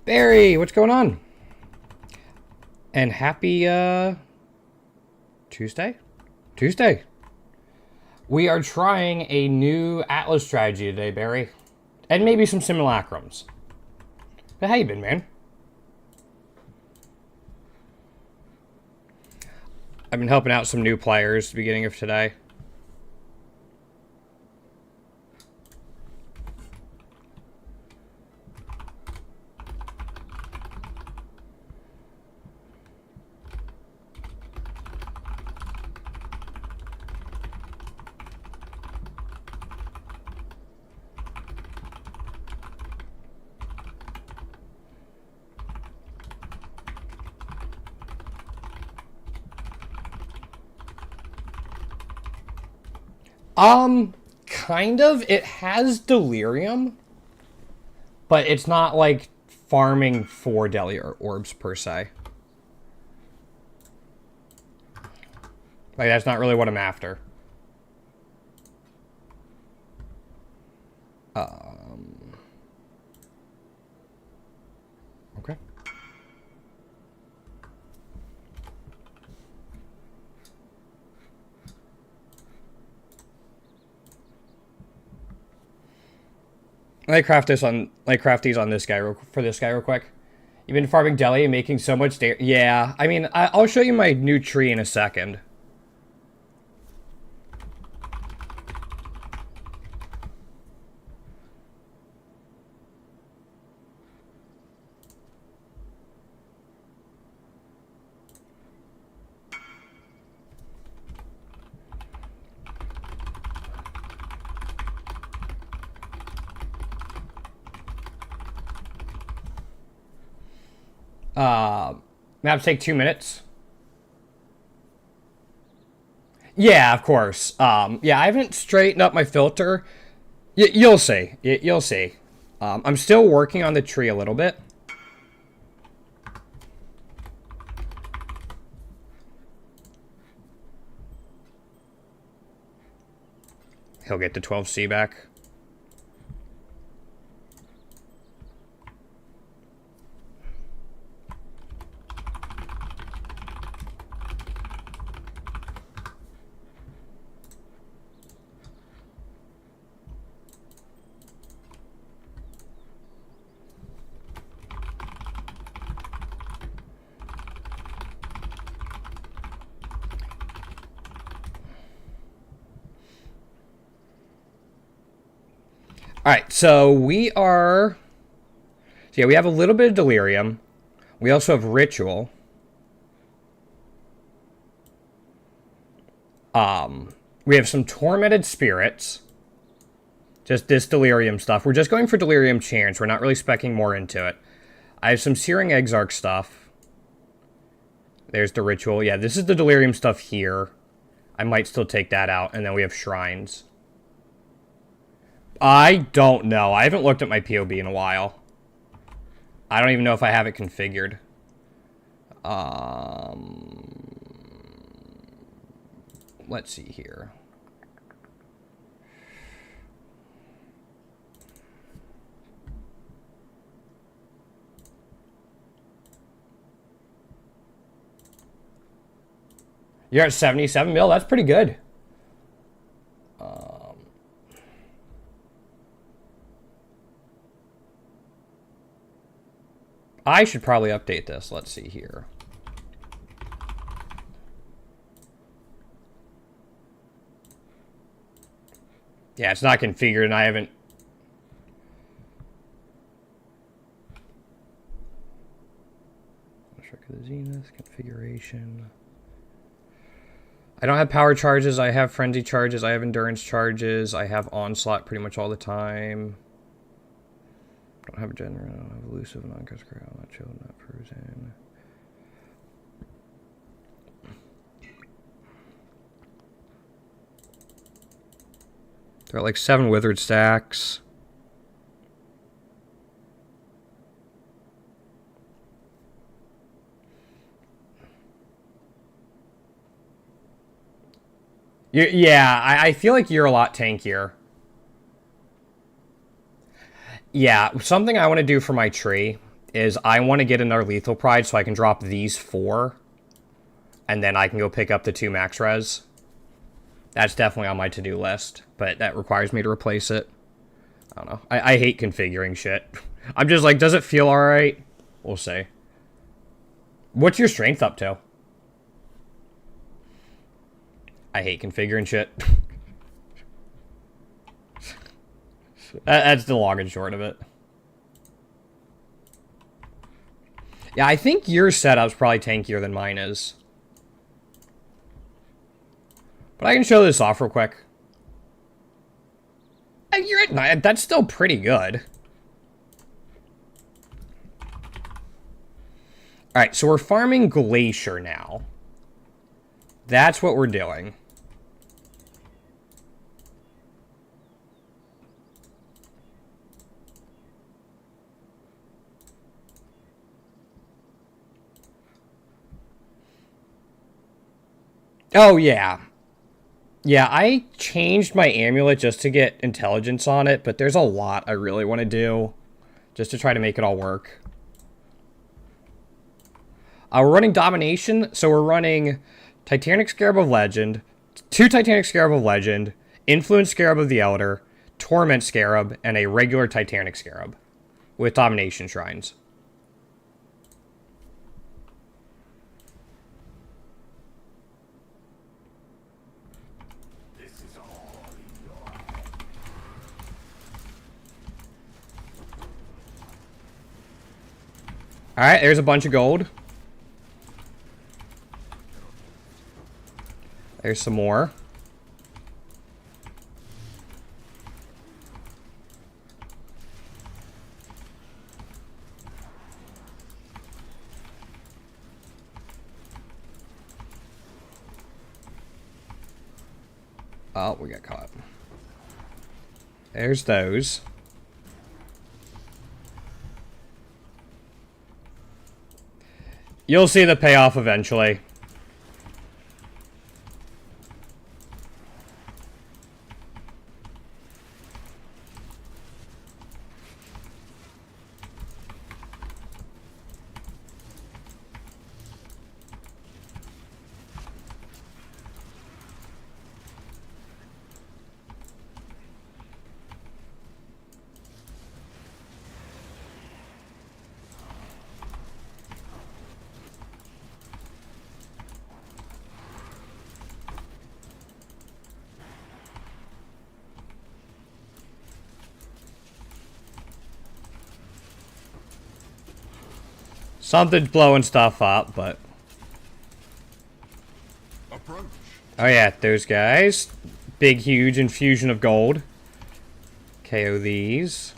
Barry, what's going on? And happy Tuesday? Tuesday. We are trying a new Atlas strategy today, Barry. And maybe some simulacrums. But how you been, man? I've been helping out some new players at the beginning of today. Kind of. It has delirium, but it's not like farming for deli or orbs per se. Like, that's not really what I'm after. Okay. Let me craft these on this guy for this guy real quick. You've been farming deli and making so much Yeah, I mean, I'll show you my new tree in a second. Maps take 2 minutes. Yeah, of course. Yeah, I haven't straightened up my filter. You'll see. You'll see. I'm still working on the tree a little bit. He'll get the 12C back. All right, so we are... So yeah, we have a little bit of delirium. We also have ritual. We have some tormented spirits. Just this delirium stuff. We're just going for delirium chance. We're not really speccing more into it. I have some searing exarch stuff. There's the ritual. Yeah, this is the delirium stuff here. I might still take that out. And then we have shrines. I don't know. I haven't looked at my POB in a while. I don't even know if I have it configured. Let's see here. You're at 77 mil? That's pretty good. I should probably update this. Let's see here. Yeah, it's not configured and I haven't... Check the Zenith configuration. I don't have power charges. I have frenzy charges. I have endurance charges. I have onslaught pretty much all the time. Don't have a general. I don't have elusive, non-cuss crowd, not chill, not frozen. There are like 7 withered stacks. Yeah, I feel like you're a lot tankier. Yeah, something I want to do for my tree is I want to get another Lethal Pride so I can drop these 4. And then I can go pick up the 2 max res. That's definitely on my to-do list, but that requires me to replace it. I don't know. I hate configuring shit. I'm just like, does it feel alright? We'll see. What's your strength up to? I hate configuring shit. That's the long and short of it. Yeah, I think your setup's probably tankier than mine is. But I can show this off real quick. You're at 9. That's still pretty good. Alright, so we're farming Glacier now. That's what we're doing. Oh, yeah. Yeah, I changed my amulet just to get intelligence on it, but there's a lot I really want to do just to try to make it all work. We're running Domination, so we're running Titanic Scarab of Legend, 2 Titanic Scarab of Legend, Influence Scarab of the Elder, Torment Scarab, and a regular Titanic Scarab with Domination Shrines. Alright, there's a bunch of gold. There's some more. Oh, we got caught. There's those. You'll see the payoff eventually. Something's blowing stuff up, but... Approach. Oh yeah, those guys. Big, huge infusion of gold. KO these.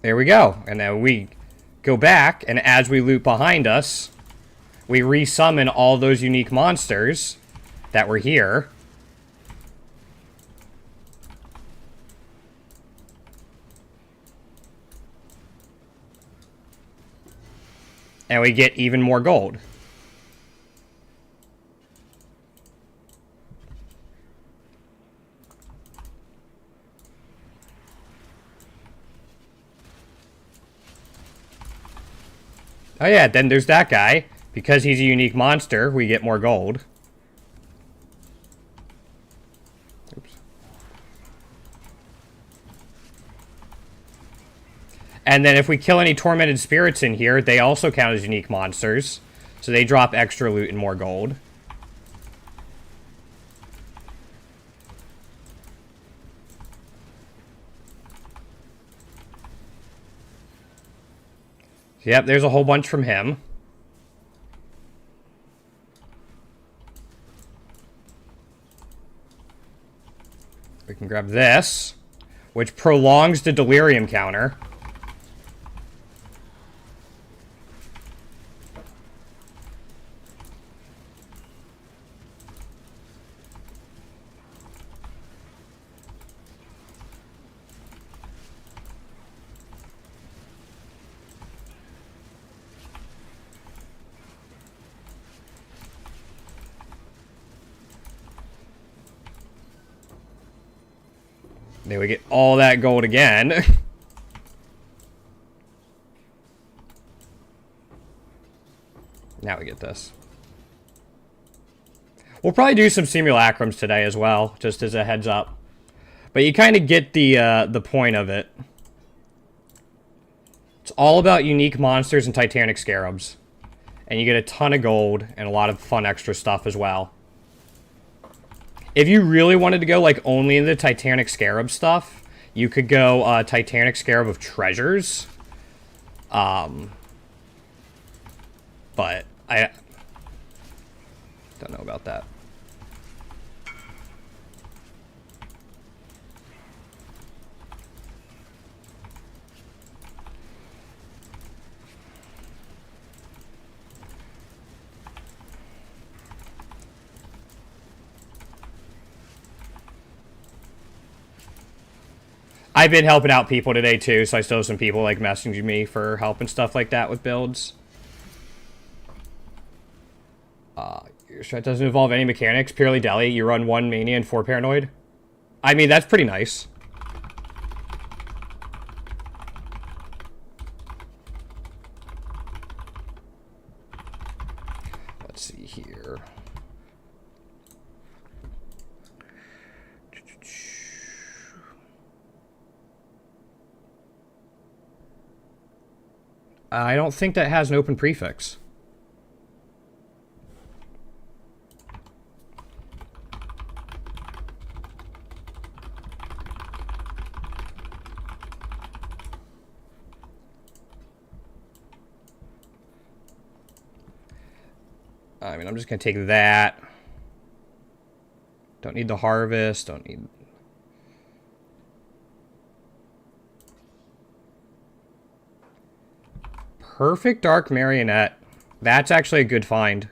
There we go. And then we go back, and as we loop behind us, we resummon all those unique monsters that were here. And we get even more gold. Oh yeah, then there's that guy. Because he's a unique monster, we get more gold. Oops. And then if we kill any tormented spirits in here, they also count as unique monsters. So they drop extra loot and more gold. Yep, there's a whole bunch from him. We can grab this, which prolongs the delirium counter. Then we get all that gold again. Now we get this. We'll probably do some simulacrums today as well, just as a heads up. But you kind of get the point of it. It's all about unique monsters and Titanic Scarabs. And you get a ton of gold and a lot of fun extra stuff as well. If you really wanted to go like only into the Titanic Scarab stuff, you could go Titanic Scarab of Treasures. But I don't know about that. I've been helping out people today too, so I still have some people like messaging me for help and stuff like that with builds. Your strat doesn't involve any mechanics, purely deli. You run 1 mania and 4 paranoid. I mean, that's pretty nice. Let's see here. I don't think that has an open prefix. I mean, I'm just going to take that. Don't need the harvest. Don't need... Perfect Dark Marionette. That's actually a good find.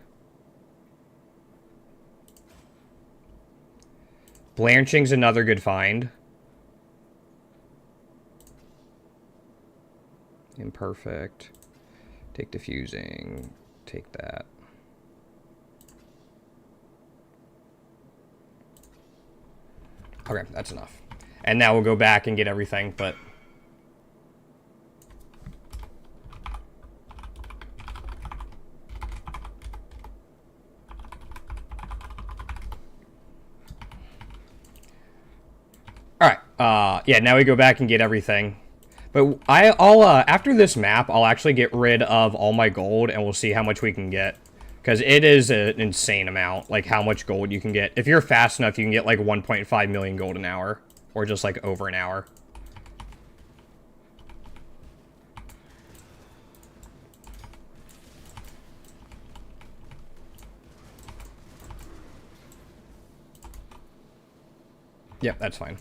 Blanching's another good find. Imperfect. Take diffusing. Take that. Okay, that's enough. And now we'll go back and get everything, but... Alright, yeah, now we go back and get everything. But I'll after this map, I'll actually get rid of all my gold, and we'll see how much we can get. Because it is an insane amount, like how much gold you can get. If you're fast enough, you can get like 1.5 million gold an hour. Or just like over an hour. Yep, that's fine.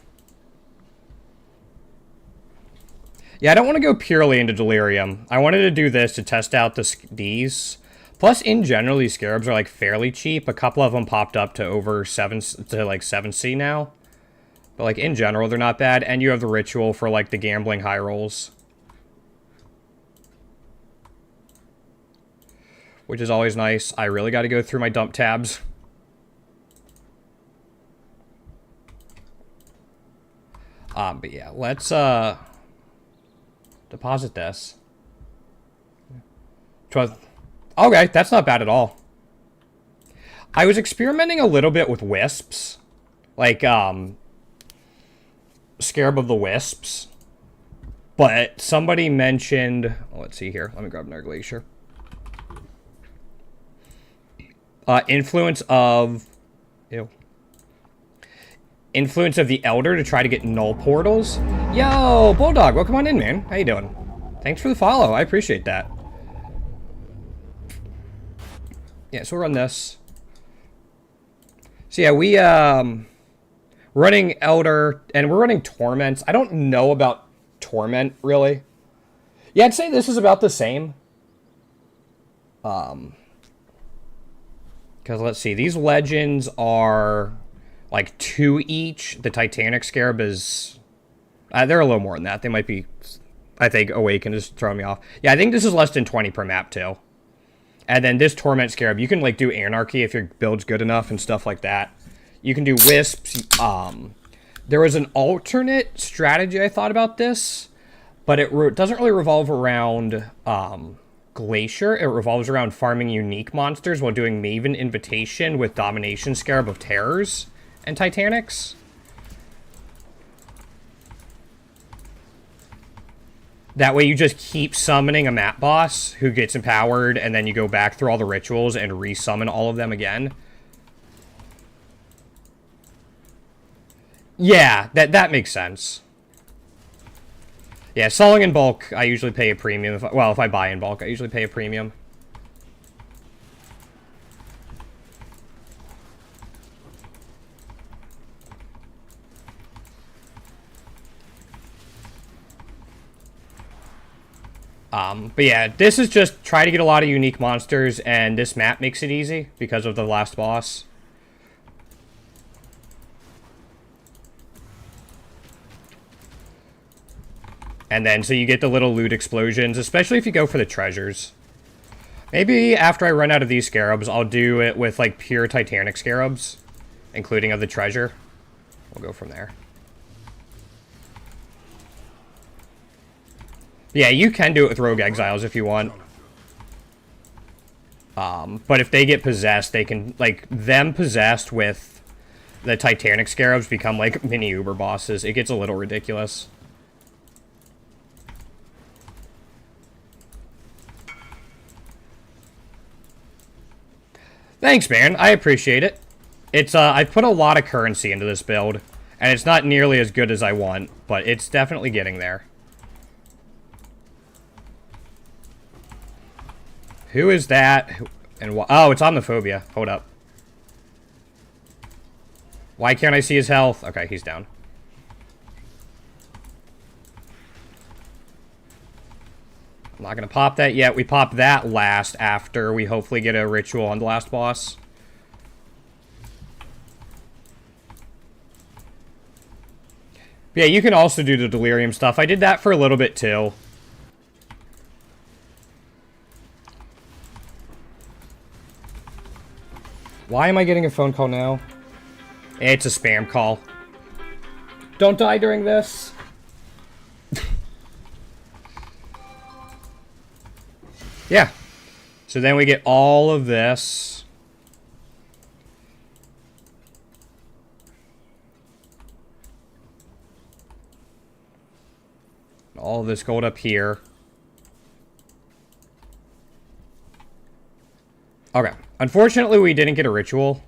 Yeah, I don't want to go purely into Delirium. I wanted to do this to test out these. Plus, in general, these scarabs are like fairly cheap. A couple of them popped up to over 7C now. But like in general, they're not bad. And you have the ritual for like the gambling high rolls, which is always nice. I really got to go through my dump tabs. But yeah, let's deposit this. Okay, that's not bad at all. I was experimenting a little bit with wisps. Like, Scarab of the Wisps. But somebody mentioned... Oh, let's see here. Let me grab another glacier. Influence of... Ew. Influence of the Elder to try to get null portals. Yo, Bulldog, welcome on in, man. How you doing? Thanks for the follow. I appreciate that. Yeah, so we'll run this. So yeah, we running Elder and we're running Torments. I don't know about Torment really. Yeah, I'd say this is about the same. Because let's see, these legends are like 2 each. The Titanic Scarab is they're a little more than that. They might be, I think, Awaken is throwing me off. Yeah, I think this is less than 20 per map too. And then this Torment Scarab, you can like do Anarchy if your build's good enough and stuff like that. You can do Wisps. There was an alternate strategy I thought about this, but it doesn't really revolve around Glacier. It revolves around farming unique monsters while doing Maven Invitation with Domination Scarab of Terrors and Titanics. That way you just keep summoning a map boss who gets empowered, and then you go back through all the rituals and resummon all of them again. Yeah, that makes sense. Yeah, selling in bulk, I usually pay a premium. If I buy in bulk, I usually pay a premium. But yeah, this is just try to get a lot of unique monsters, and this map makes it easy because of the last boss. And then, so you get the little loot explosions, especially if you go for the treasures. Maybe after I run out of these scarabs, I'll do it with, like, pure Titanic scarabs, including of the treasure. We'll go from there. Yeah, you can do it with Rogue Exiles if you want. But if they get possessed, they can, like, them possessed with the Titanic scarabs become, like, mini Uber bosses. It gets a little ridiculous. Thanks, man. I appreciate it. It's, I put a lot of currency into this build, and it's not nearly as good as I want, but it's definitely getting there. Who is that? And oh, it's Omniphobia. Hold up. Why can't I see his health? Okay, he's down. I'm not going to pop that yet. We pop that last after we hopefully get a ritual on the last boss. Yeah, you can also do the delirium stuff. I did that for a little bit too. Why am I getting a phone call now? It's a spam call. Don't die during this. Yeah. So then we get all of this. All of this gold up here. Okay. Unfortunately, we didn't get a ritual,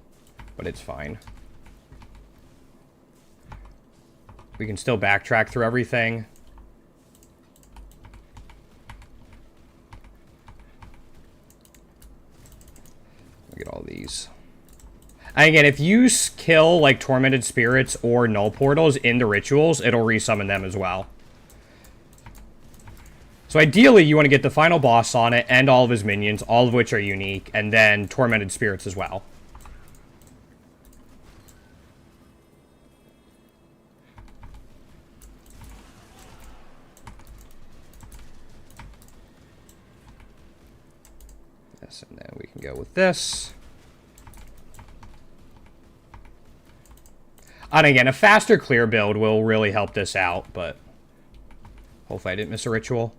but it's fine. We can still backtrack through everything. Look at all these. And again, if you kill, like, Tormented Spirits or Null Portals in the rituals, it'll resummon them as well. So ideally, you want to get the final boss on it and all of his minions, all of which are unique, and then Tormented Spirits as well. Yes, and then we can go with this. And again, a faster clear build will really help this out, but hopefully I didn't miss a ritual.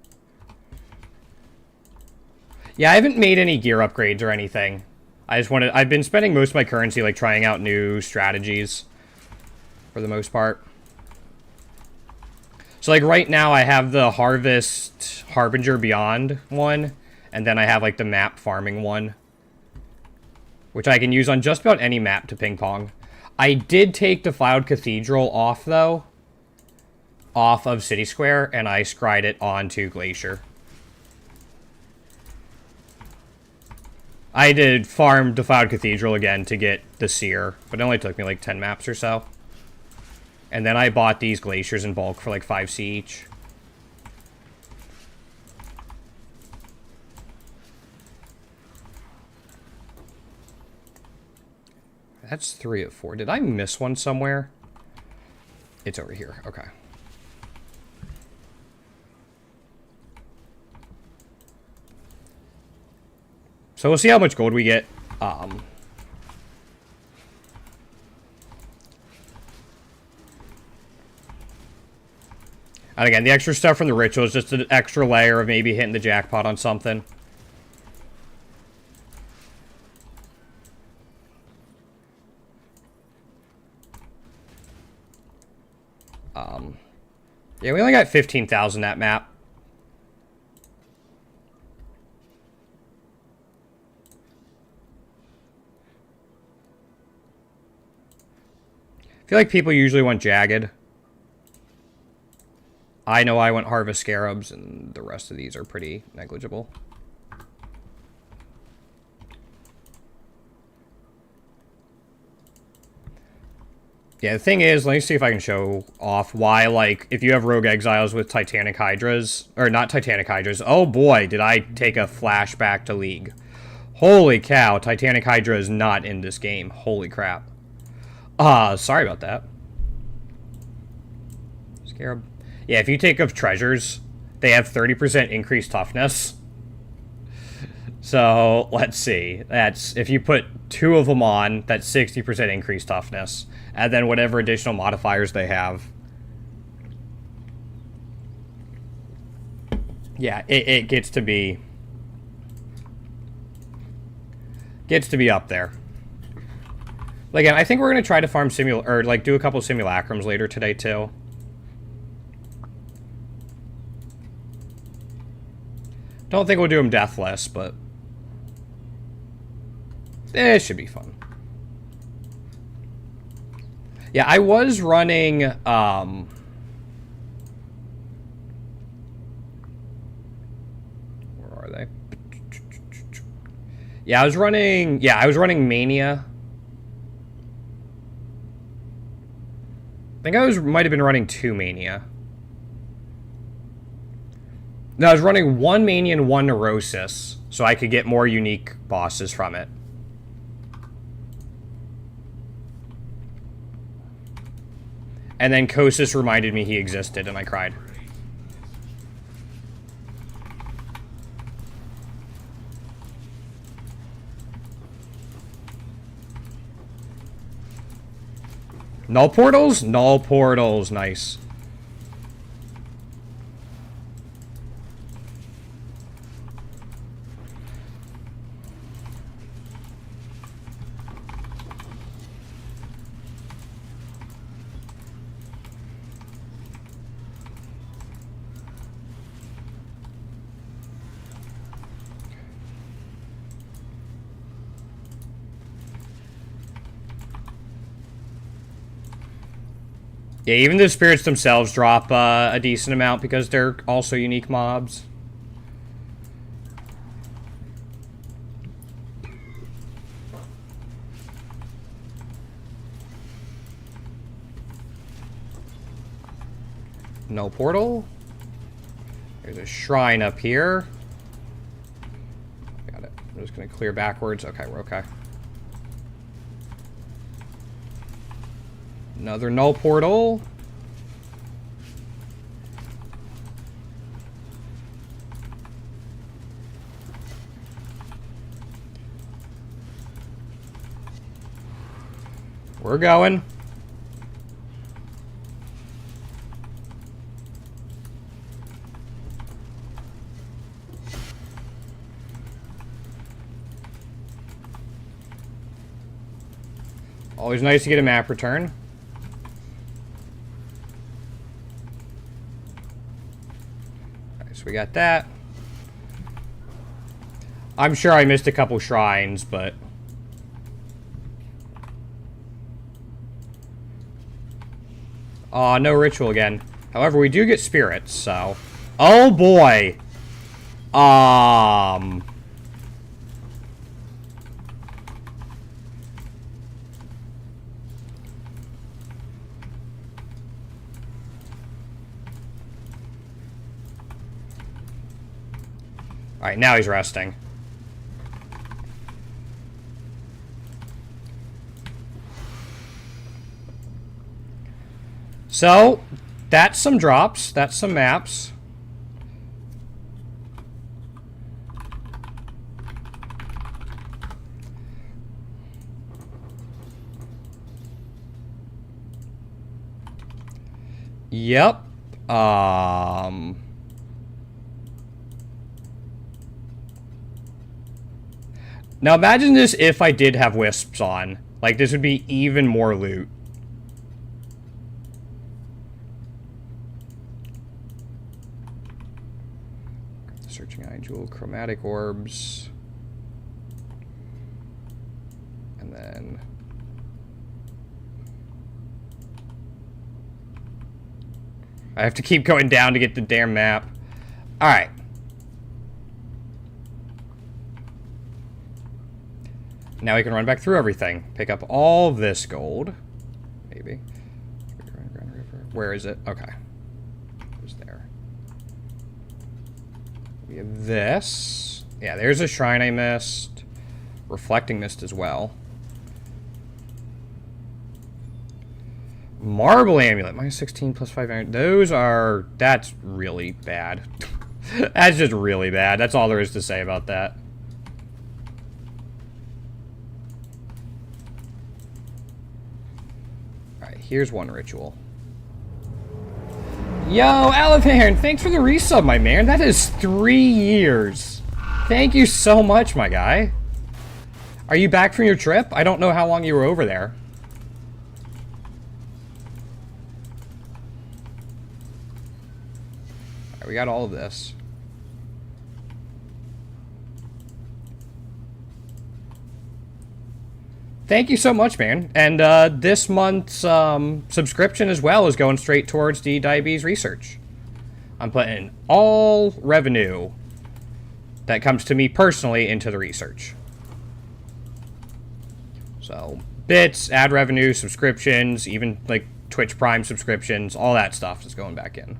Yeah, I haven't made any gear upgrades or anything. I've been spending most of my currency, like, trying out new strategies for the most part. So, like, right now I have the Harvest Harbinger Beyond one, and then I have, like, the map farming one, which I can use on just about any map to ping pong. I did take Defiled Cathedral off, though, off of City Square, and I scried it onto Glacier. I did farm Defiled Cathedral again to get the Seer, but it only took me like 10 maps or so. And then I bought these Glaciers in bulk for like 5C each. That's 3 of 4. Did I miss one somewhere? It's over here. Okay. So we'll see how much gold we get. And again, the extra stuff from the ritual is just an extra layer of maybe hitting the jackpot on something. Yeah, we only got 15,000 that map. I feel like people usually want jagged. I know I went harvest scarabs, and the rest of these are pretty negligible. Yeah, the thing is, let me see if I can show off why, like, if you have rogue exiles with Titanic Hydras, or not Titanic Hydras, oh boy, did I take a flashback to League. Holy cow, Titanic Hydra is not in this game. Holy crap. Sorry about that. Scarab. Yeah, if you take up treasures, they have 30% increased toughness. So, let's see. That's, if you put 2 of them on, that's 60% increased toughness. And then whatever additional modifiers they have. Yeah, it gets to be... Gets to be up there. Again, I think we're going to try to farm or like do a couple simulacrums later today too. Don't think we'll do them deathless, but it should be fun. Yeah, I was running where are they? Yeah, I was running Mania. I think I might have been running 2 Mania. No, I was running 1 Mania and 1 Neurosis, so I could get more unique bosses from it. And then Kosis reminded me he existed, and I cried. Null portals? Null portals, nice. Yeah, even the spirits themselves drop a decent amount because they're also unique mobs. No portal. There's a shrine up here. Got it. I'm just going to clear backwards. Okay, we're okay. Another null portal. We're going. Always nice to get a map return. We got that. I'm sure I missed a couple shrines, but... no ritual again. However, we do get spirits, so... Oh, boy! Alright, now he's resting. So, that's some drops. That's some maps. Yep. Now imagine this if I did have wisps on. Like, this would be even more loot. Searching eye jewel, chromatic orbs. And then... I have to keep going down to get the damn map. Alright. Now we can run back through everything. Pick up all this gold. Maybe. Where is it? Okay. It was there. We have this. Yeah, there's a shrine I missed. Reflecting mist as well. Marble amulet. Minus 16 plus 5 Those are... That's really bad. That's just really bad. That's all there is to say about that. Alright, here's one ritual. Yo, Aliphan, thanks for the resub, my man. That is 3 years. Thank you so much, my guy. Are you back from your trip? I don't know how long you were over there. We got all of this. Thank you so much, man. And this month's subscription as well is going straight towards the diabetes research. I'm putting all revenue that comes to me personally into the research. So, bits, ad revenue, subscriptions, even like Twitch Prime subscriptions, all that stuff is going back in.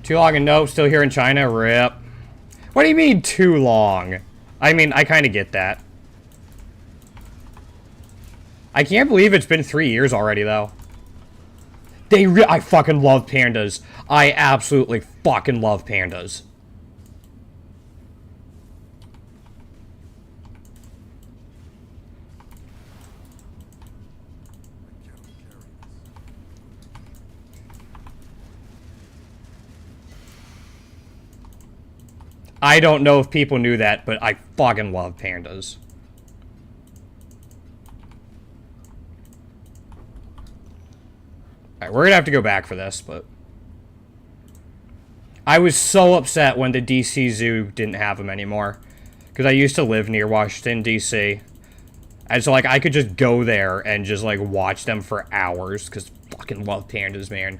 Too long and nope, still here in China, rip. What do you mean, too long? I mean, I kind of get that. I can't believe it's been 3 years already, though. I fucking love pandas. I absolutely fucking love pandas. I don't know if people knew that, but I fucking love pandas. Alright, we're gonna have to go back for this, but... I was so upset when the DC Zoo didn't have them anymore. Because I used to live near Washington, DC. And so, like, I could just go there and just, like, watch them for hours. Because I fucking love pandas, man.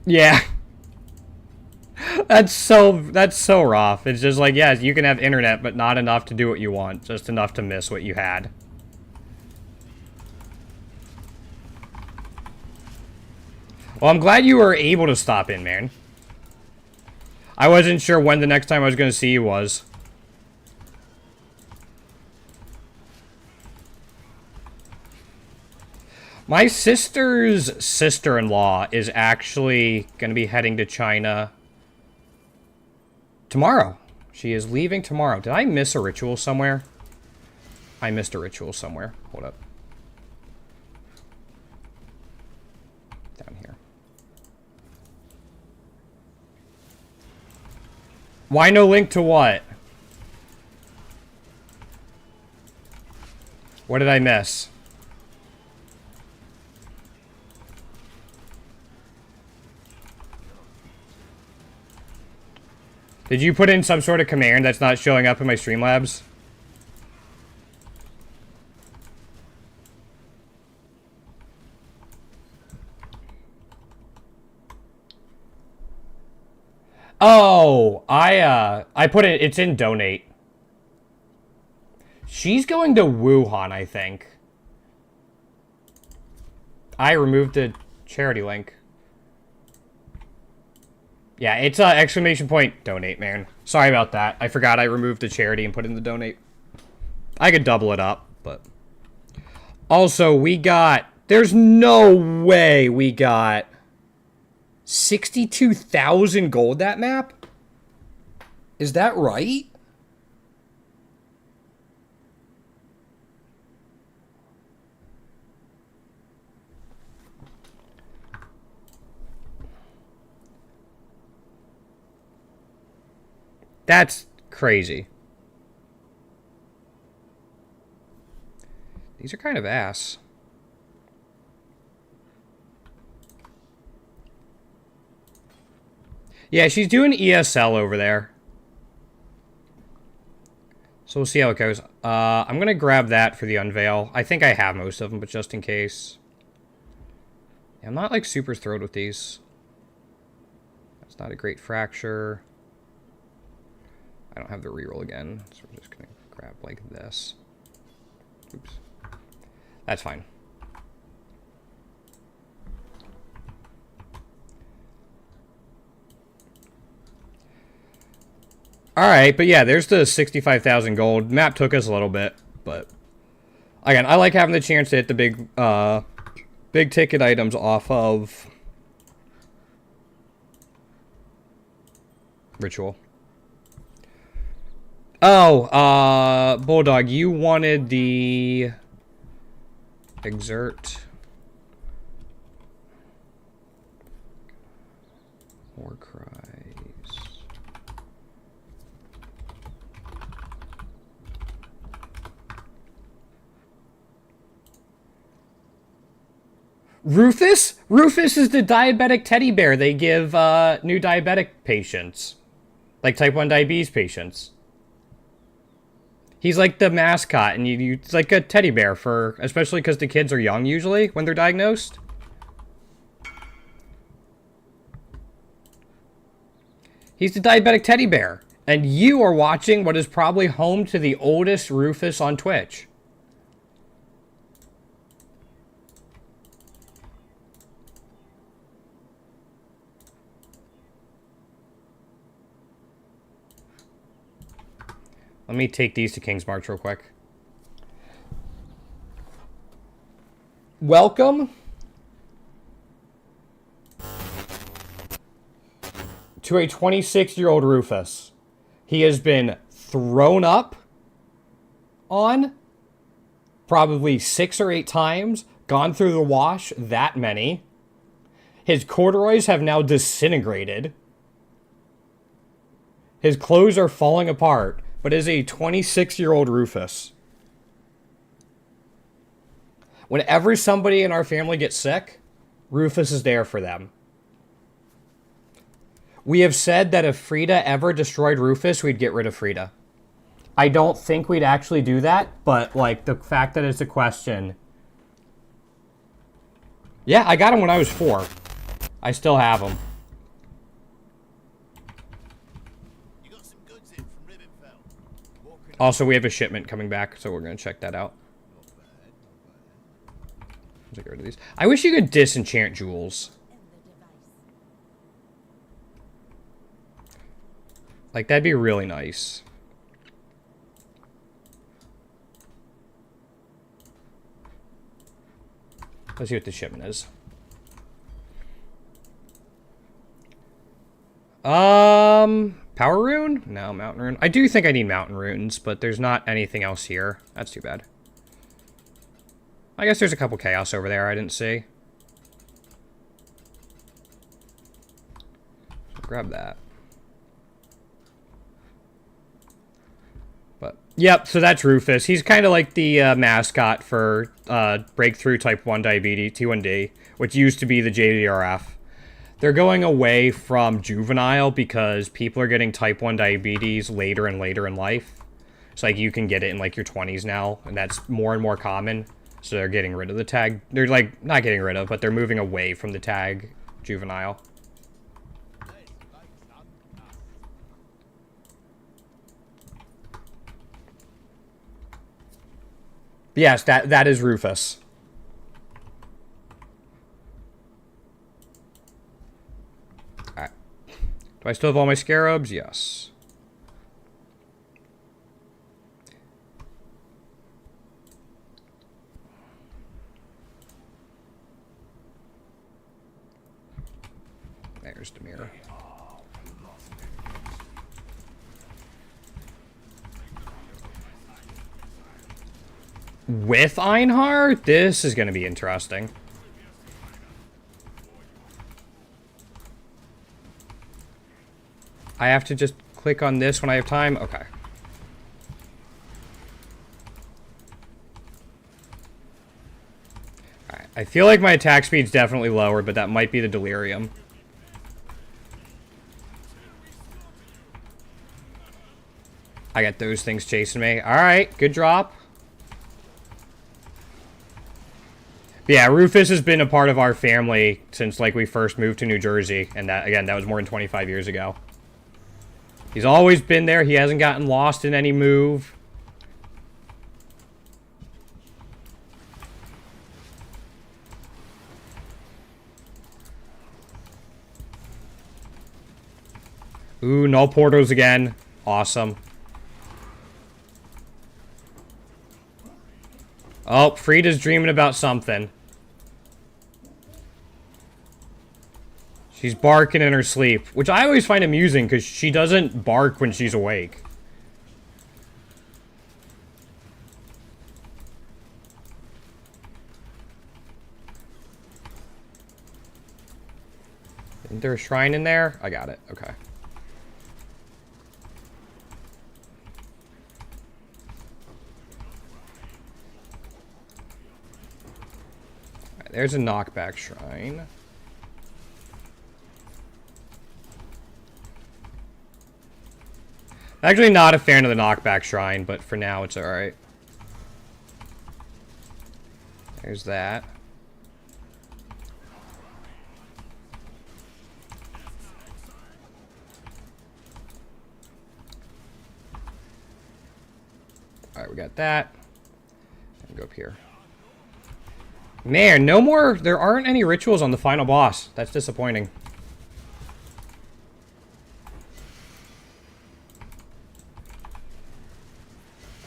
Yeah. That's so rough. It's just like, yes, you can have internet, but not enough to do what you want. Just enough to miss what you had. Well, I'm glad you were able to stop in, man. I wasn't sure when the next time I was going to see you was. My sister's sister-in-law is actually going to be heading to China tomorrow. She is leaving tomorrow. Did I miss a ritual somewhere? I missed a ritual somewhere. Hold up. Down here. Why no link to what? What did I miss? Did you put in some sort of command that's not showing up in my Streamlabs? Oh, I put it, it's in donate. She's going to Wuhan, I think. I removed the charity link. Yeah, it's exclamation point donate, man. Sorry about that. I forgot I removed the charity and put in the donate. I could double it up, but... Also, we got... There's no way we got 62,000 gold that map? Is that right? That's crazy. These are kind of ass. Yeah, she's doing ESL over there. So we'll see how it goes. I'm going to grab that for the unveil. I think I have most of them, but just in case. Yeah, I'm not, like, super thrilled with these. That's not a great fracture. I don't have the reroll again, so we're just going to grab, like, this. Oops. That's fine. Alright, but yeah, there's the 65,000 gold. Map took us a little bit, but... Again, I like having the chance to hit the big ticket items off of... Ritual. Oh, Bulldog, you wanted the... Exert... War cries... Rufus? Rufus is the diabetic teddy bear they give new diabetic patients. Like type 1 diabetes patients. He's like the mascot, and it's like a teddy bear for, especially because the kids are young usually when they're diagnosed. He's the diabetic teddy bear. And you are watching what is probably home to the oldest Rufus on Twitch. Let me take these to King's March real quick. Welcome to a 26-year-old Rufus. He has been thrown up on probably 6 or 8 times, gone through the wash that many. His corduroys have now disintegrated. His clothes are falling apart. But is a 26-year-old Rufus. Whenever somebody in our family gets sick, Rufus is there for them. We have said that if Frida ever destroyed Rufus, we'd get rid of Frida. I don't think we'd actually do that, but, like, the fact that it's a question... Yeah, I got him when I was 4. I still have him. Also, we have a shipment coming back, so we're going to check that out. Let's get rid of these. I wish you could disenchant jewels. Like, that'd be really nice. Let's see what the shipment is. Power rune? No, mountain rune. I do think I need mountain runes, but there's not anything else here. That's too bad. I guess there's a couple chaos over there I didn't see. So grab that. But, yep, so that's Rufus. He's kind of like the mascot for Breakthrough Type 1 Diabetes, T1D, which used to be the JDRF. They're going away from juvenile because people are getting type 1 diabetes later and later in life. It's like you can get it in like your 20s now, and that's more and more common. So they're getting rid of the tag. They're like, not getting rid of, but they're moving away from the tag juvenile. Yes, that is Rufus. Do I still have all my scarabs? Yes. There's Demir. With Einhar? This is going to be interesting. I have to just click on this when I have time? Okay. Alright, I feel like my attack speed's definitely lower, but that might be the delirium. I got those things chasing me. Alright, good drop. Yeah, Rufus has been a part of our family since, like, we first moved to New Jersey. And that, again, that was more than 25 years ago. He's always been there. He hasn't gotten lost in any move. Ooh, null portals again. Awesome. Oh, Frida's dreaming about something. She's barking in her sleep, which I always find amusing because she doesn't bark when she's awake. Isn't there a shrine in there? I got it. Okay. Alright, there's a knockback shrine. Actually not a fan of the knockback shrine, but for now it's alright. There's that. Alright, we got that. And go up here. Man, no more... There aren't any rituals on the final boss. That's disappointing.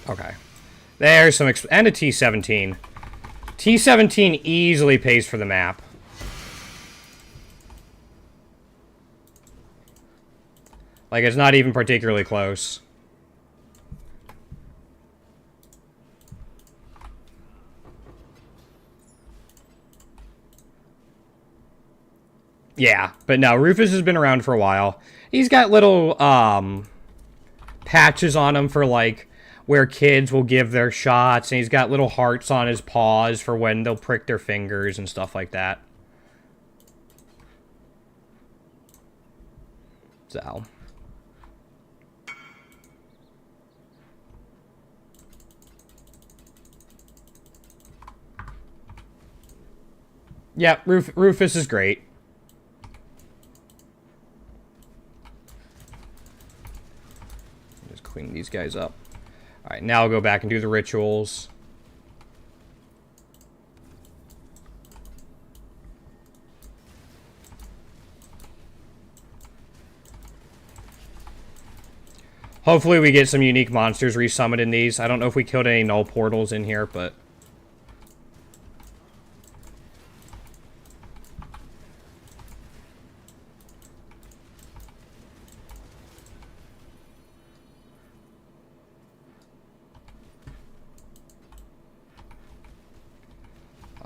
Okay. There's some... and a T-17. T-17 easily pays for the map. Like, it's not even particularly close. Yeah, but no, Rufus has been around for a while. He's got little, patches on him for, like, where kids will give their shots, and he's got little hearts on his paws for when they'll prick their fingers and stuff like that. So. Yeah, Rufus is great. Just clean these guys up. Alright, now I'll go back and do the rituals. Hopefully we get some unique monsters resummoned in these. I don't know if we killed any null portals in here, but...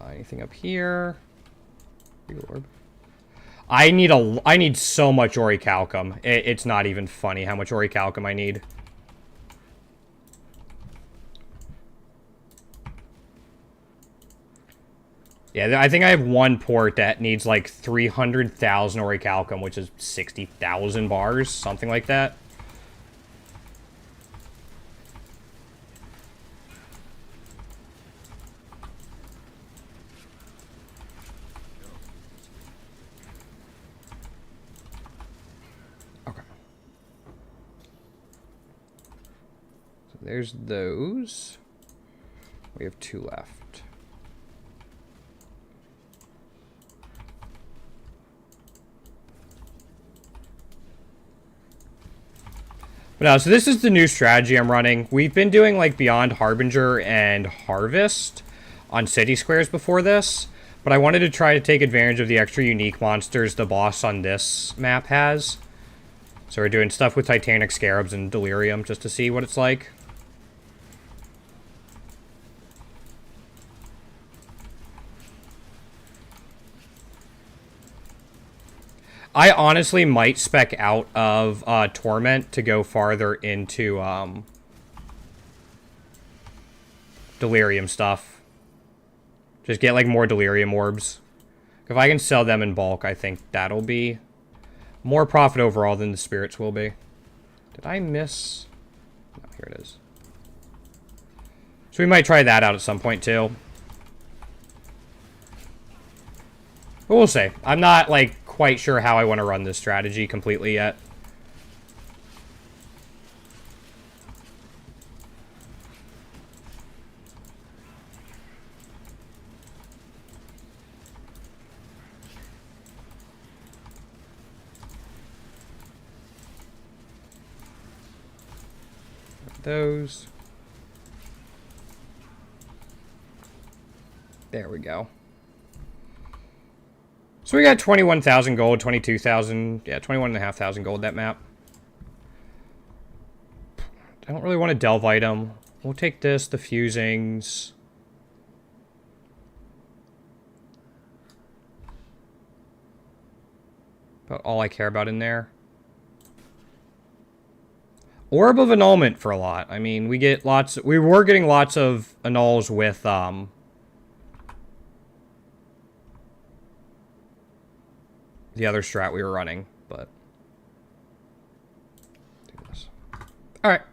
anything up here? Orb. I need so much orichalcum. It's not even funny how much orichalcum I need. Yeah, I think I have one port that needs like 300,000 orichalcum, which is 60,000 bars, something like that. There's those. We have 2 left. But no, so this is the new strategy I'm running. We've been doing like Beyond Harbinger and Harvest on city squares before this. But I wanted to try to take advantage of the extra unique monsters the boss on this map has. So we're doing stuff with Titanic Scarabs and Delirium just to see what it's like. I honestly might spec out of Torment to go farther into Delirium stuff. Just get like more Delirium orbs. If I can sell them in bulk, I think that'll be more profit overall than the spirits will be. Did I miss? No, here it is. So we might try that out at some point too. But we'll see. I'm not like quite sure how I want to run this strategy completely yet. Those. There we go. So we got 21,000 gold, 22,000, yeah, 21,500 gold that map. I don't really want a delve item. We'll take this, the fusings. About all I care about in there. Orb of Annulment for a lot. I mean, we get lots. We were getting lots of annuls with the other strat we were running, but do this. All right.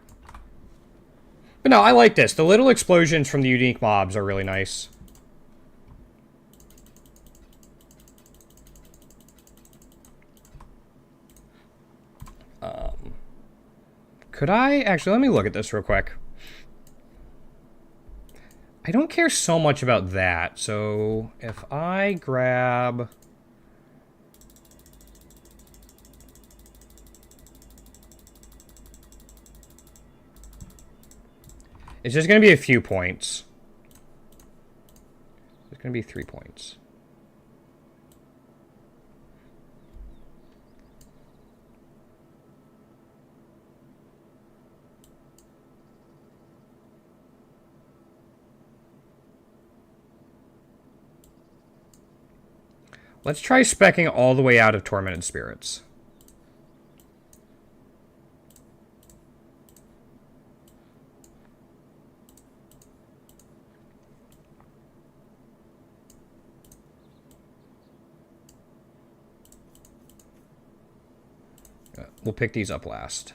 But no, I like this. The little explosions from the unique mobs are really nice. Could I... Actually, let me look at this real quick. I don't care so much about that. So, if I grab... It's just going to be a few points. It's going to be 3 points. Let's try speccing all the way out of Tormented Spirits. We'll pick these up last.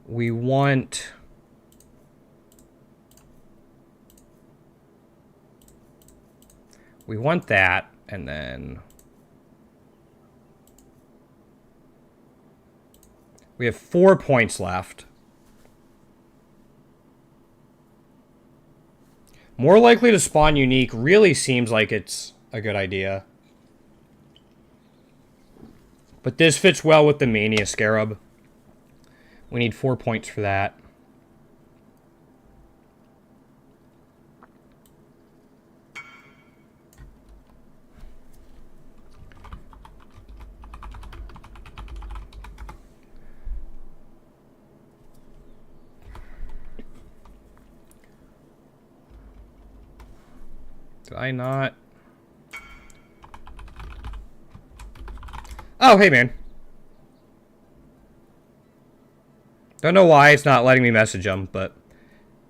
We want... that, and then... We have 4 points left. More likely to spawn unique really seems like it's a good idea. But this fits well with the Mania Scarab. We need 4 points for that. Did I not? Oh, hey, man. Don't know why it's not letting me message them, but...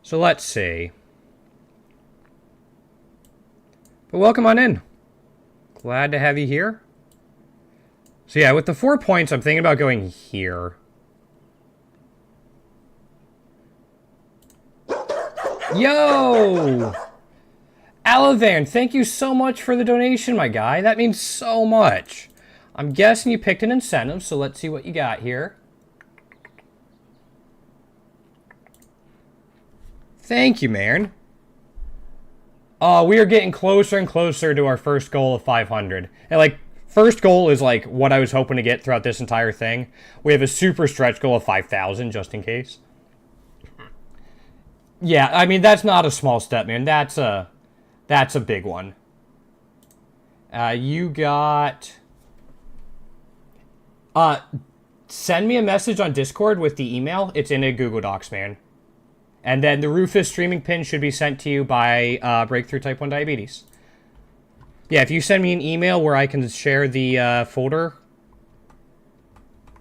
So let's see. But welcome on in. Glad to have you here. So yeah, with the 4 points, I'm thinking about going here. Yo! Alavan, thank you so much for the donation, my guy. That means so much. I'm guessing you picked an incentive, so let's see what you got here. Thank you, man. We are getting closer and closer to our first goal of 500. And, like, first goal is, like, what I was hoping to get throughout this entire thing. We have a super stretch goal of 5,000, just in case. Yeah, I mean, that's not a small step, man. That's a big one. You got... Send me a message on Discord with the email. It's in a Google Docs, man. And then the Rufus streaming pin should be sent to you by Breakthrough Type 1 Diabetes. Yeah, if you send me an email where I can share the folder...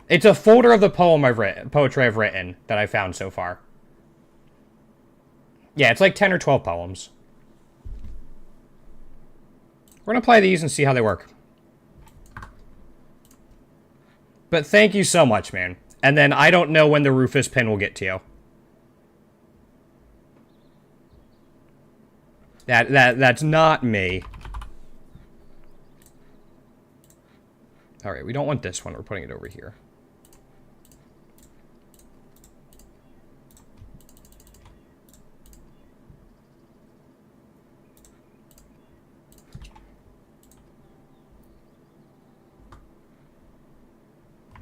It's a folder of the poetry I've written that I found so far. Yeah, it's like 10 or 12 poems. We're going to apply these and see how they work. But thank you so much, man. And then I don't know when the Rufus pin will get to you. That's not me. Alright, we don't want this one. We're putting it over here.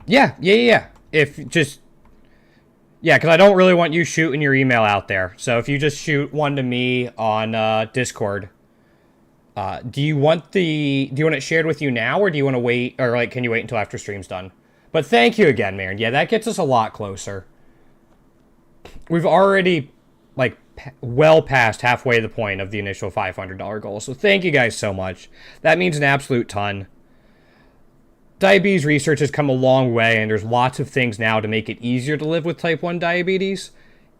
Yeah. If just... Yeah, because I don't really want you shooting your email out there. So if you just shoot one to me on Discord... do you want it shared with you now, or do you want to wait, or like, can you wait until after stream's done? But thank you again, man. Yeah, that gets us a lot closer. We've already, like, well past halfway the point of the initial $500 goal. So thank you guys so much. That means an absolute ton. Diabetes research has come a long way, and there's lots of things now to make it easier to live with type 1 diabetes.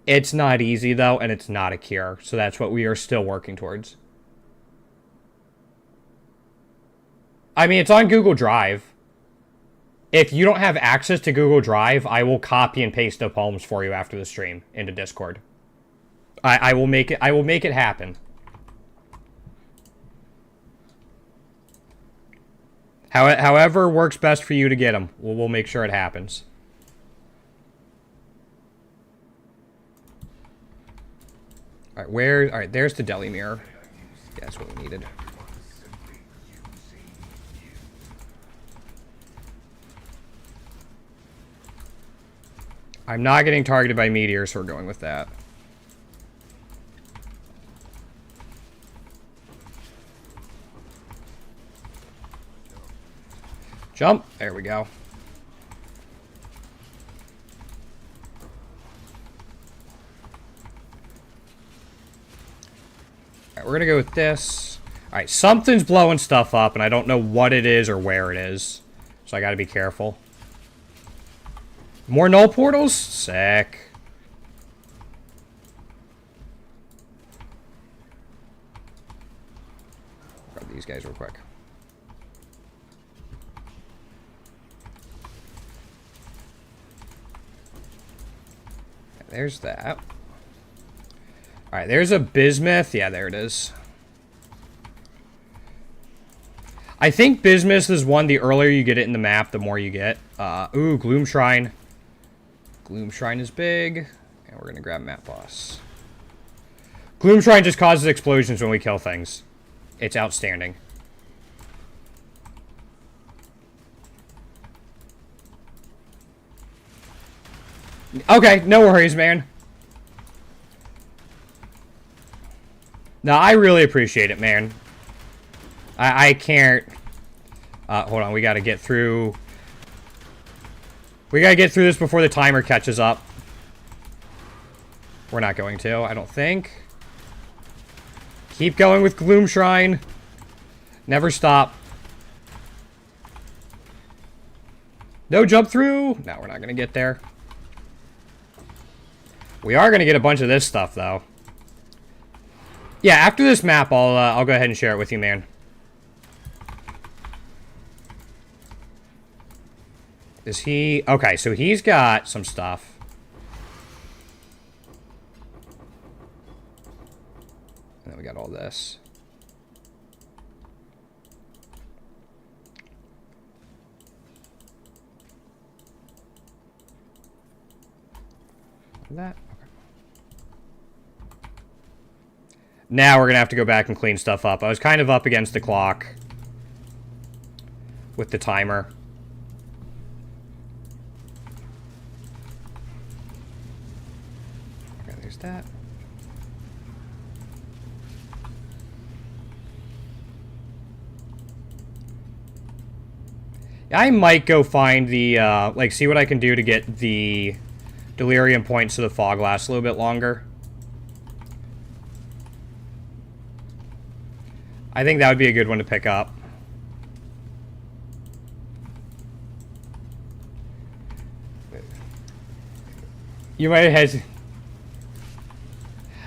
It's not easy, though, and it's not a cure. So that's what we are still working towards. I mean, it's on Google Drive. If you don't have access to Google Drive, I will copy and paste the poems for you after the stream into Discord. I will make it happen. However works best for you to get them. We'll make sure it happens. All right, there's the deli mirror. Yeah, that's what we needed. I'm not getting targeted by meteors, so we're going with that. Jump. There we go. Alright, we're gonna go with this. Alright, something's blowing stuff up, and I don't know what it is or where it is. So I gotta be careful. More null portals? Sick. Grab these guys real quick. There's that. Alright, there's a bismuth. Yeah, there it is. I think bismuth is one, the earlier you get it in the map, the more you get. Ooh, Gloom Shrine. Gloom Shrine is big. And we're gonna grab Map Boss. Gloom Shrine just causes explosions when we kill things. It's outstanding. Okay, no worries, man. No, I really appreciate it, man. I can't... hold on, we gotta get through... We gotta get through this before the timer catches up. We're not going to, I don't think. Keep going with Gloom Shrine. Never stop. No jump through. No, we're not gonna get there. We are gonna get a bunch of this stuff, though. Yeah, after this map, I'll go ahead and share it with you, man. Is he... Okay, so he's got some stuff. And then we got all this. That... Okay. Now we're gonna have to go back and clean stuff up. I was kind of up against the clock with the timer. Okay, there's that. I might go find the, like, see what I can do to get the delirium points so the fog lasts a little bit longer. I think that would be a good one to pick up. You might have...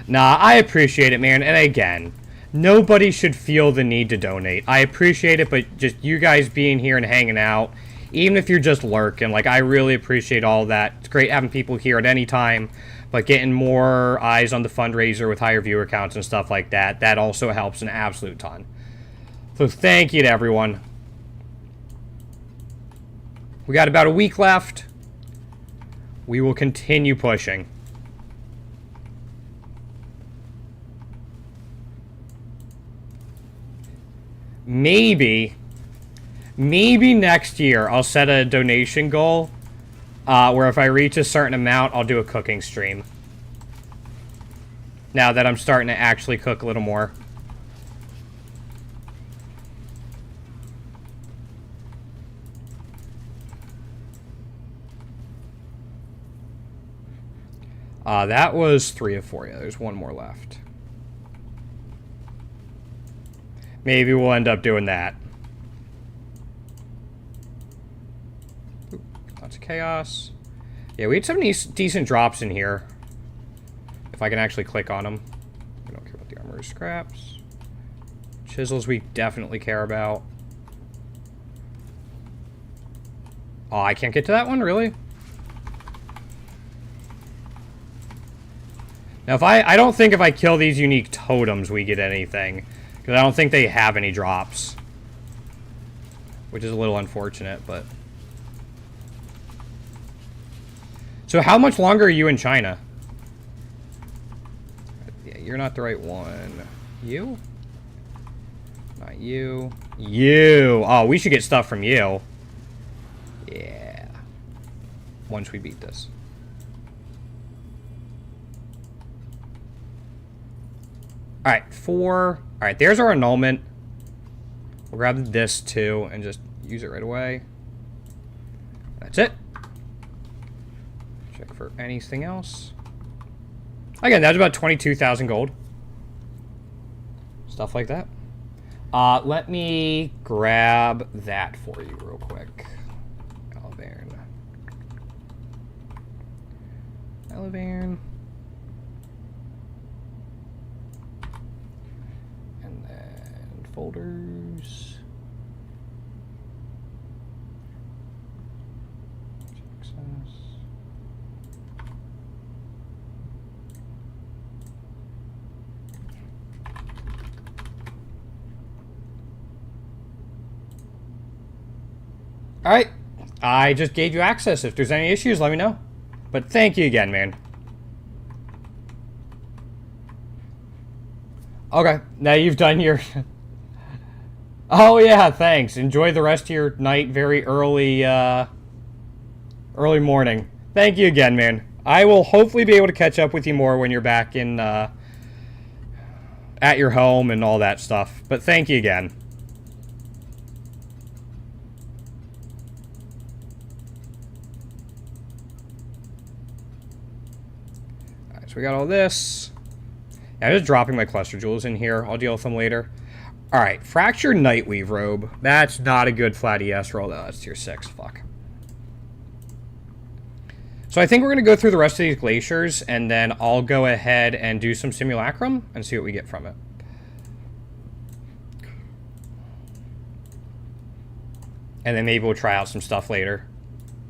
Nah, I appreciate it, man. And again, nobody should feel the need to donate. I appreciate it, but just you guys being here and hanging out, even if you're just lurking, like, I really appreciate all that. It's great having people here at any time, but getting more eyes on the fundraiser with higher viewer counts and stuff like that, that also helps an absolute ton. So thank you to everyone. We got about a week left. We will continue pushing. Maybe next year I'll set a donation goal where if I reach a certain amount, I'll do a cooking stream. Now that I'm starting to actually cook a little more. That was 3 of 4. Yeah, there's one more left. Maybe we'll end up doing that. Ooh, lots of chaos. Yeah, we had some decent drops in here. If I can actually click on them. We don't care about the armor scraps. Chisels we definitely care about. Oh, I can't get to that one? Really? Now, if I don't think if I kill these unique totems, we get anything. Because I don't think they have any drops. Which is a little unfortunate, but... So how much longer are you in China? Yeah, you're not the right one. You? Not you. You! Oh, we should get stuff from you. Yeah. Once we beat this. Alright, 4. Alright, there's our annulment. We'll grab this too and just use it right away. That's it. Check for anything else. Again, that's about 22,000 gold. Stuff like that. Let me grab that for you real quick. Aliverne. And then folders. Access. All right, I just gave you access. If there's any issues, let me know. But thank you again, man. Okay, now you've done your... Oh yeah, thanks. Enjoy the rest of your night, very early, early morning. Thank you again, man. I will hopefully be able to catch up with you more when you're back in, at your home and all that stuff. But thank you again. So we got all this. Yeah, I'm just dropping my cluster jewels in here. I'll deal with them later. Alright, Fractured Nightweave Robe. That's not a good flat ES roll. Oh, that's tier 6. Fuck. So I think we're going to go through the rest of these glaciers, and then I'll go ahead and do some simulacrum and see what we get from it. And then maybe we'll try out some stuff later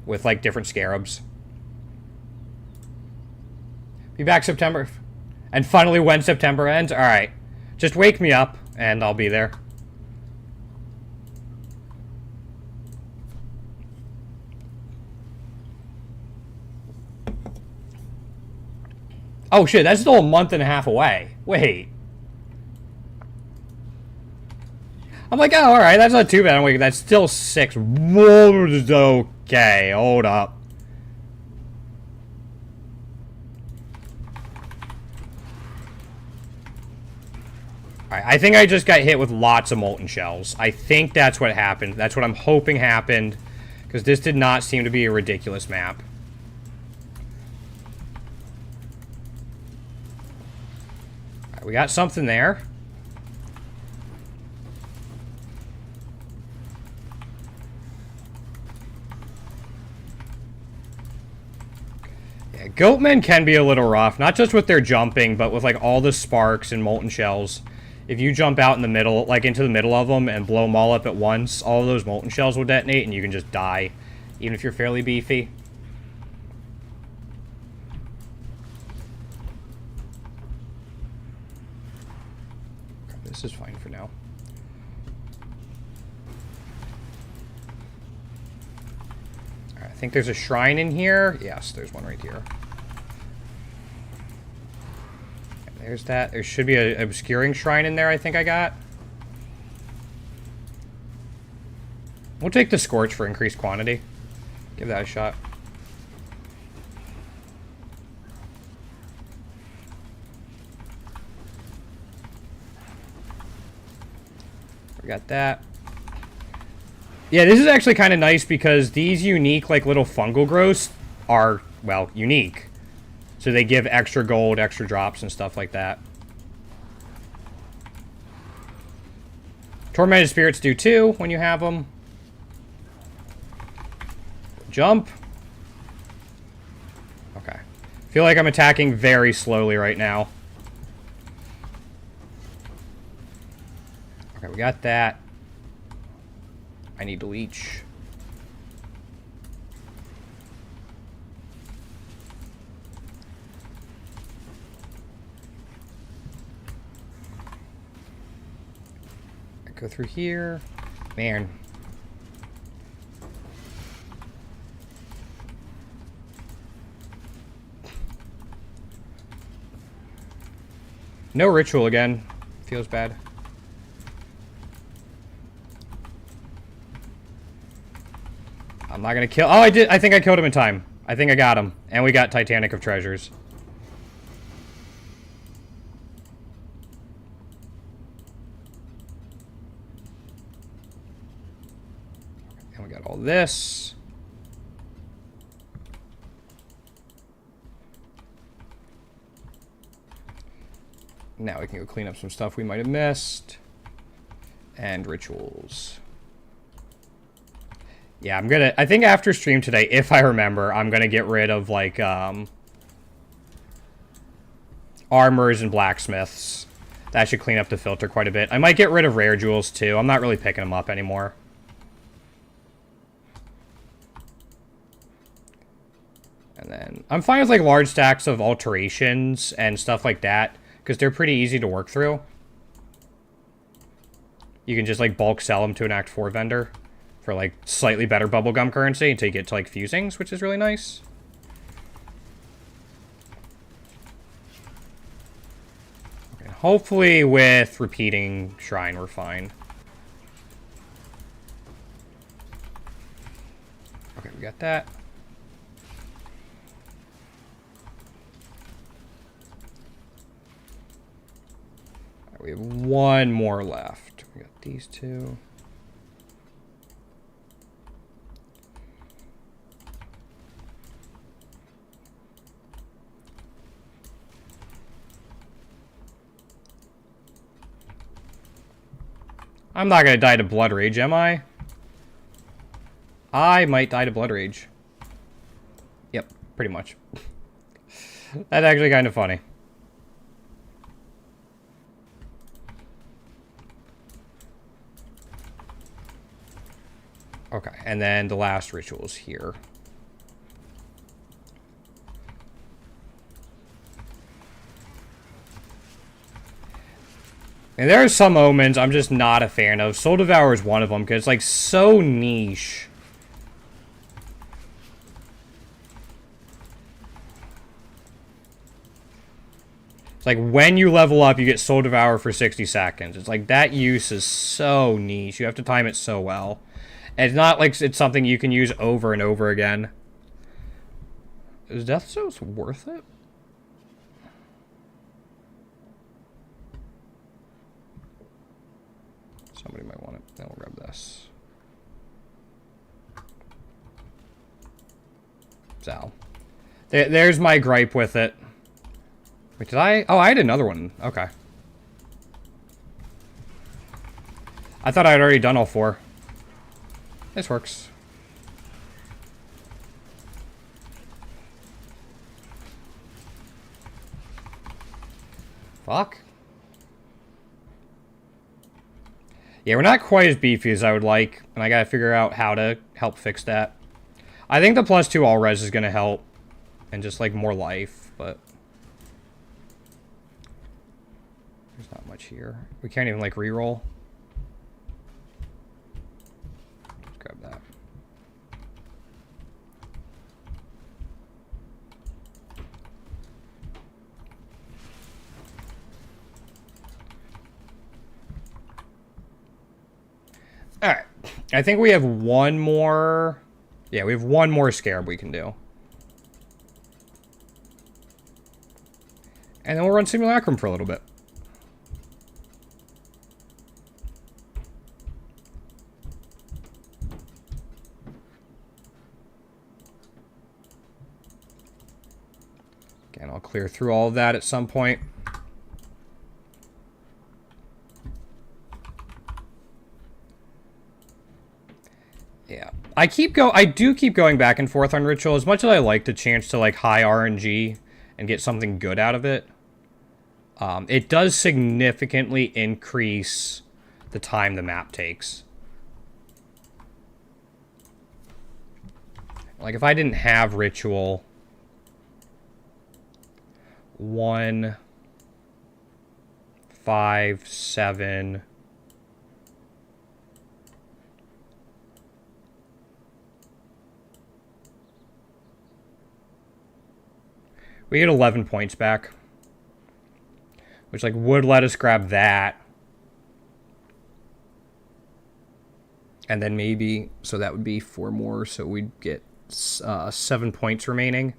with, like, different scarabs. Be back September. And finally when September ends? Alright. Just wake me up, and I'll be there. Oh shit, that's still a month and a half away. Wait. I'm like, oh, alright, that's not too bad. I'm like, that's still 6. Okay, hold up. Alright, I think I just got hit with lots of molten shells. I think that's what happened. That's what I'm hoping happened. Because this did not seem to be a ridiculous map. Alright, we got something there. Yeah, goatmen can be a little rough. Not just with their jumping, but with like all the sparks and molten shells. If you jump out in the middle, like into the middle of them and blow them all up at once, all of those molten shells will detonate and you can just die, even if you're fairly beefy. This is fine for now. All right, I think there's a shrine in here. Yes, there's one right here. There's that. There should be an obscuring shrine in there, I think I got. We'll take the Scorch for increased quantity. Give that a shot. We got that. Yeah, this is actually kind of nice because these unique, like, little fungal growths are, well, unique. So they give extra gold, extra drops, and stuff like that. Tormented spirits do too, when you have them. Jump. Okay. Feel like I'm attacking very slowly right now. Okay, we got that. I need to leech. Go through here. Man. No ritual again. Feels bad. I'm not gonna kill. Oh, I did. I think I killed him in time. I think I got him. And we got Titanic of Treasures. And we got all this. Now we can go clean up some stuff we might have missed. And rituals. Yeah, I'm gonna... I think after stream today, if I remember, I'm gonna get rid of, like, armors and blacksmiths. That should clean up the filter quite a bit. I might get rid of rare jewels, too. I'm not really picking them up anymore. And then... I'm fine with, like, large stacks of alterations and stuff like that, because they're pretty easy to work through. You can just, like, bulk sell them to an Act 4 vendor for, like, slightly better bubblegum currency until you get to, like, fusings, which is really nice. Okay, hopefully with repeating shrine, we're fine. Okay, we got that. Right, we have one more left. We got these two. I'm not gonna die to Blood Rage, am I? I might die to Blood Rage. Yep, pretty much. That's actually kind of funny. Okay, and then the last ritual is here. And there are some omens I'm just not a fan of. Soul Devour is one of them, because it's, like, so niche. It's like, when you level up, you get Soul Devour for 60 seconds. It's like, that use is so niche. You have to time it so well. And it's not like it's something you can use over and over again. Is Death Souls worth it? Somebody might want it. Then we'll grab this. So, there's my gripe with it. Wait, did I? Oh, I had another one. Okay. I thought I had already done all 4. This works. Fuck. Yeah, we're not quite as beefy as I would like, and I gotta figure out how to help fix that. I think the +2 all res is gonna help, and just like more life, but there's not much here. We can't even like reroll. Let's grab that. All right, I think we have one more. Yeah, we have one more scarab we can do. And then we'll run Simulacrum for a little bit. Again, I'll clear through all of that at some point. Yeah. I do keep going back and forth on Ritual. As much as I like the chance to like high RNG and get something good out of it, it does significantly increase the time the map takes. Like if I didn't have Ritual, 1, 5, 7. We get 11 points back, which like would let us grab that. And then maybe, so that would be 4 more, so we'd get 7 points remaining.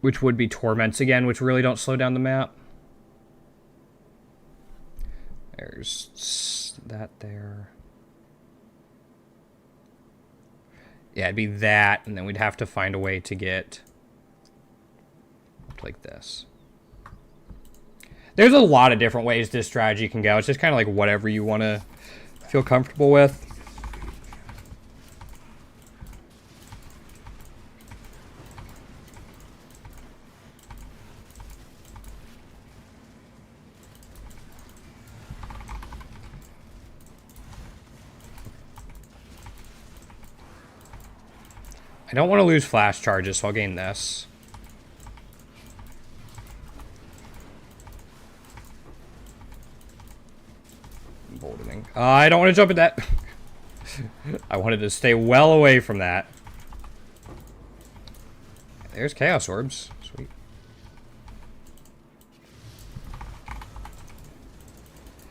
Which would be Torments again, which really don't slow down the map. There's that there. Yeah, it'd be that, and then we'd have to find a way to get like this. There's a lot of different ways this strategy can go. It's just kind of like whatever you want to feel comfortable with. I don't want to lose flash charges, so I'll gain this. Emboldening. I don't want to jump at that. I wanted to stay well away from that. There's Chaos Orbs. Sweet.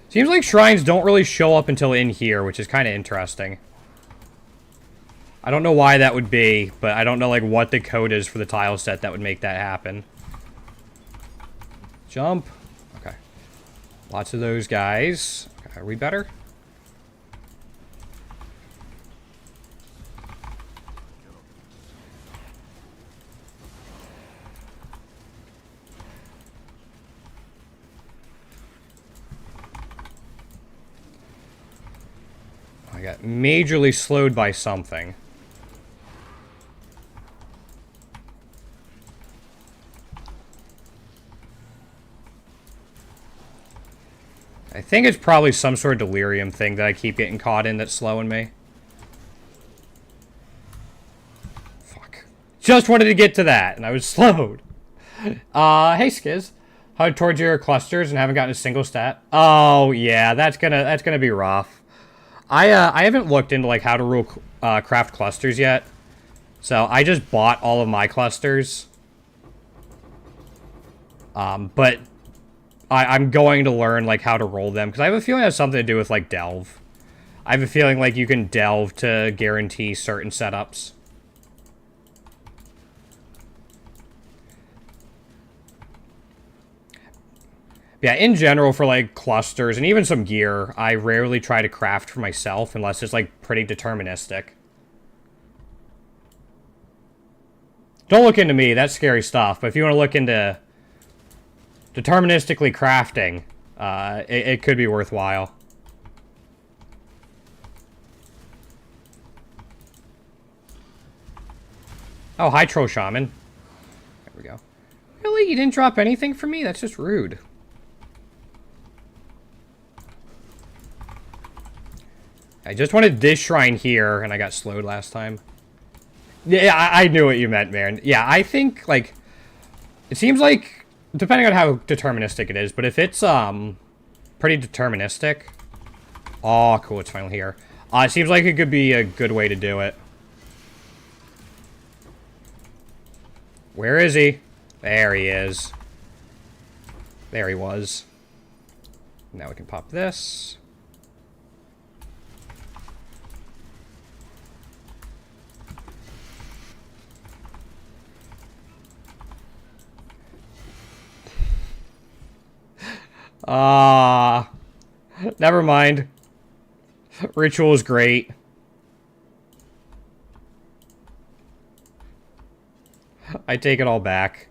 Seems like shrines don't really show up until in here, which is kind of interesting. I don't know why that would be, but I don't know like what the code is for the tile set that would make that happen. Jump. Okay. Lots of those guys. Okay, are we better? I got majorly slowed by something. I think it's probably some sort of delirium thing that I keep getting caught in that's slowing me. Fuck. Just wanted to get to that, and I was slowed. Hey, Skiz. How towards your clusters and haven't gotten a single stat? Oh, yeah, that's gonna be rough. I haven't looked into, like, how to rule craft clusters yet. So, I just bought all of my clusters. But I'm going to learn, like, how to roll them. Because I have a feeling it has something to do with, like, delve. I have a feeling, like, you can delve to guarantee certain setups. Yeah, in general, for like clusters and even some gear, I rarely try to craft for myself unless it's like pretty deterministic. Don't look into me, that's scary stuff. But if you want to look into deterministically crafting, it could be worthwhile. Oh, hi, Troll Shaman. There we go. Really? You didn't drop anything for me? That's just rude. I just wanted this shrine here, and I got slowed last time. Yeah, I knew what you meant, man. Yeah, I think, like, it seems like, depending on how deterministic it is, but if it's, pretty deterministic. Oh, cool, it's finally here. It seems like it could be a good way to do it. Where is he? There he is. There he was. Now we can pop this. Never mind. Ritual is great. I take it all back.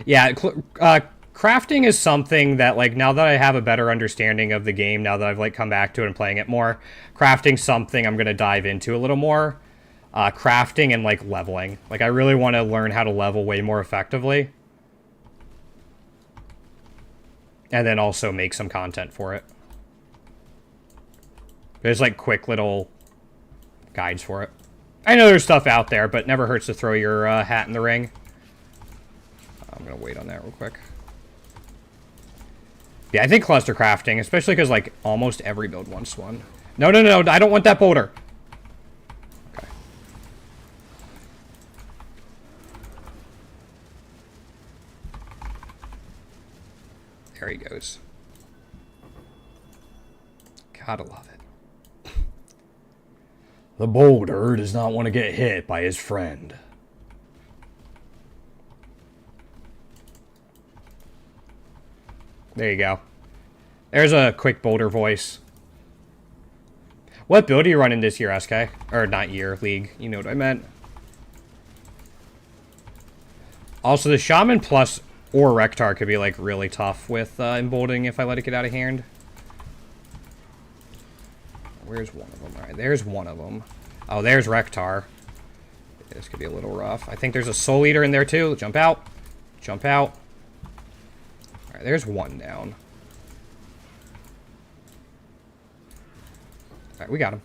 Yeah, crafting is something that, like, now that I have a better understanding of the game, now that I've, like, come back to it and playing it more, crafting's something I'm going to dive into a little more. Crafting and, like, leveling. Like, I really want to learn how to level way more effectively. And then also make some content for it. There's, like, quick little guides for it. I know there's stuff out there, but never hurts to throw your hat in the ring. I'm going to wait on that real quick. Yeah, I think cluster crafting, especially because, like, almost every build wants one. No, no, no, I don't want that boulder. Okay. There he goes. Gotta love it. The boulder does not want to get hit by his friend. There you go. There's a quick boulder voice. What build are you running this year, SK? Or not year, league. You know what I meant. Also, the Shaman Plus or Rektar could be, like, really tough with emboldening if I let it get out of hand. Where's one of them? Alright, there's one of them. Oh, there's Rektar. This could be a little rough. I think there's a Soul Eater in there, too. Jump out. Jump out. Alright, there's one down. Alright, we got him.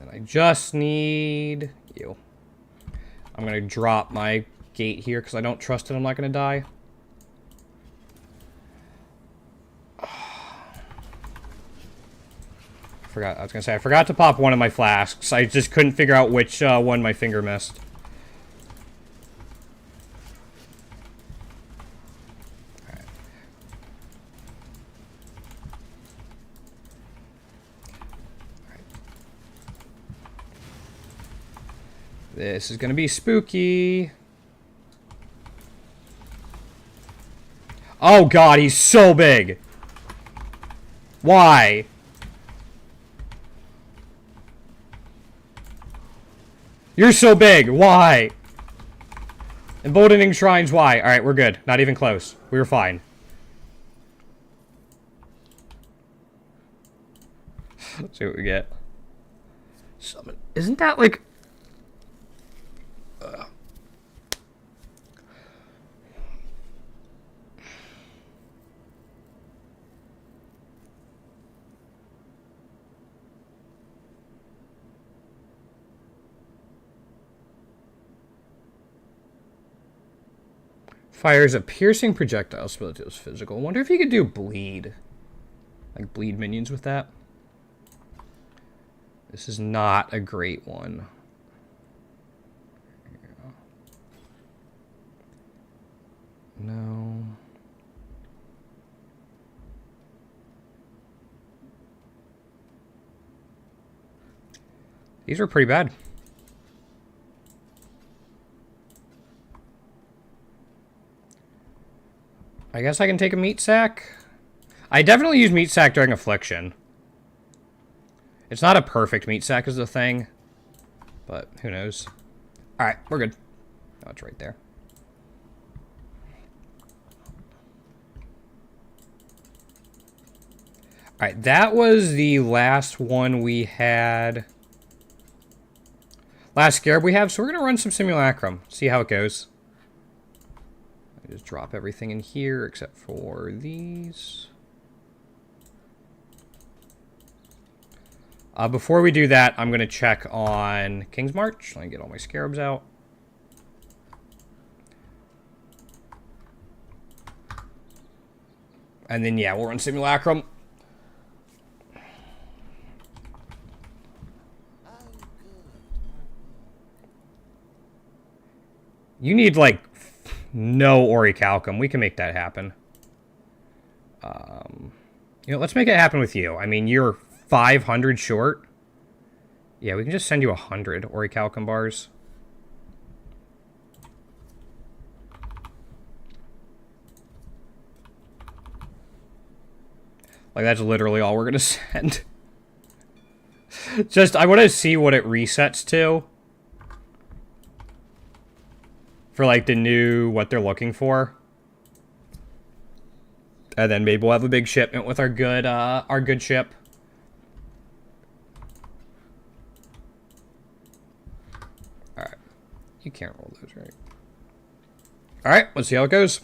And I just need you. I'm going to drop my gate here because I don't trust that I'm not going to die. I forgot to pop one of my flasks. I just couldn't figure out which one my finger missed. Alright. Alright. This is gonna be spooky. Oh god, he's so big. Why? You're so big. Why? Emboldening shrines. Why? Alright, we're good. Not even close. We were fine. Let's see what we get. Summon. Isn't that like... Fires a piercing projectile spell that deals physical. Wonder if you could do bleed. Like bleed minions with that. This is not a great one. No. These are pretty bad. I guess I can take a meat sack. I definitely use meat sack during Affliction. It's not a perfect meat sack is the thing. But who knows. Alright, we're good. Oh, it's right there. Alright, that was the last one we had. Last scarab we have, so we're going to run some simulacrum. See how it goes. I just drop everything in here except for these. Before we do that, I'm going to check on King's March. Let me get all my scarabs out. And then, yeah, we'll run simulacrum. You need, like, no orichalcum. We can make that happen. You know, let's make it happen with you. I mean, you're 500 short. Yeah, we can just send you 100 orichalcum bars. Like, that's literally all we're going to send. Just, I want to see what it resets to. For, like, the new, what they're looking for. And then maybe we'll have a big shipment with our good ship. Alright. You can't roll those, right? Alright, let's see how it goes.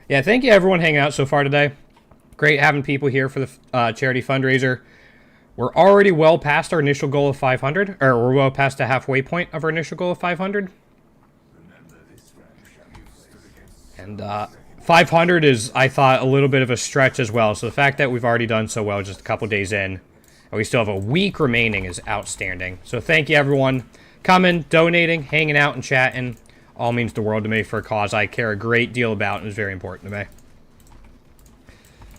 Yeah, thank you everyone hanging out so far today. Great having people here for the charity fundraiser. We're already well past our initial goal of 500, or we're well past the halfway point of our initial goal of 500. And 500 is, I thought, a little bit of a stretch as well. So the fact that we've already done so well just a couple days in, and we still have a week remaining is outstanding. So thank you everyone coming, donating, hanging out, and chatting. All means the world to me for a cause I care a great deal about and is very important to me.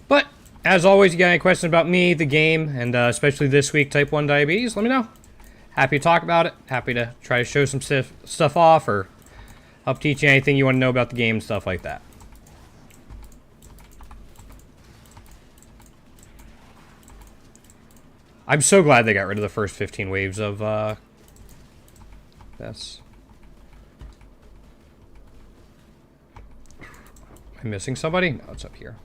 But, as always, you got any questions about me, the game, and especially this week, type 1 diabetes, let me know. Happy to talk about it. Happy to try to show some stuff off or help teach you anything you want to know about the game, stuff like that. I'm so glad they got rid of the first 15 waves of this. Am I missing somebody? No, it's up here.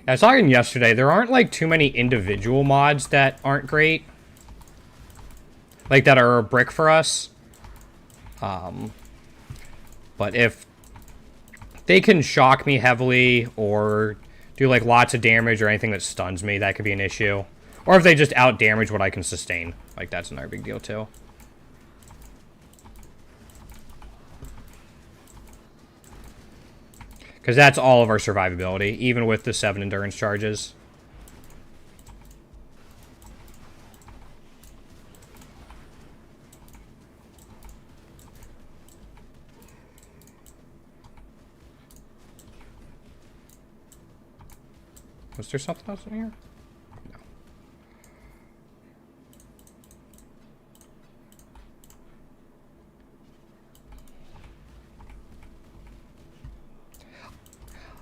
I was talking yesterday, there aren't like too many individual mods that aren't great. Like that are a brick for us. But if they can shock me heavily or do like lots of damage or anything that stuns me, that could be an issue. Or if they just out damage what I can sustain. Like that's another big deal too. Because that's all of our survivability, even with the 7 endurance charges. Was there something else in here? No.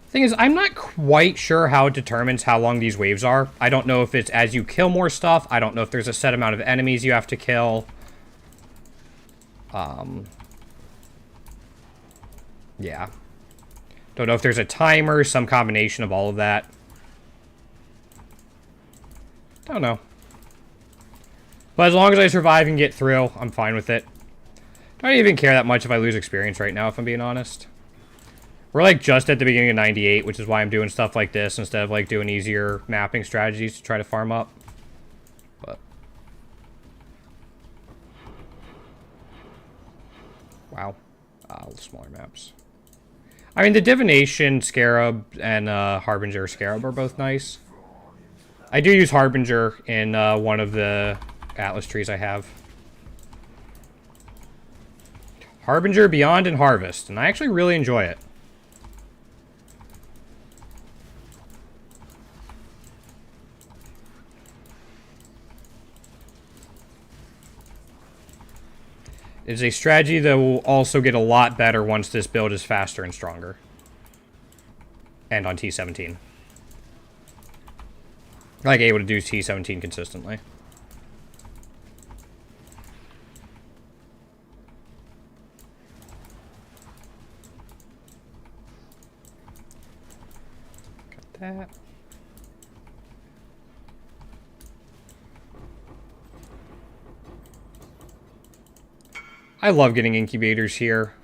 Thing is, I'm not quite sure how it determines how long these waves are. I don't know if it's as you kill more stuff. I don't know if there's a set amount of enemies you have to kill. Yeah. Don't know if there's a timer, some combination of all of that. Don't know. But as long as I survive and get through, I'm fine with it. Don't even care that much if I lose experience right now, if I'm being honest. We're like just at the beginning of 98, which is why I'm doing stuff like this instead of like doing easier mapping strategies to try to farm up. But wow, smaller maps. I mean, the Divination Scarab and Harbinger Scarab are both nice. I do use Harbinger in one of the Atlas trees I have. Harbinger, Beyond, and Harvest. And I actually really enjoy it. It's a strategy that will also get a lot better once this build is faster and stronger. And on T17. Like, able to do T17 consistently. Got that. I love getting incubators here.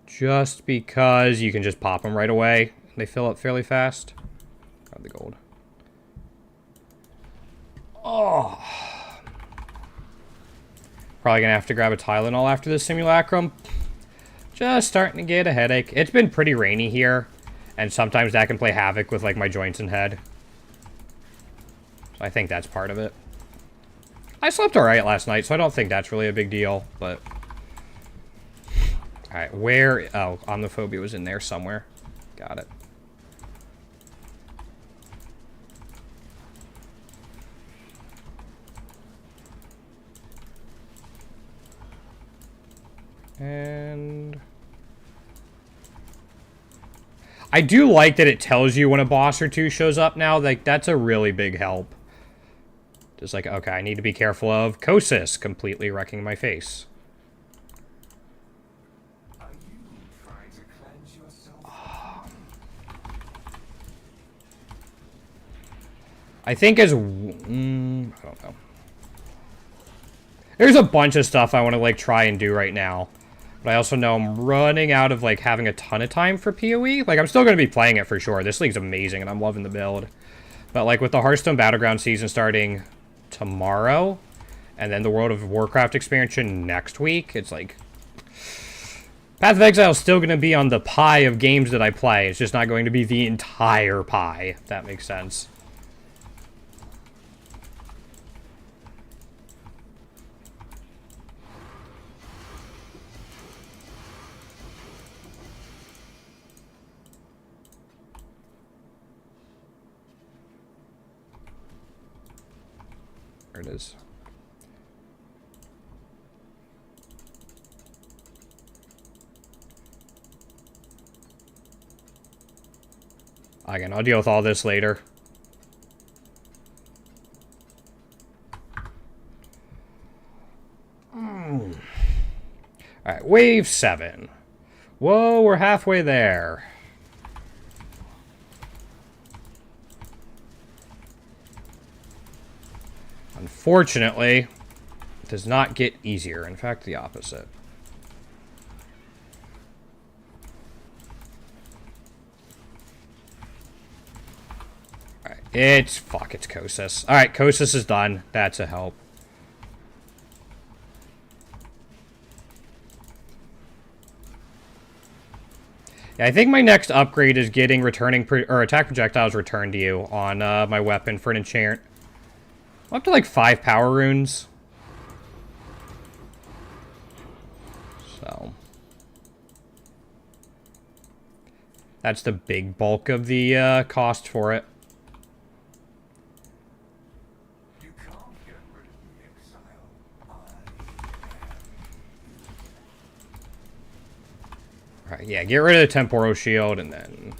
Just because you can just pop them right away. They fill up fairly fast. Grab the gold. Oh. Probably gonna have to grab a Tylenol after this simulacrum. Just starting to get a headache. It's been pretty rainy here. And sometimes that can play havoc with like my joints and head. So I think that's part of it. I slept alright last night, so I don't think that's really a big deal, but... Alright, where... Oh, Omniphobia was in there somewhere. Got it. And... I do like that it tells you when a boss or two shows up now. Like, that's a really big help. Just like, okay, I need to be careful of Kosis completely wrecking my face. Are you trying to cleanse yourself? I think as... I don't know. There's a bunch of stuff I want to, like, try and do right now. But I also know I'm running out of, like, having a ton of time for PoE. Like, I'm still going to be playing it for sure. This league's amazing, and I'm loving the build. But, like, with the Hearthstone Battleground season starting tomorrow, and then the World of Warcraft expansion next week, it's like... Path of Exile is still going to be on the pie of games that I play. It's just not going to be the entire pie, if that makes sense. There it is. Again, I'll deal with all this later. Alright, wave 7. Whoa, we're halfway there. Unfortunately, it does not get easier. In fact, the opposite. Alright, it's Kosis. Alright, Kosis is done. That's a help. Yeah, I think my next upgrade is getting attack projectiles returned to you on my weapon for an enchant. I'm up to like 5 power runes. So. That's the big bulk of the cost for it. You can't get rid of the exile. Alright, yeah, get rid of the temporal shield and then...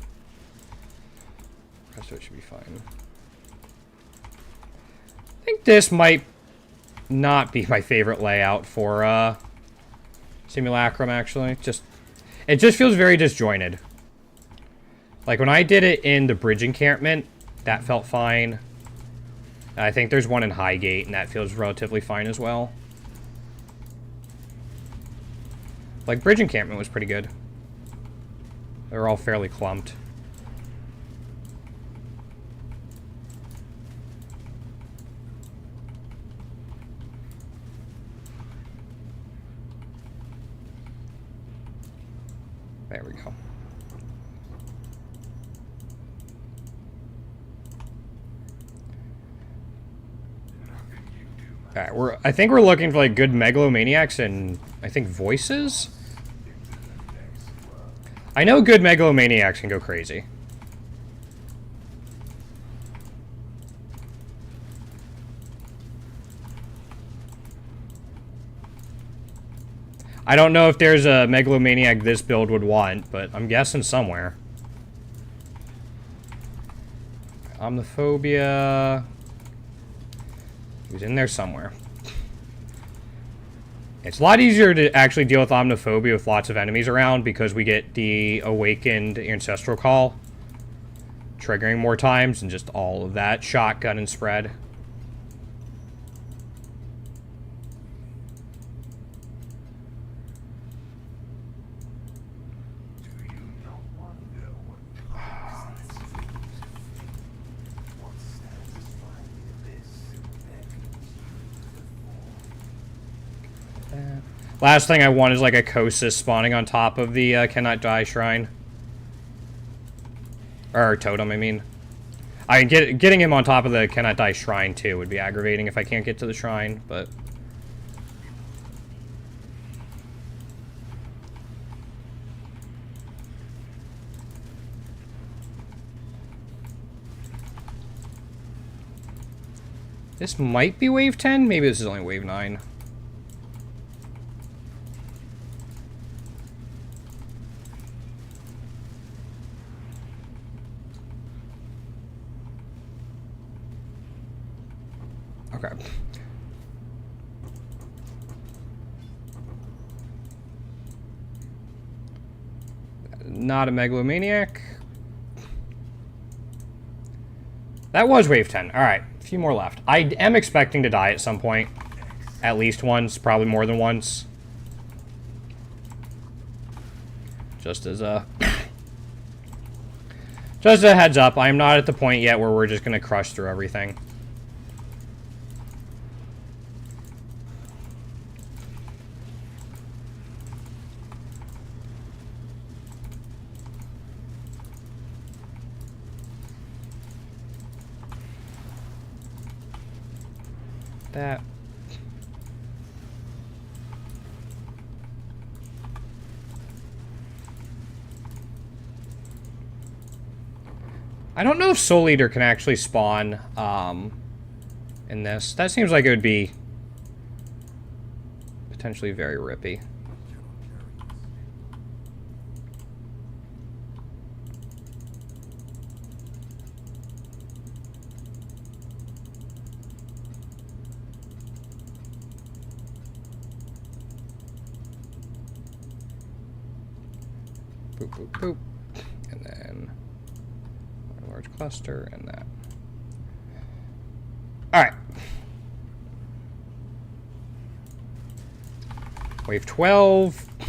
the rest of it should be fine. I think this might not be my favorite layout for Simulacrum, actually. It just feels very disjointed. Like, when I did it in the bridge encampment, that felt fine. I think there's one in Highgate, and that feels relatively fine as well. Like, bridge encampment was pretty good. They were all fairly clumped. There we go. Nothing you do Alright, I think we're looking for like good megalomaniacs and I think voices. I know good megalomaniacs can go crazy. I don't know if there's a megalomaniac this build would want, but I'm guessing somewhere. Omniphobia. He's in there somewhere. It's a lot easier to actually deal with Omniphobia with lots of enemies around because we get the Awakened Ancestral Call triggering more times and just all of that shotgun and spread. Last thing I want is like a Kosis spawning on top of the Cannot Die Shrine. Or Totem, I mean. Getting him on top of the Cannot Die Shrine too would be aggravating if I can't get to the shrine, but... This might be wave 10? Maybe this is only wave 9. Okay. Not a megalomaniac. That was wave 10. Alright, a few more left. I am expecting to die at some point. At least once, probably more than once. Just as a... just a heads up, I am not at the point yet where we're just going to crush through everything. That. I don't know if Soul Eater can actually spawn in this. That seems like it would be potentially very rippy. Boop, boop, boop. And then a large cluster and that. Alright. Wave 12. I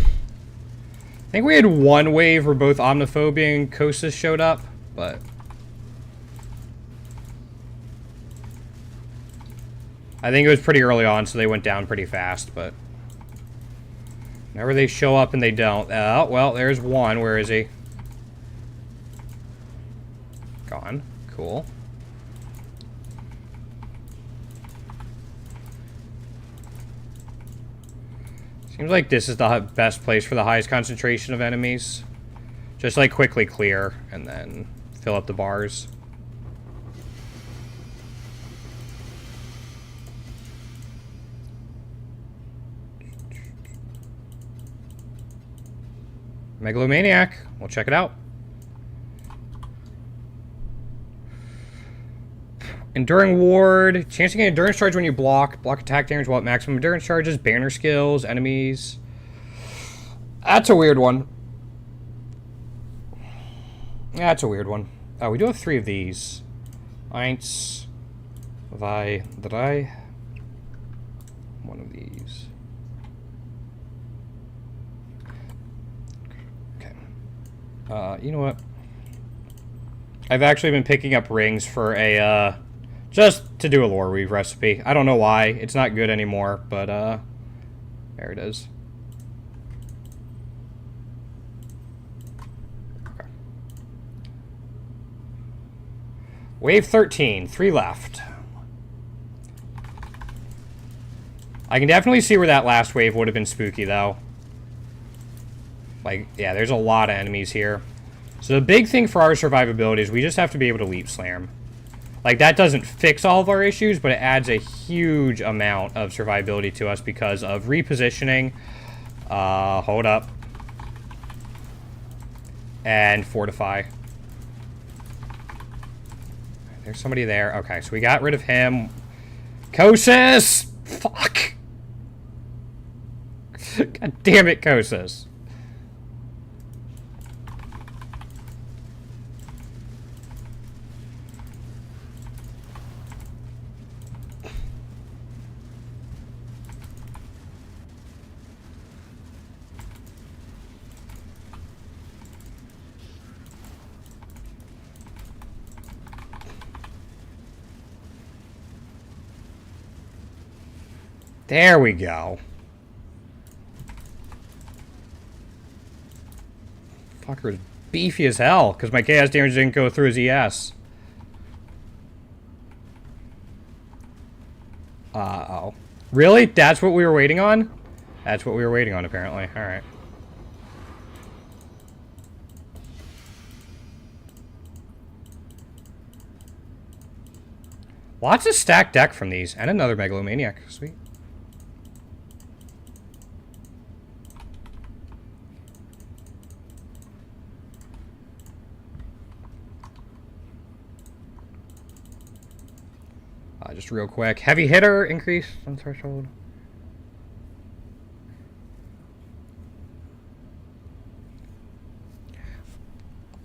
think we had one wave where both Omniphobia and Kosis showed up, but... I think it was pretty early on, so they went down pretty fast, but... Whenever they show up and they don't... Oh, well, there's one. Where is he? Gone. Cool. Seems like this is the best place for the highest concentration of enemies. Just, like, quickly clear and then fill up the bars. Megalomaniac. We'll check it out. Enduring Ward. Chance to gain endurance charge when you block. Block attack damage while at maximum endurance charges. Banner skills. Enemies. That's a weird one. Yeah, that's a weird one. Oh, we do have 3 of these. 1, 2, 3. One of these. You know what? I've actually been picking up rings for a, just to do a lore weave recipe. I don't know why. It's not good anymore, but, there it is. Okay. Wave 13. 3 left. I can definitely see where that last wave would have been spooky, though. Like, yeah, there's a lot of enemies here. So the big thing for our survivability is we just have to be able to leap slam. Like, that doesn't fix all of our issues, but it adds a huge amount of survivability to us because of repositioning. Hold up. And fortify. There's somebody there. Okay, so we got rid of him. Kosis! Fuck! God damn it, Kosis. There we go. Fucker's beefy as hell, because my chaos damage didn't go through his ES. Uh-oh. Really? That's what we were waiting on? That's what we were waiting on, apparently. Alright. Lots of stacked deck from these, and another Megalomaniac. Sweet. Just real quick. Heavy hitter increase on threshold.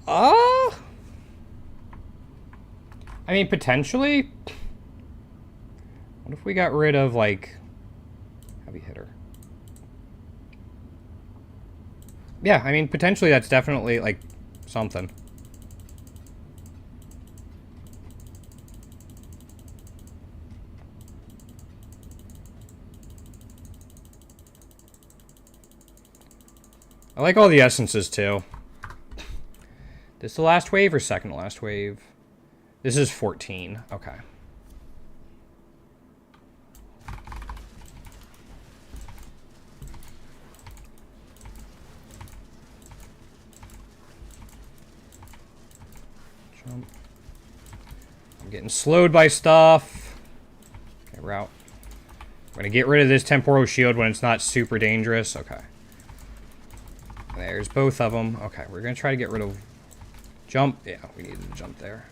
I mean, potentially. What if we got rid of, like, heavy hitter? Yeah, I mean, potentially that's definitely, like, something. I like all the essences, too. This the last wave or second to last wave? This is 14. Okay. Jump. I'm getting slowed by stuff. Okay, route. I'm going to get rid of this temporal shield when it's not super dangerous. Okay. There's both of them. Okay, we're going to try to get rid of... Jump. Yeah, we needed to jump there.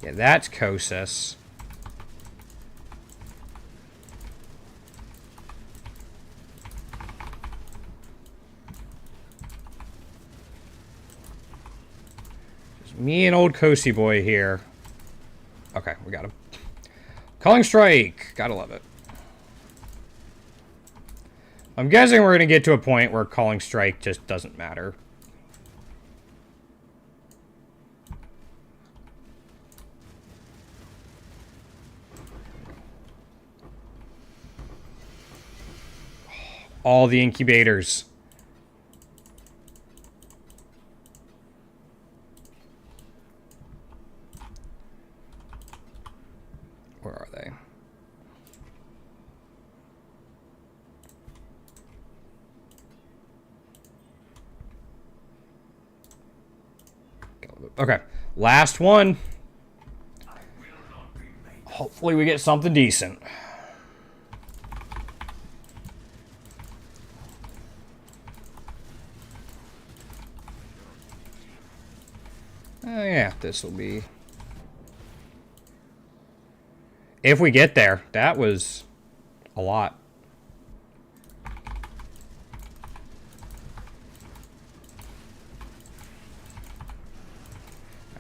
Yeah, that's Kosis. Just me and old Kosi boy here. Okay, we got him. Calling Strike. Gotta love it. I'm guessing we're going to get to a point where Calling Strike just doesn't matter. All the incubators. Where are they? Okay, last one. Hopefully we get something decent. Oh yeah, this will be... If we get there, that was a lot.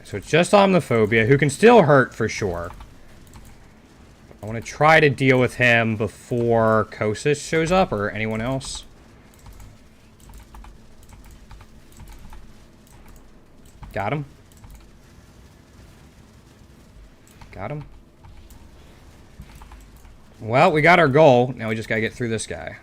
So it's just Omniphobia, who can still hurt for sure. I want to try to deal with him before Kosis shows up, or anyone else. Got him. Got him. Well, we got our goal. Now we just gotta get through this guy.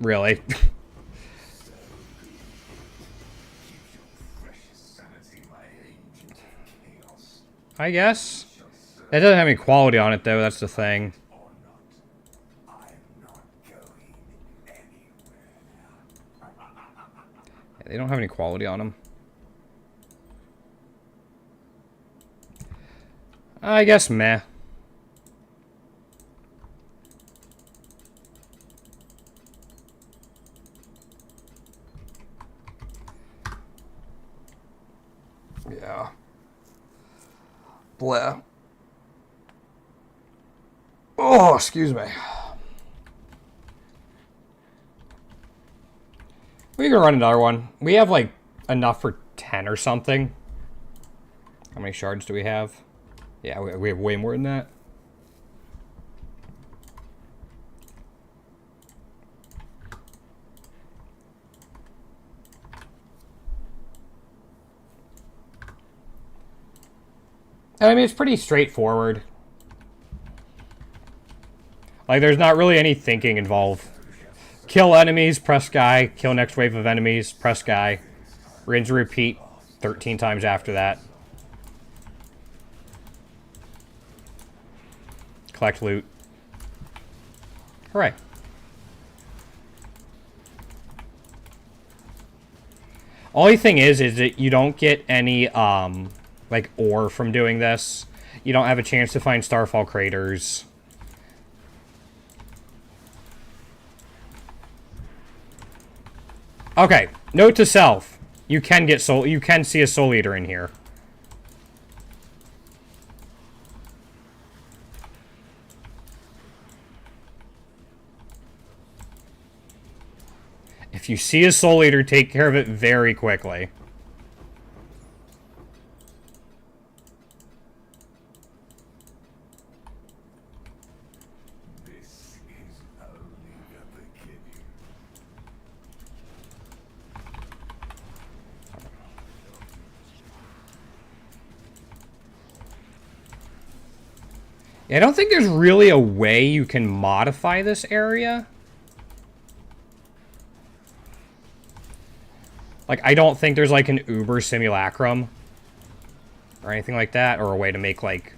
Really. Keeps your precious sanity, my agent of chaos. I guess. It doesn't have any quality on it, though. That's the thing. Or not, I'm not going anywhere. Yeah, they don't have any quality on them. I guess meh. Yeah. Blah. Oh, excuse me. We can run another one. We have, like, enough for 10 or something. How many shards do we have? Yeah, we have way more than that. I mean, it's pretty straightforward. Like, there's not really any thinking involved. Kill enemies, press sky. Kill next wave of enemies, press sky. Rinse and repeat 13 times after that. Collect loot. Hooray. Only thing is that you don't get any, like, ore from doing this. You don't have a chance to find Starfall craters. Okay, note to self. You can get you can see a Soul Eater in here. If you see a Soul Eater, take care of it very quickly. This is only the beginning. Yeah, I don't think there's really a way you can modify this area. Like, I don't think there's, like, an Uber simulacrum or anything like that, or a way to make, like,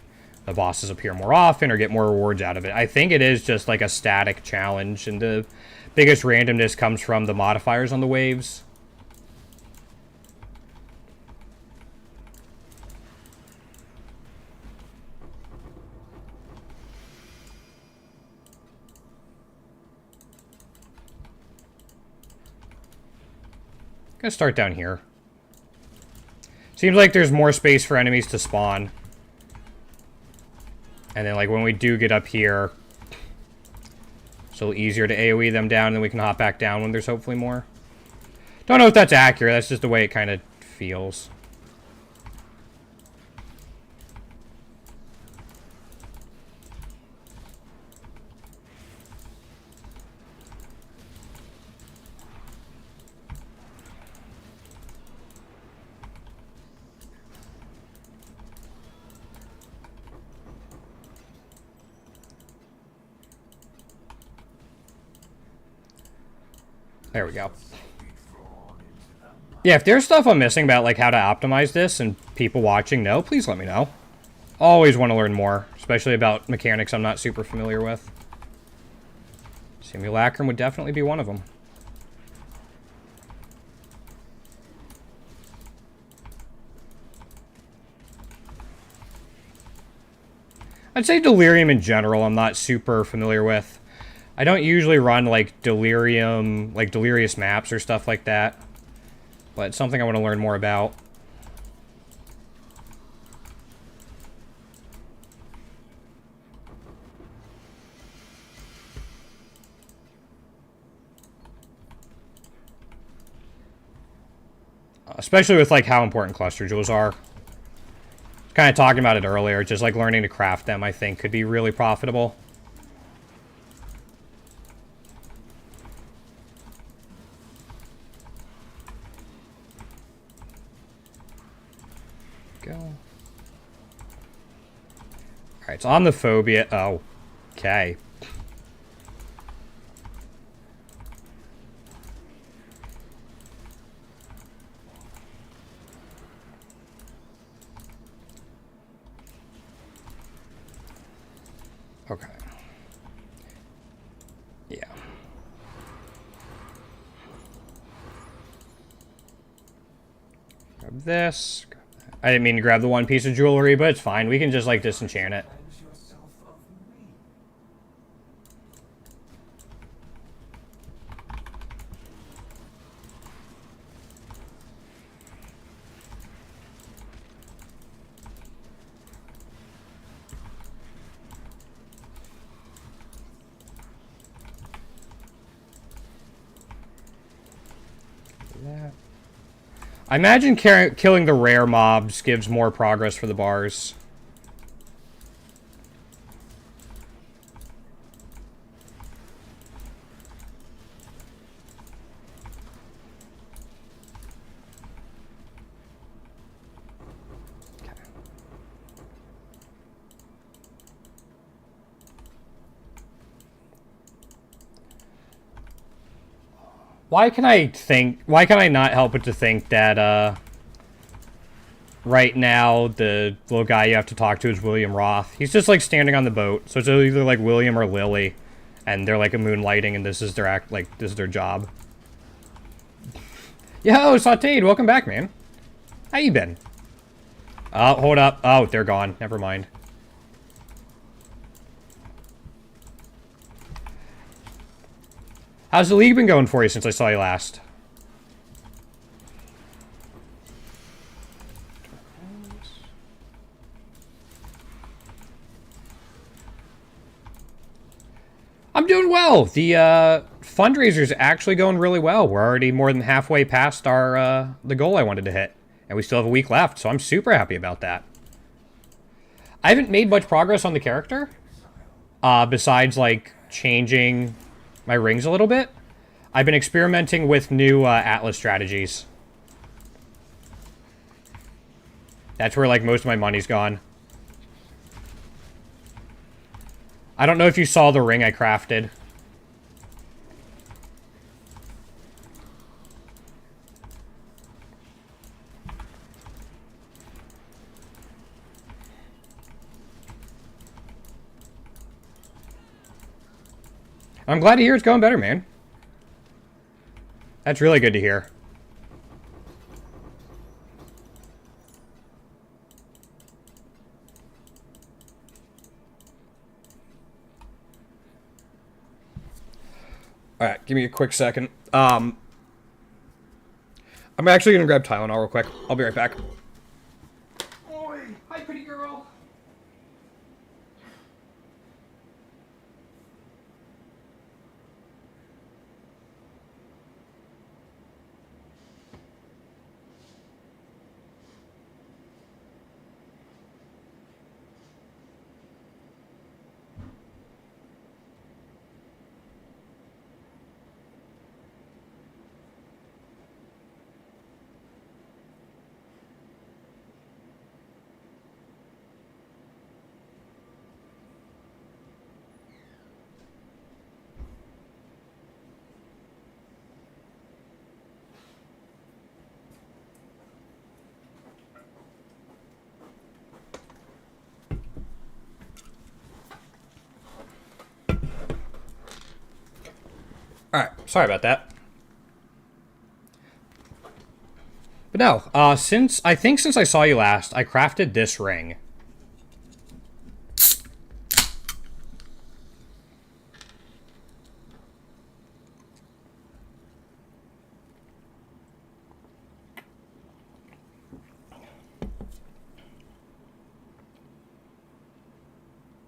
the bosses appear more often or get more rewards out of it. I think it is just, like, a static challenge, and the biggest randomness comes from the modifiers on the waves. Gonna start down here. Seems like there's more space for enemies to spawn. And then, like, when we do get up here, it's a little easier to AoE them down, and then we can hop back down when there's hopefully more. Don't know if that's accurate. That's just the way it kind of feels. There we go. Yeah, if there's stuff I'm missing about, like, how to optimize this and people watching know, please let me know. Always want to learn more, especially about mechanics I'm not super familiar with. Simulacrum would definitely be one of them. I'd say Delirium in general I'm not super familiar with. I don't usually run, like, Delirium, like, Delirious maps or stuff like that. But it's something I want to learn more about. Especially with, like, how important cluster jewels are. Kind of talking about it earlier, just, like, learning to craft them, I think, could be really profitable. Go. Alright, so on the phobia... Oh. Okay. Okay. Yeah. Grab this. I didn't mean to grab the one piece of jewelry, but it's fine. We can just, like, disenchant it. Cleanse yourself of me. That. I imagine killing the rare mobs gives more progress for the bars. Why can I not help but to think that, right now, the little guy you have to talk to is William Roth. He's just, like, standing on the boat. So it's either, like, William or Lily. And they're, like, a moonlighting, and this is their this is their job. Yo, Sauteed, welcome back, man. How you been? Oh, hold up. Oh, they're gone. Never mind. How's the league been going for you since I saw you last? I'm doing well. The fundraiser's actually going really well. We're already more than halfway past our the goal I wanted to hit. And we still have a week left, so I'm super happy about that. I haven't made much progress on the character. Besides, like, changing my rings a little bit. I've been experimenting with new Atlas strategies. That's where, like, most of my money's gone. I don't know if you saw the ring I crafted. I'm glad to hear it's going better, man. That's really good to hear. Alright, give me a quick second. I'm actually gonna grab Tylenol real quick. I'll be right back. Oi! Hi, pretty girl! Alright, sorry about that. But no, since I saw you last, I crafted this ring.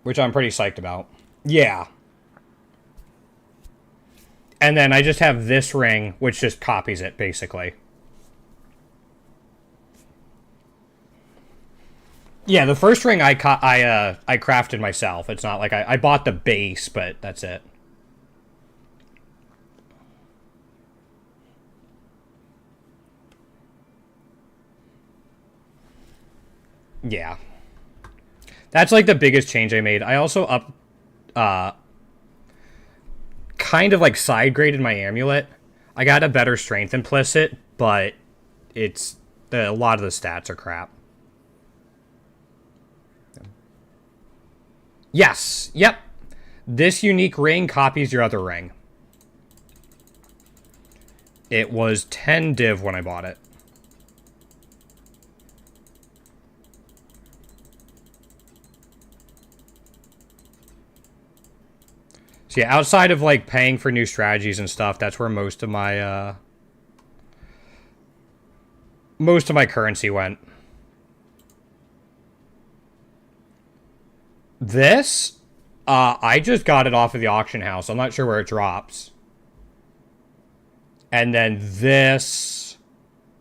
Which I'm pretty psyched about. Yeah. And then I just have this ring, which just copies it, basically. Yeah, the first ring I crafted myself. It's not like I bought the base, but that's it. Yeah. That's like the biggest change I made. I also kind of like side graded my amulet. I got a better strength implicit, but a lot of the stats are crap. Yes. Yep. This unique ring copies your other ring. It was 10 div when I bought it. So yeah, outside of like paying for new strategies and stuff, that's where most of my currency went. This, I just got it off of the auction house. I'm not sure where it drops. And then this,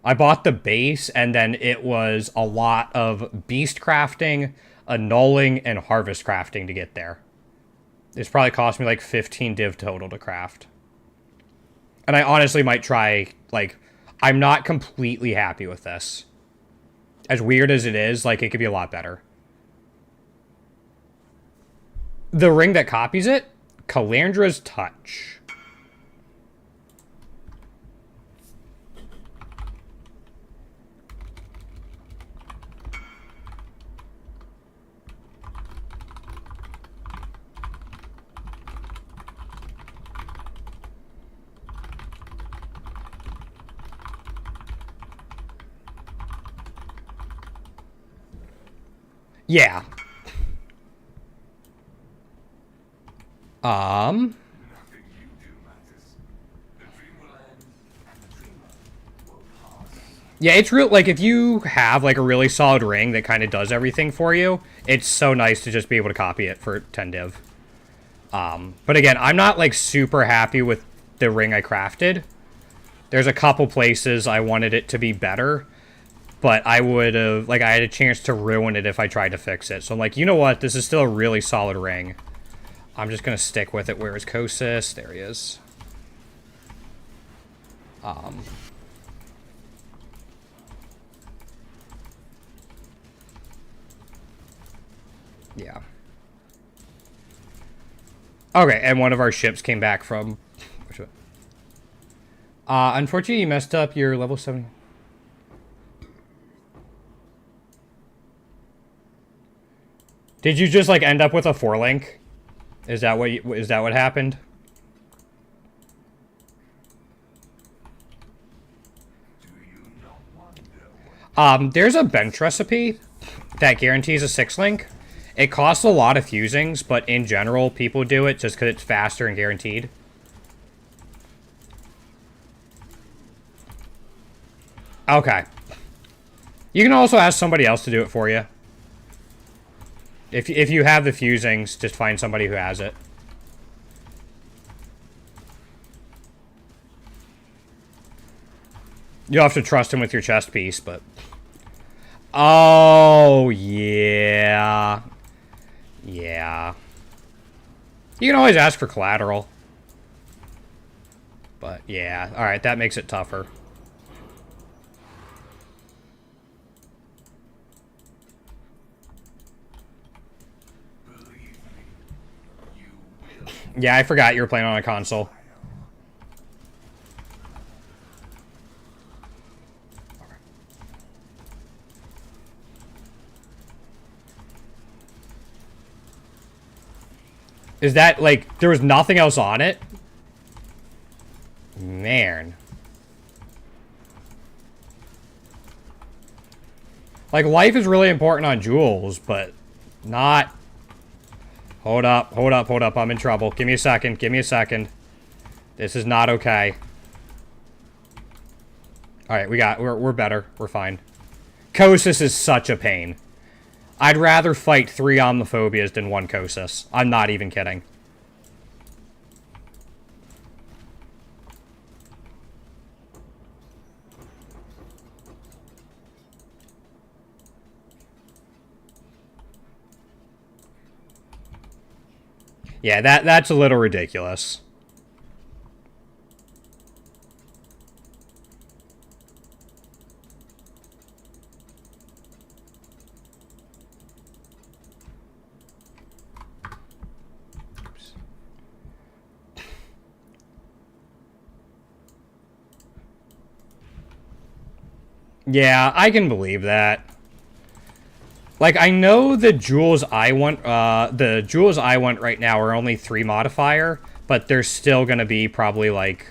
I bought the base, and then it was a lot of beast crafting, annulling, and harvest crafting to get there. It's probably cost me like 15 div total to craft. And I honestly might try, like, I'm not completely happy with this. As weird as it is, like, it could be a lot better. The ring that copies it, Calandra's Touch. Yeah. Nothing you do matters. The dream will end, and the dreamer will pass. Yeah, it's real. Like, if you have, like, a really solid ring that kind of does everything for you, it's so nice to just be able to copy it for 10 div. But again, I'm not, like, super happy with the ring I crafted. There's a couple places I wanted it to be better, but I would have, like, I had a chance to ruin it if I tried to fix it. So I'm like, you know what? This is still a really solid ring. I'm just going to stick with it. Where is Kosis? There he is. Yeah. Okay, and one of our ships came back from... Which one? Unfortunately, you messed up your level 70... Did you just, like, end up with a 4-link? Is that what happened? Do you not wonder what There's a bench recipe that guarantees a 6-link. It costs a lot of fusings, but in general, people do it just because it's faster and guaranteed. Okay. You can also ask somebody else to do it for you. If you have the fusings, just find somebody who has it. You'll have to trust him with your chest piece, but... Oh, yeah. Yeah. You can always ask for collateral. But, yeah. Alright, that makes it tougher. believe me, you will. Yeah, I forgot you were playing on a console. Is that, like, there was nothing else on it? Man. Like, life is really important on jewels, but not... Hold up, hold up, hold up. I'm in trouble. Give me a second. Give me a second. This is not okay. Alright, we're better. We're fine. Kosis is such a pain. I'd rather fight 3 Omniphobias than 1 Kosis. I'm not even kidding. Yeah, that's a little ridiculous. Oops. Yeah, I can believe that. Like, I know the jewels I want right now are only 3 modifier, but there's still gonna be probably, like,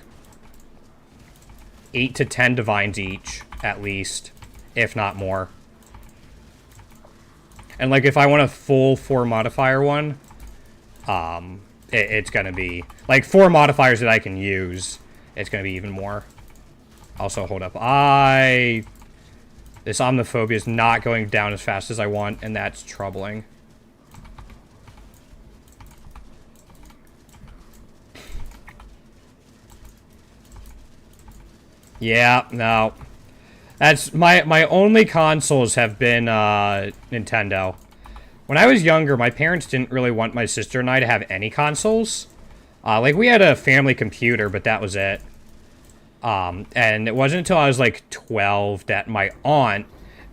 8 to 10 divines each, at least, if not more. And, like, if I want a full 4 modifier one, it's gonna be, like, 4 modifiers that I can use, it's gonna be even more. Also, hold up, this omniphobia is not going down as fast as I want, and that's troubling. Yeah, no. That's my only consoles have been Nintendo. When I was younger, my parents didn't really want my sister and I to have any consoles. Like, we had a family computer, but that was it. And it wasn't until I was like 12 that my aunt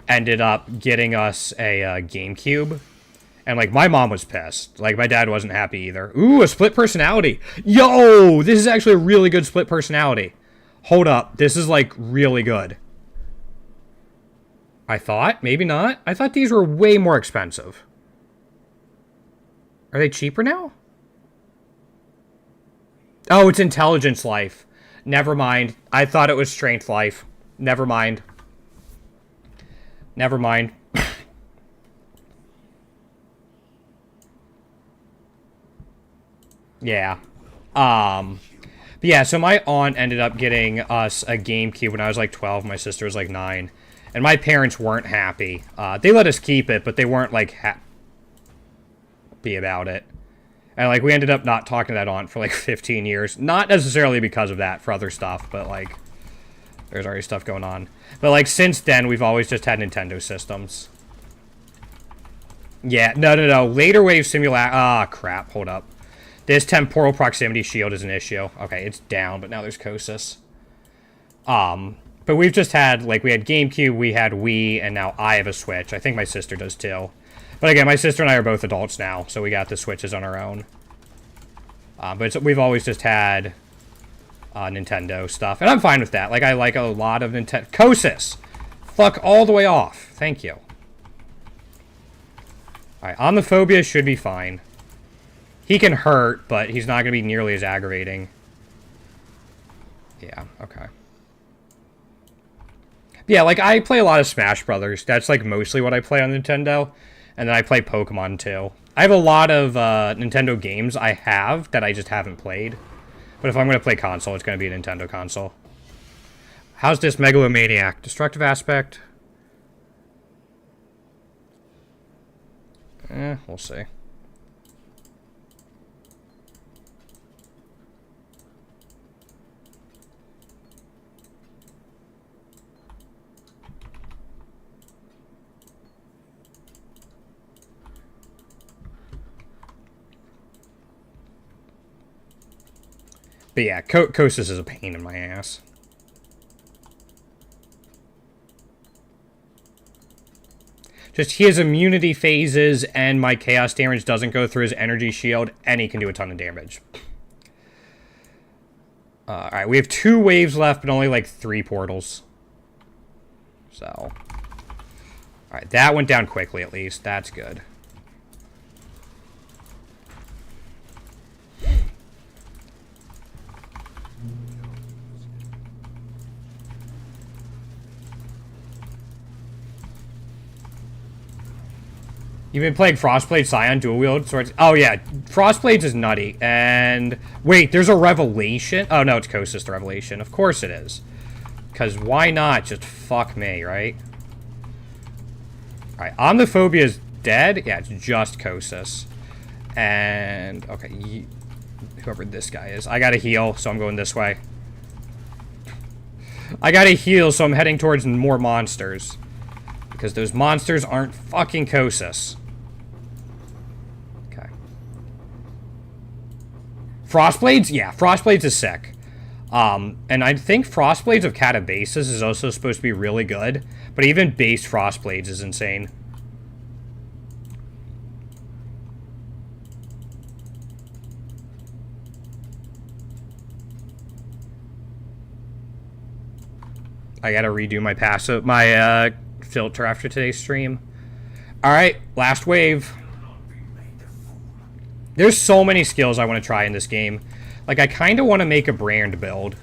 ended up getting us a GameCube. And, like, my mom was pissed. Like, my dad wasn't happy either. Ooh, a split personality. Yo, this is actually a really good split personality. Hold up. This is, like, really good. I thought. Maybe not. I thought these were way more expensive. Are they cheaper now? Oh, it's Intelligence Life. Never mind. I thought it was Strength Life. Never mind. Never mind. Yeah. But yeah, so my aunt ended up getting us a GameCube when I was like 12. My sister was like 9. And my parents weren't happy. They let us keep it, but they weren't like happy about it. And, like, we ended up not talking to that aunt for, like, 15 years. Not necessarily because of that, for other stuff, but, like, there's already stuff going on. But, like, since then, we've always just had Nintendo systems. Yeah, no. Later wave simulation. Ah, crap. Hold up. This temporal proximity shield is an issue. Okay, it's down, but now there's Kosis. But we've just had, like, we had GameCube, we had Wii, and now I have a Switch. I think my sister does, too. But again, my sister and I are both adults now, so we got the Switches on our own. But we've always just had Nintendo stuff, and I'm fine with that. Like, I like a lot of Nintendo. Kosis! Fuck all the way off. Thank you. Alright, Omniphobia should be fine. He can hurt, but he's not going to be nearly as aggravating. Yeah, okay. Yeah, like, I play a lot of Smash Brothers. That's, like, mostly what I play on Nintendo. And then I play Pokemon, too. I have a lot of Nintendo games I have that I just haven't played. But if I'm going to play console, it's going to be a Nintendo console. How's this Megalomaniac? Destructive aspect? We'll see. But yeah, Kosis is a pain in my ass. Just, he has immunity phases, and my chaos damage doesn't go through his energy shield, and he can do a ton of damage. Alright, we have 2 waves left, but only, like, 3 portals. So. Alright, that went down quickly, at least. That's good. You've been playing Frostblade Scion dual wield swords? Oh yeah, Frostblades is nutty. And wait, there's a revelation? Oh no, it's Kosis the revelation. Of course it is. Because why not just fuck me, right? Alright, Omniphobia is dead. Yeah, it's just Kosis. And, okay, whoever this guy is. I gotta heal, so I'm going this way. I gotta heal, so I'm heading towards more monsters. Because those monsters aren't fucking Kosis. Okay. Frostblades? Yeah, Frostblades is sick. And I think Frostblades of Catabasis is also supposed to be really good. But even base Frostblades is insane. I gotta redo my passive, my, filter after today's stream. Alright, last wave. There's so many skills I want to try in this game. Like, I kind of want to make a brand build.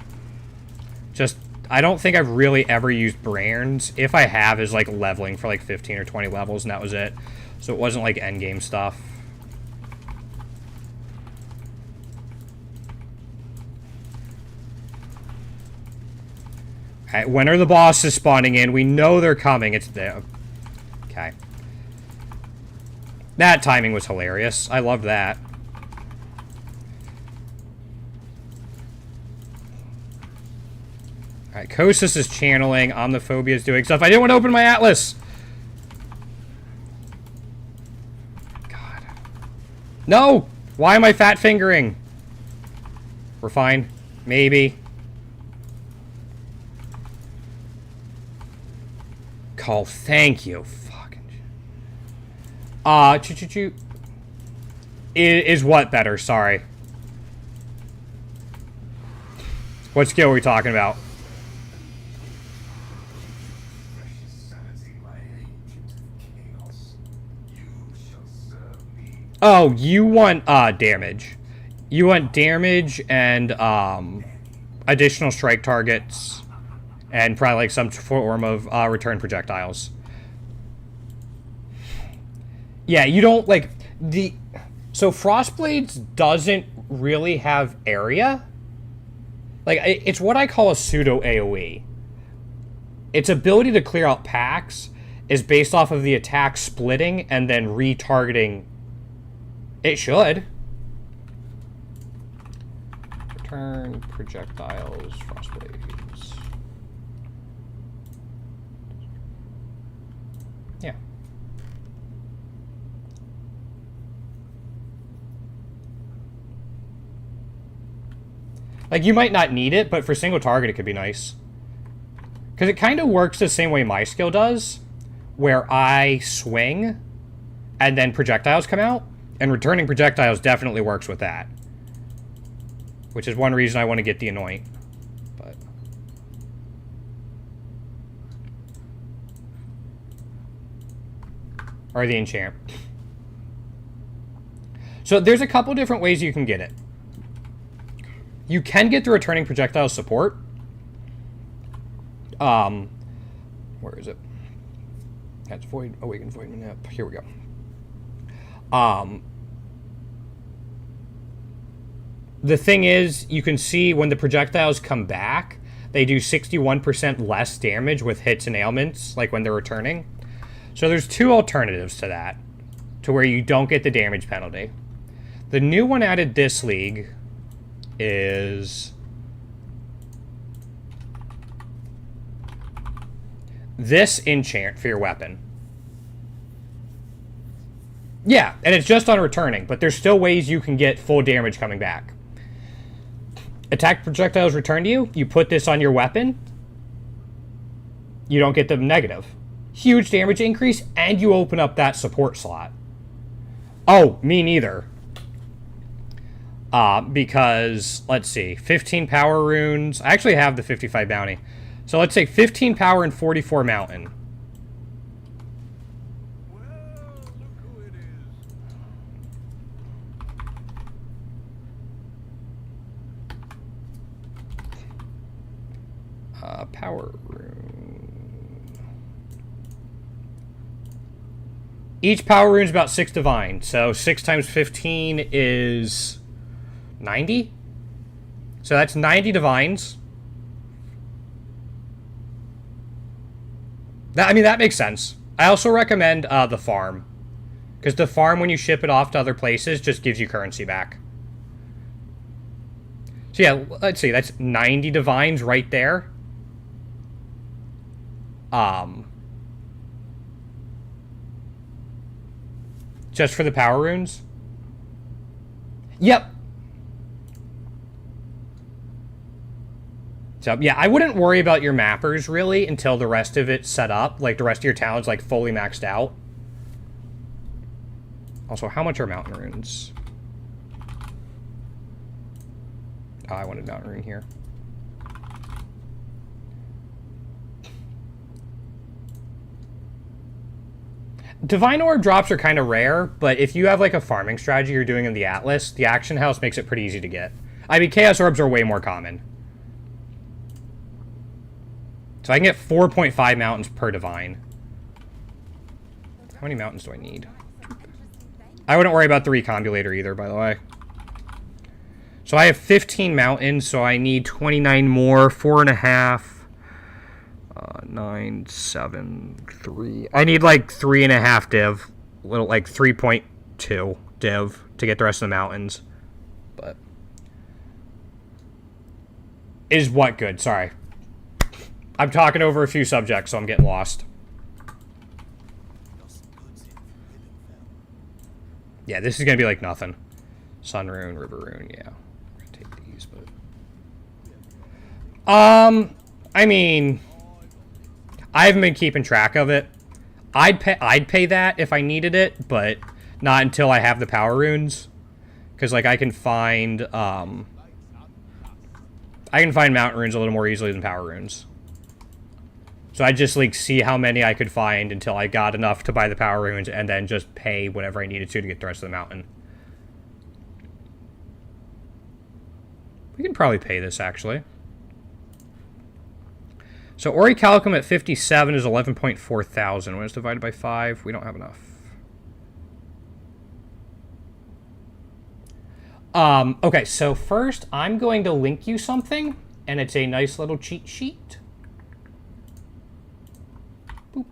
Just, I don't think I've really ever used brands. If I have, is like leveling for like 15 or 20 levels, and that was it. So it wasn't like endgame stuff. Alright, when are the bosses spawning in? We know they're coming. It's there. Okay. That timing was hilarious. I loved that. Alright, Kosis is channeling. Omniphobia is doing stuff. I didn't want to open my atlas! God. No! Why am I fat fingering? We're fine. Maybe. Call, thank you. Fucking. Choo-choo-choo. Is what better? Sorry. What skill are we talking about? Oh, you want damage. You want damage and additional strike targets and probably like some form of return projectiles. Yeah, you don't like the so Frostblades doesn't really have area. Like it's what I call a pseudo AoE. Its ability to clear out packs is based off of the attack splitting and then retargeting. It should. Return projectiles, Frostblades. Yeah. Like, you might not need it, but for single target, it could be nice. Because it kind of works the same way my skill does, where I swing, and then projectiles come out. And returning projectiles definitely works with that. Which is one reason I want to get the Anoint. But or the Enchant. So there's a couple different ways you can get it. You can get the returning projectile support. Where is it? That's Void, Awakened Void Manip. Here we go. The thing is, you can see when the projectiles come back, they do 61% less damage with hits and ailments, like when they're returning. So there's two alternatives to that, to where you don't get the damage penalty. The new one added this league is this enchant for your weapon. Yeah, and it's just on returning, but there's still ways you can get full damage coming back. Attack projectiles return to you, you put this on your weapon, you don't get the negative. Huge damage increase, and you open up that support slot. Oh, me neither. Because, let's see, 15 power runes. I actually have the 55 bounty. So let's say 15 power and 44 mountain. Power rune. Each power rune is about 6 divine. So 6 times 15 is 90. So that's 90 divines. I mean, that makes sense. I also recommend the farm. Because the farm, when you ship it off to other places, just gives you currency back. So yeah, let's see. That's 90 divines right there. Just for the power runes? Yep. So, yeah, I wouldn't worry about your mappers, really, until the rest of it's set up. Like, the rest of your town's, like, fully maxed out. Also, how much are mountain runes? Oh, I wanted mountain rune here. Divine Orb drops are kind of rare, but if you have like a farming strategy you're doing in the Atlas, the Action House makes it pretty easy to get. I mean, Chaos Orbs are way more common. So I can get 4.5 mountains per Divine. How many mountains do I need? I wouldn't worry about the Recombulator either, by the way. So I have 15 mountains, so I need 29 more, 4.5. 9, 7, 3. I need like 3.5 div. Little like 3.2 div to get the rest of the mountains. But is what good? Sorry. I'm talking over a few subjects, so I'm getting lost. Yeah, this is gonna be like nothing. Sun Rune, River Rune, yeah. We're gonna take these, but I mean, I haven't been keeping track of it. I'd pay that if I needed it, but not until I have the power runes. Because like I can find mountain runes a little more easily than power runes. So I just like see how many I could find until I got enough to buy the power runes, and then just pay whatever I needed to get the rest of the mountain. We can probably pay this actually. So Orichalcum at 57 is 11.4 thousand. When it's divided by 5, we don't have enough. Okay, so first I'm going to link you something, and it's a nice little cheat sheet. Boop.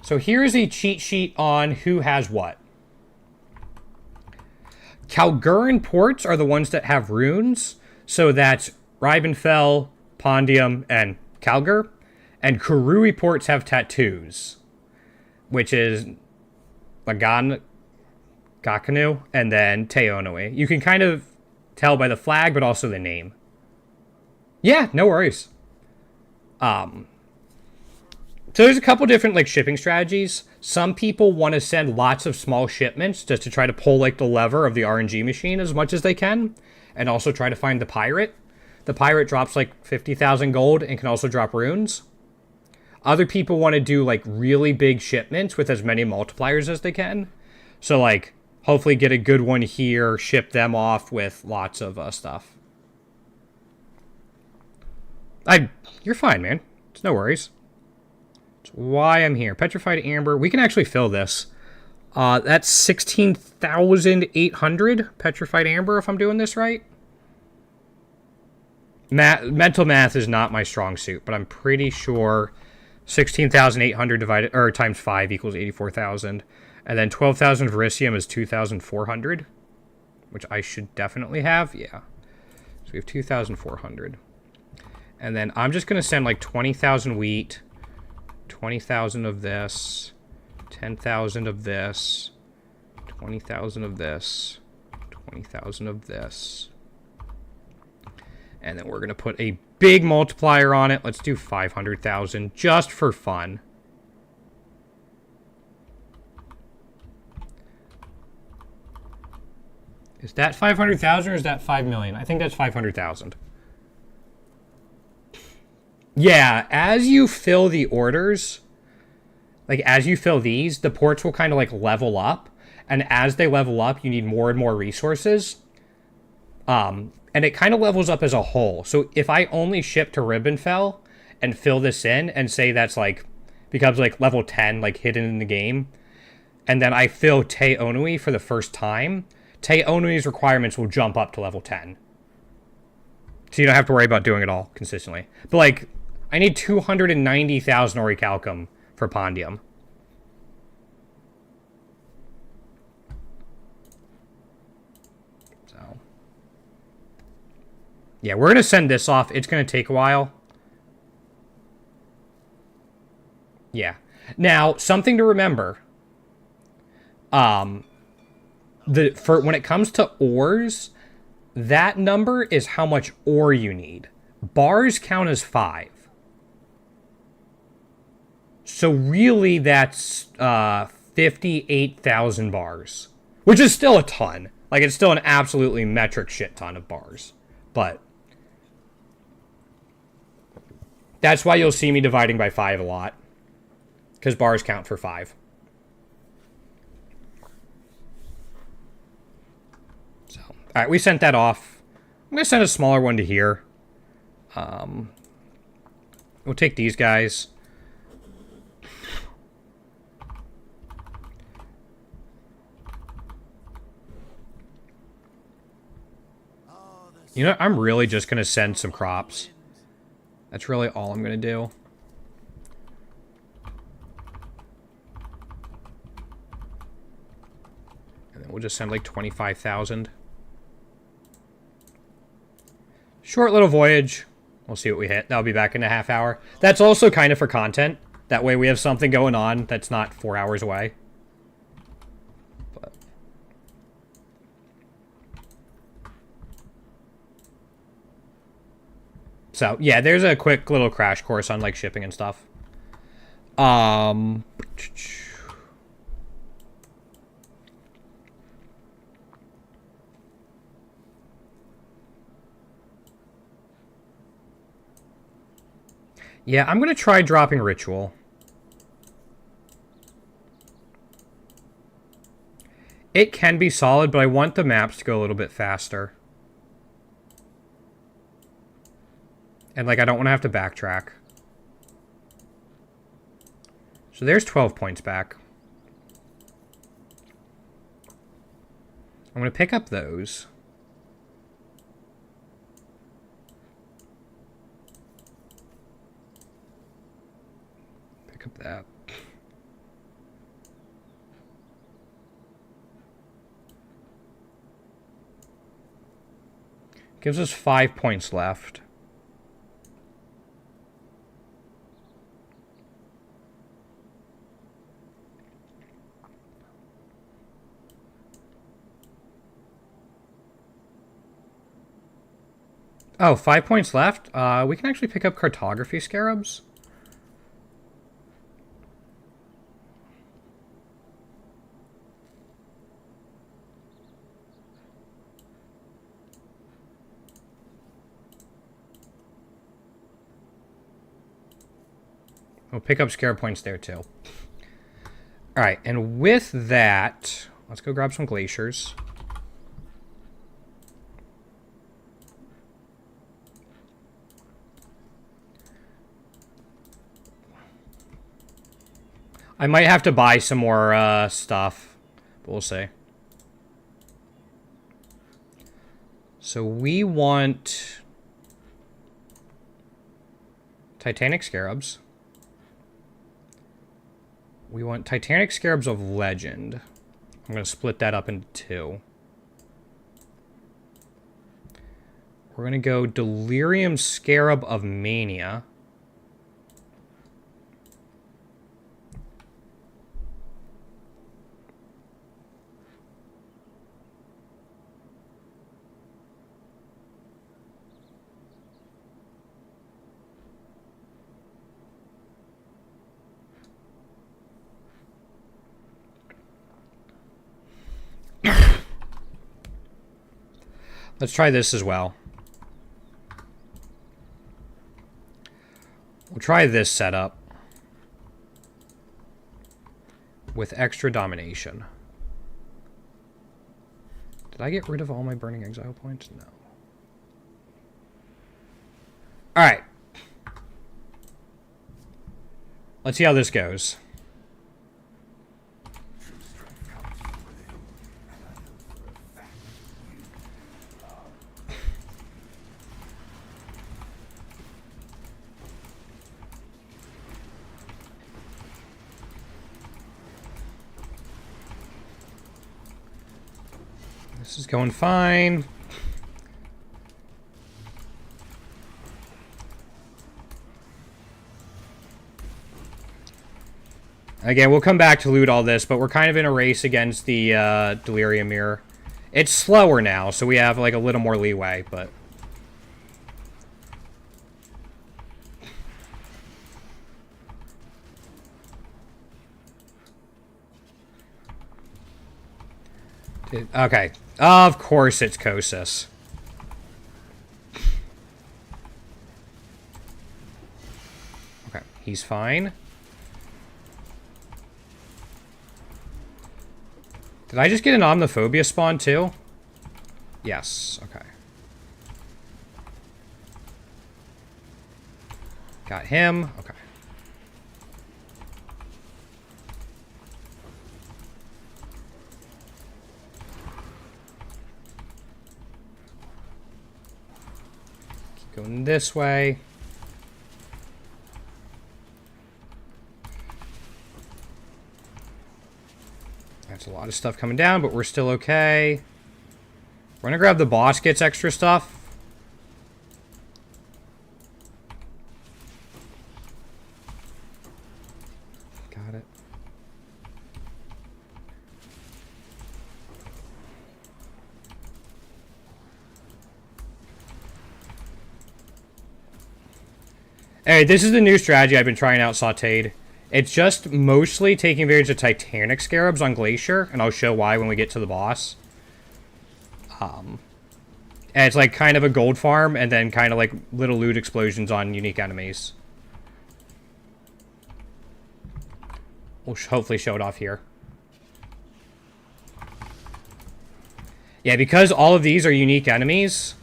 So here's a cheat sheet on who has what. Kalgurin ports are the ones that have runes. So that's Ribenfell, Pondium, and Kalgur. And Kurui ports have tattoos, which is Gakanu and then Teonui. You can kind of tell by the flag, but also the name. Yeah, no worries. So there's a couple different like shipping strategies. Some people want to send lots of small shipments just to try to pull like the lever of the RNG machine as much as they can. And also try to find the pirate. The pirate drops like 50,000 gold and can also drop runes. Other people want to do like really big shipments with as many multipliers as they can. So like hopefully get a good one here, ship them off with lots of stuff. You're fine, man. It's no worries. It's why I'm here. Petrified Amber. We can actually fill this. That's 16,800 Petrified Amber, if I'm doing this right. Mental math is not my strong suit, but I'm pretty sure 16,800 divided or times 5 equals 84,000. And then 12,000 Verisium is 2,400, which I should definitely have. Yeah. So we have 2,400. And then I'm just going to send like 20,000 wheat, 20,000 of this, 10,000 of this, 20,000 of this, 20,000 of this. And then we're going to put a big multiplier on it. Let's do 500,000 just for fun. Is that 500,000 or is that 5 million? I think that's 500,000. Yeah, as you fill the orders, like as you fill these, the ports will kind of like level up. And as they level up, you need more and more resources. And it kind of levels up as a whole. So if I only ship to Ribenfell and fill this in and say that's like, becomes like level 10, like hidden in the game, and then I fill Teonui for the first time, Teonui's requirements will jump up to level 10. So you don't have to worry about doing it all consistently. But like, I need 290,000 Orichalcum for Pondium. So, yeah, we're going to send this off. It's going to take a while. Yeah. Now, something to remember. When it comes to ores, that number is how much ore you need. Bars count as 5. So really, that's 58,000 bars, which is still a ton. Like, it's still an absolutely metric shit ton of bars. But that's why you'll see me dividing by 5 a lot. Because bars count for 5. So, alright, we sent that off. I'm going to send a smaller one to here. We'll take these guys. You know, I'm really just going to send some crops. That's really all I'm going to do. And then we'll just send like 25,000. Short little voyage. We'll see what we hit. That'll be back in a half hour. That's also kind of for content. That way we have something going on that's not 4 hours away. But so, yeah, there's a quick little crash course on, like, shipping and stuff. Yeah, I'm going to try dropping Ritual. It can be solid, but I want the maps to go a little bit faster. And, like, I don't want to have to backtrack. So there's 12 points back. I'm going to pick up those. Pick up that. Gives us 5 points left. Oh, 5 points left? We can actually pick up cartography scarabs. We'll pick up scarab points there too. Alright, and with that, let's go grab some glaciers. I might have to buy some more stuff, but we'll see. So we want Titanic Scarabs. We want Titanic Scarabs of Legend. I'm going to split that up into 2. We're going to go Delirium Scarab of Mania. Let's try this as well. We'll try this setup with extra domination. Did I get rid of all my burning exile points? No. Alright. Let's see how this goes. This is going fine. Again, we'll come back to loot all this, but we're kind of in a race against the Delirium Mirror. It's slower now, so we have like a little more leeway, but... Okay. Of course it's Kosas. Okay, he's fine. Did I just get an Omniphobia spawn too? Yes, okay. Got him, okay. Keep going this way. That's a lot of stuff coming down, but we're still okay. We're gonna grab the boss, gets extra stuff. Got it. Hey, this is the new strategy I've been trying out, Sauteed. It's just mostly taking advantage of Titanic Scarabs on Glacier, and I'll show why when we get to the boss. And it's like kind of a gold farm, and then kind of like little loot explosions on unique enemies. We'll hopefully show it off here. Yeah, because all of these are unique enemies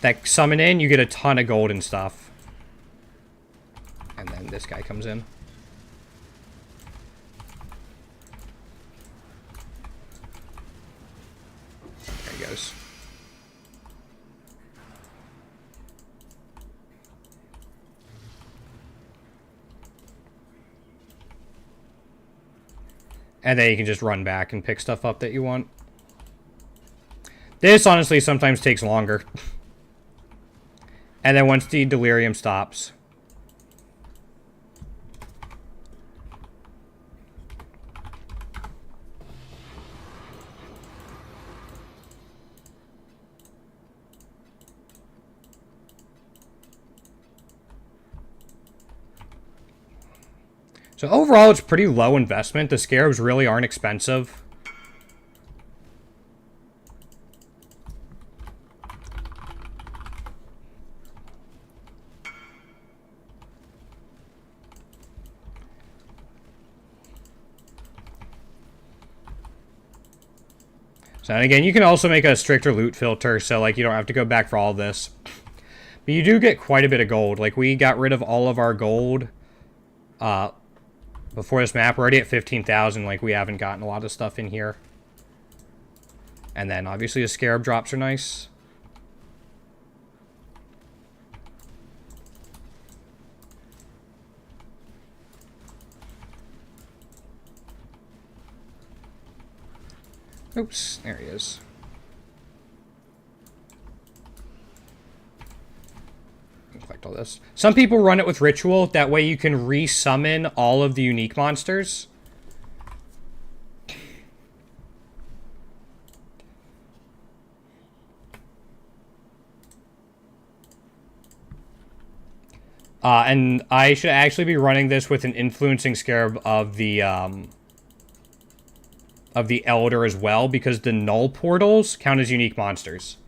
that summon in, you get a ton of gold and stuff. And then this guy comes in. There he goes. And then you can just run back and pick stuff up that you want. This, honestly, sometimes takes longer. And then once the delirium stops. So overall, it's pretty low investment. The scarabs really aren't expensive. So, and again, you can also make a stricter loot filter, so like you don't have to go back for all this. But you do get quite a bit of gold. Like we got rid of all of our gold before this map. We're already at 15,000. Like we haven't gotten a lot of stuff in here. And then obviously the scarab drops are nice. Oops, there he is. Collect all this. Some people run it with ritual. That way you can re-summon all of the unique monsters. And I should actually be running this with an influencing scarab of the Elder as well, because the null portals count as unique monsters.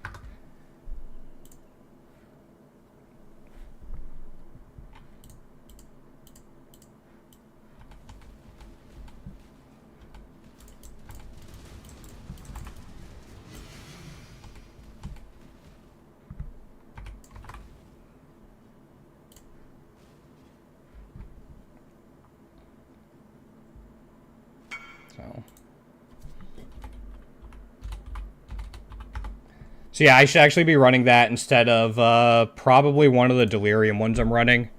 So yeah, I should actually be running that instead of probably one of the delirium ones I'm running.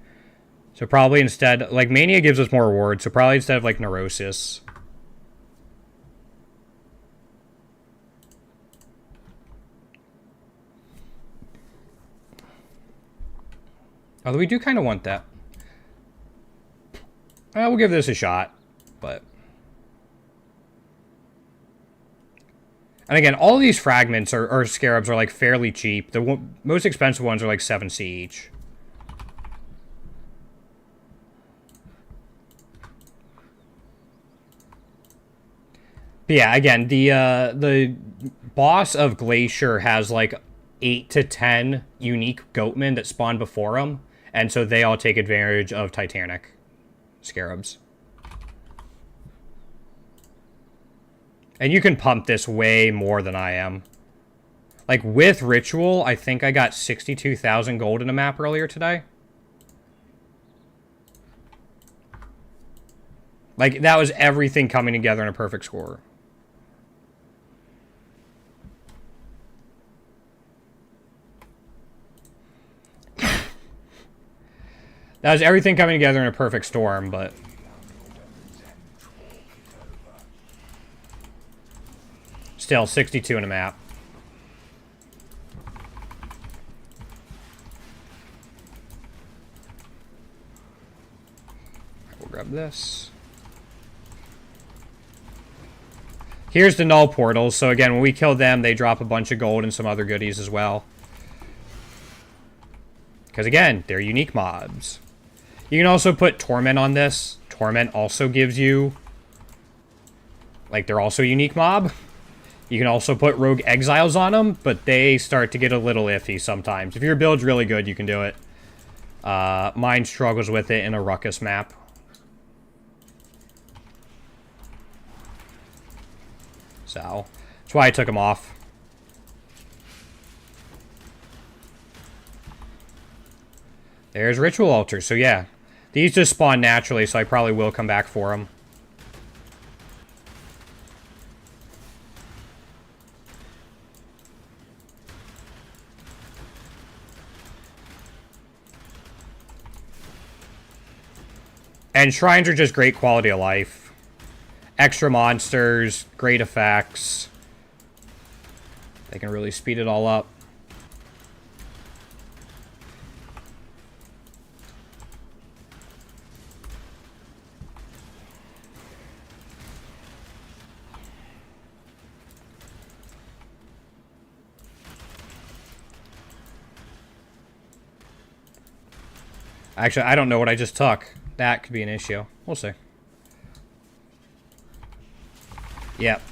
So probably instead, like Mania gives us more rewards, so probably instead of like Neurosis. Although we do kind of want that. We'll give this a shot, but... And again, all of these fragments or scarabs are like fairly cheap. The most expensive ones are like 7C each. But yeah, again, the boss of Glacier has like 8 to 10 unique goatmen that spawn before him, and so they all take advantage of Titanic scarabs. And you can pump this way more than I am. Like, with Ritual, I think I got 62,000 gold in a map earlier today. Like, that was everything coming together in a perfect score. That was everything coming together in a perfect storm, but... Still, 62 in a map. We'll grab this. Here's the null portals. So again, when we kill them, they drop a bunch of gold and some other goodies as well. Because again, they're unique mobs. You can also put Torment on this. Torment also gives you... Like, they're also a unique mob. You can also put Rogue Exiles on them, but they start to get a little iffy sometimes. If your build's really good, you can do it. Mine struggles with it in a Ruckus map. So, that's why I took them off. There's Ritual Altars, so yeah. These just spawn naturally, so I probably will come back for them. And shrines are just great quality of life. Extra monsters, great effects. They can really speed it all up. Actually, I don't know what I just took. That could be an issue. We'll see. Yep.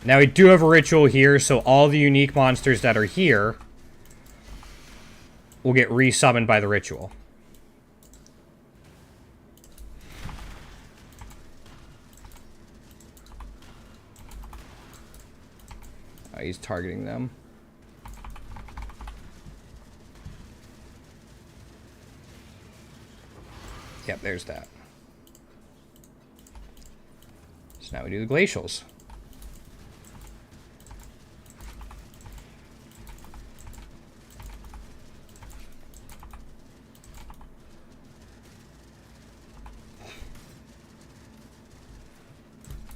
Now we do have a ritual here, so all the unique monsters that are here will get resummoned by the ritual. Oh, he's targeting them. Yep, there's that. So now we do the glacials.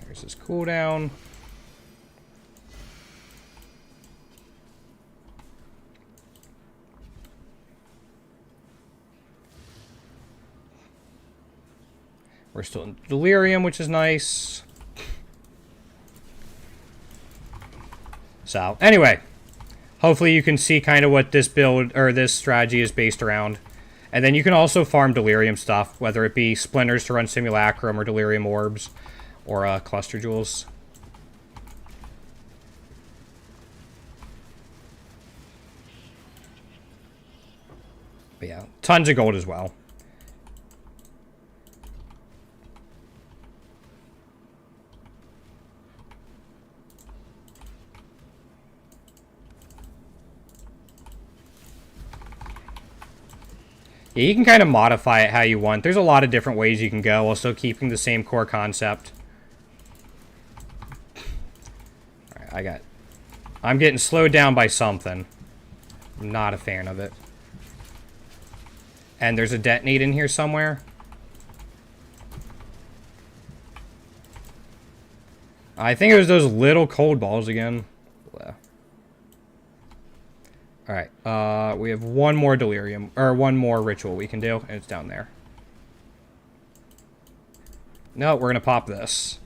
There's this cooldown. We're still in Delirium, which is nice. So, anyway. Hopefully you can see kind of what this build, or this strategy is based around. And then you can also farm Delirium stuff, whether it be Splinters to run Simulacrum, or Delirium Orbs, or Cluster Jewels. But yeah, tons of gold as well. Yeah, you can kind of modify it how you want. There's a lot of different ways you can go, while still keeping the same core concept. Alright, I'm getting slowed down by something. I'm not a fan of it. And there's a detonate in here somewhere. I think it was those little cold balls again. Alright, we have one more delirium, or one more ritual we can do, and it's down there. No, we're gonna pop this.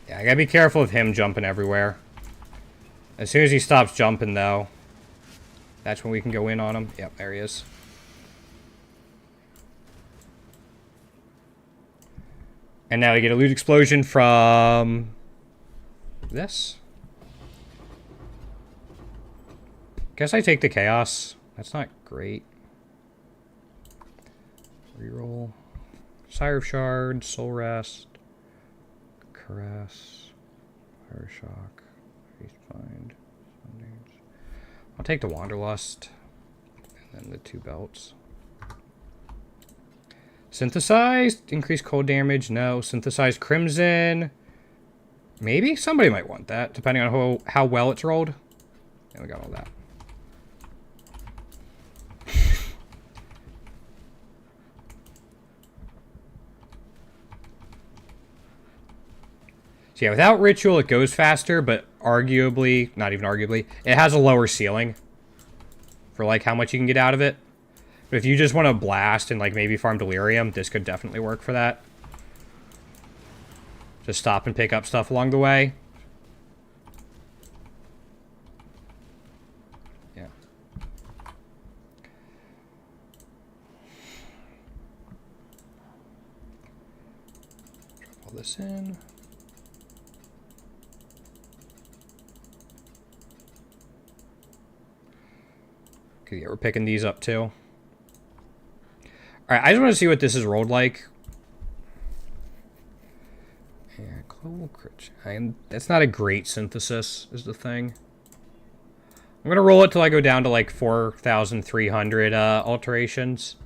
Yeah, I gotta be careful of him jumping everywhere. As soon as he stops jumping, though, that's when we can go in on him. Yep, there he is. And now we get a loot explosion from this. Guess I take the chaos. That's not great. Reroll. Sire of Shard, Soul Rest, Caress, Fire Shock, Feast Find. I'll take the Wanderlust, and then the 2 belts. Synthesized, increased cold damage, no. Synthesized Crimson, maybe? Somebody might want that, depending on how well it's rolled. And we got all that. So yeah, without Ritual, it goes faster, but arguably, not even arguably, it has a lower ceiling for, like, how much you can get out of it. But if you just want to blast and, like, maybe farm Delirium, this could definitely work for that. Just stop and pick up stuff along the way. Yeah. Drop all this in. Yeah, we're picking these up too. Alright, I just want to see what this is rolled like. Yeah, global crit. That's not a great synthesis, is the thing. I'm going to roll it till I go down to like 4,300 alterations.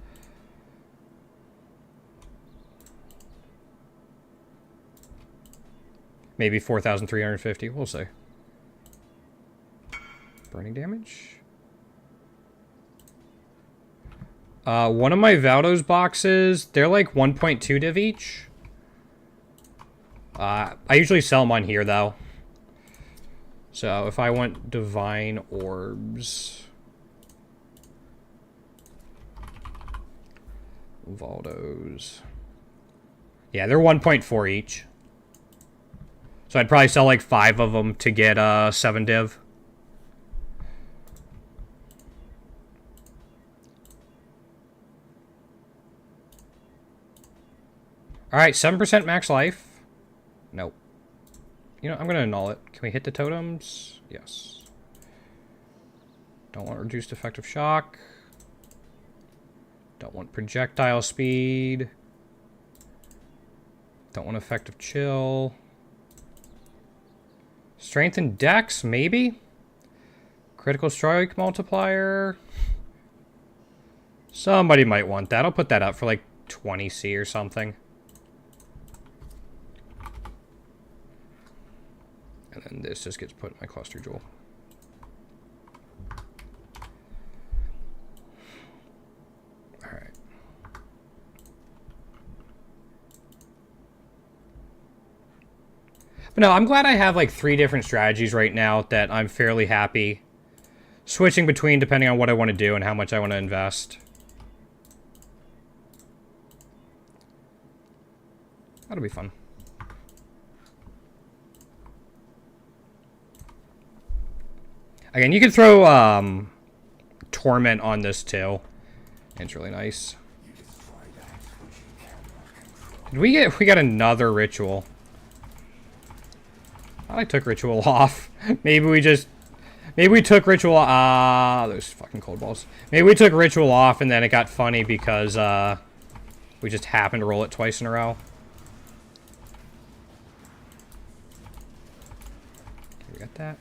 Maybe 4,350, we'll see. Burning damage. One of my Valdos boxes, they're like 1.2 div each. I usually sell them on here, though. So if I want Divine Orbs... Valdos... Yeah, they're 1.4 each. So I'd probably sell like 5 of them to get 7 div. Alright, 7% max life. Nope. You know, I'm going to annul it. Can we hit the totems? Yes. Don't want reduced effective shock. Don't want projectile speed. Don't want effective chill. Strength and dex, maybe? Critical strike multiplier. Somebody might want that. I'll put that up for like 20C or something. And then this just gets put in my cluster jewel. Alright. But no, I'm glad I have like 3 different strategies right now that I'm fairly happy switching between depending on what I want to do and how much I want to invest. That'll be fun. Again, you can throw Torment on this too. It's really nice. Did we got another ritual? I took ritual off. Maybe we took ritual, those fucking cold balls. Maybe we took ritual off and then it got funny because, we just happened to roll it twice in a row. Okay, we got that.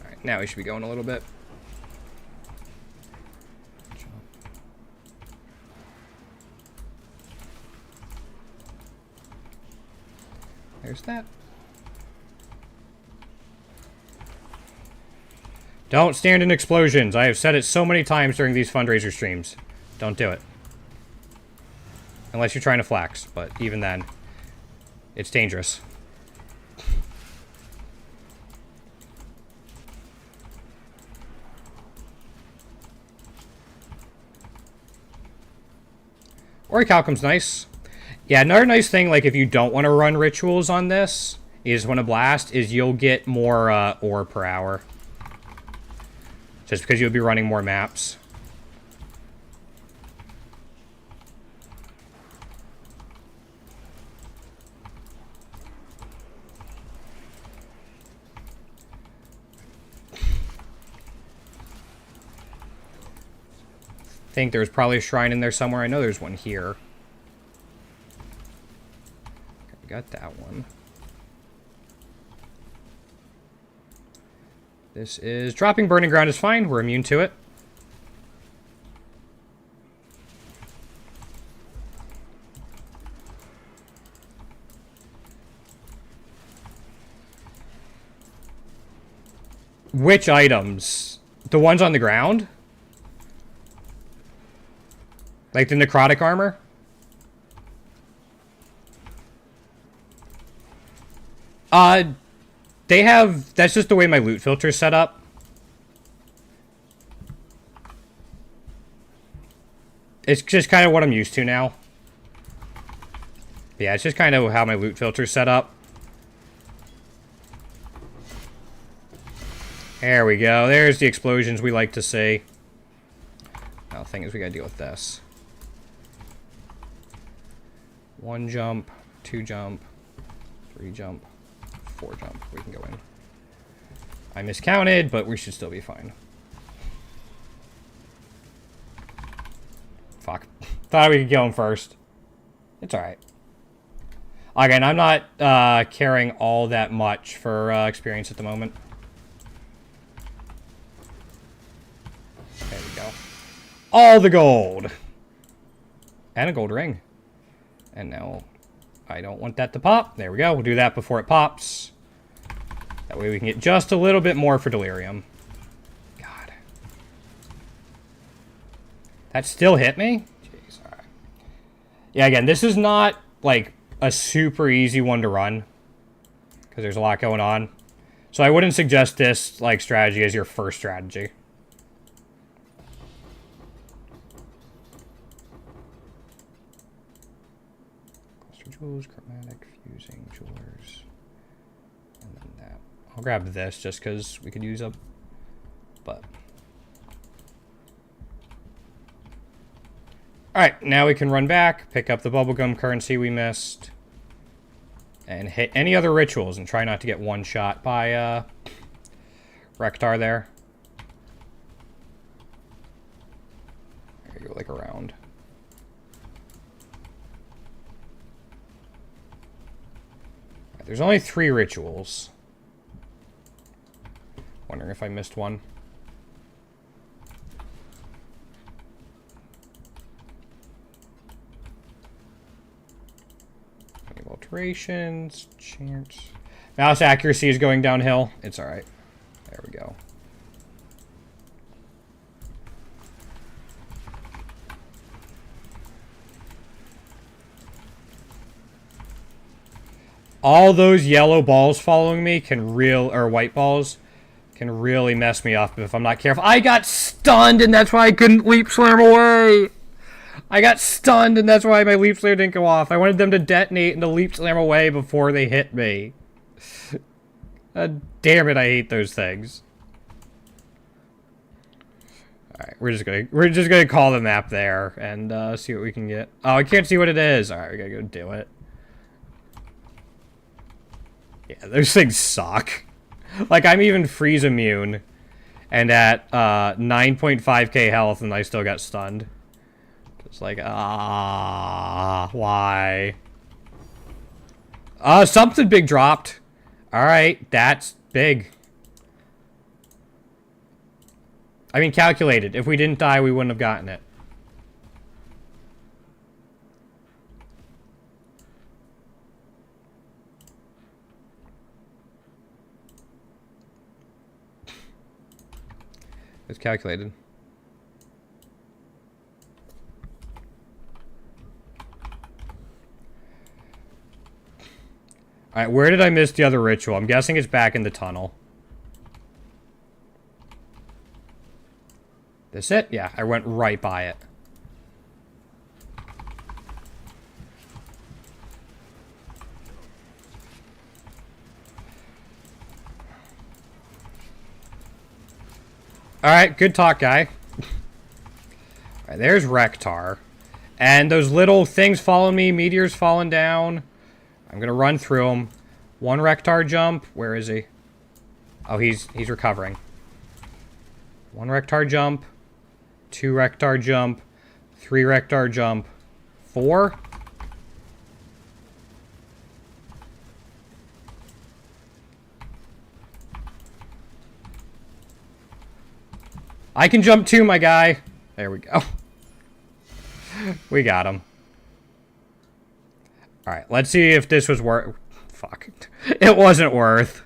Alright, now we should be going a little bit. There's that. Don't stand in explosions. I have said it so many times during these fundraiser streams. Don't do it. Unless you're trying to flax, but even then, it's dangerous. Orichalcum's nice. Yeah, another nice thing, like, if you don't want to run rituals on this, is when a blast, is you'll get more ore per hour. Just because you'll be running more maps. think there's probably a shrine in there somewhere. I know there's one here. Okay, we got that one. This is dropping burning ground is fine. We're immune to it. Which items? The ones on the ground? Like the necrotic armor? They have... That's just the way my loot filter's set up. It's just kind of what I'm used to now. Yeah, it's just kind of how my loot filter's set up. There we go. There's the explosions we like to see. Now, the thing is, we gotta deal with this. 1 jump, 2 jump, 3 jump, 4 jump. We can go in. I miscounted, but we should still be fine. Fuck. Thought we could kill him first. It's alright. Again, I'm not caring all that much for experience at the moment. There we go. All the gold! And a gold ring. And now, I don't want that to pop. There we go. We'll do that before it pops. That way we can get just a little bit more for delirium. God. That still hit me? Jeez, alright. Yeah, again, this is not, like, a super easy one to run. Because there's a lot going on. So I wouldn't suggest this, like, strategy as your first strategy. Jewels, chromatic, fusing, jewelers, and then that. I'll grab this just because we could use a... But... Alright, now we can run back, pick up the bubblegum currency we missed, and hit any other rituals and try not to get one shot by, Rektar there. There you go, like around. There's only 3 rituals. Wondering if I missed one. Alterations, chance. Mouse accuracy is going downhill. It's alright. There we go. All those yellow balls following me can or white balls can really mess me up if I'm not careful. I got stunned and that's why I couldn't leap slam away. I got stunned and that's why my leap slam didn't go off. I wanted them to detonate and to leap slam away before they hit me. Damn it, I hate those things. Alright, we're just gonna call the map there and see what we can get. Oh, I can't see what it is. Alright, we gotta go do it. Yeah, those things suck. Like, I'm even freeze immune. And at 9.5k health, and I still got stunned. It's like, why? Something big dropped. Alright, that's big. I mean, calculated. If we didn't die, we wouldn't have gotten it. It's calculated. Alright, where did I miss the other ritual? I'm guessing it's back in the tunnel. This it? Yeah, I went right by it. Alright, good talk, guy. Alright, there's Rektar. And those little things following me, meteors falling down. I'm gonna run through them. 1 Rektar jump. Where is he? Oh, he's recovering. 1 Rektar jump. 2 Rectar jump, 3 Rectar jump, 4. I can jump too, my guy. There we go. We got him. Alright, let's see if this was worth... Fuck. It wasn't worth.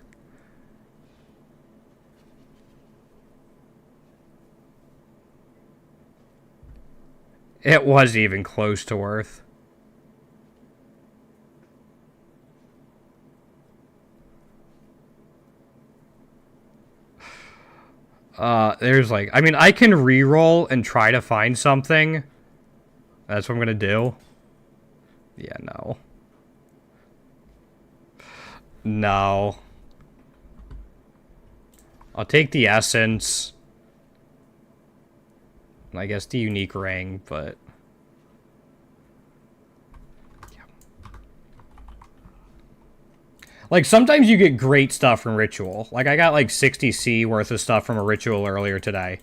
It was even close to worth. There's like... I mean, I can re-roll and try to find something. That's what I'm gonna do. Yeah, no. No. I'll take the essence. And I guess the unique ring, but... Yeah. Like, sometimes you get great stuff from Ritual. Like, I got like 60C worth of stuff from a Ritual earlier today.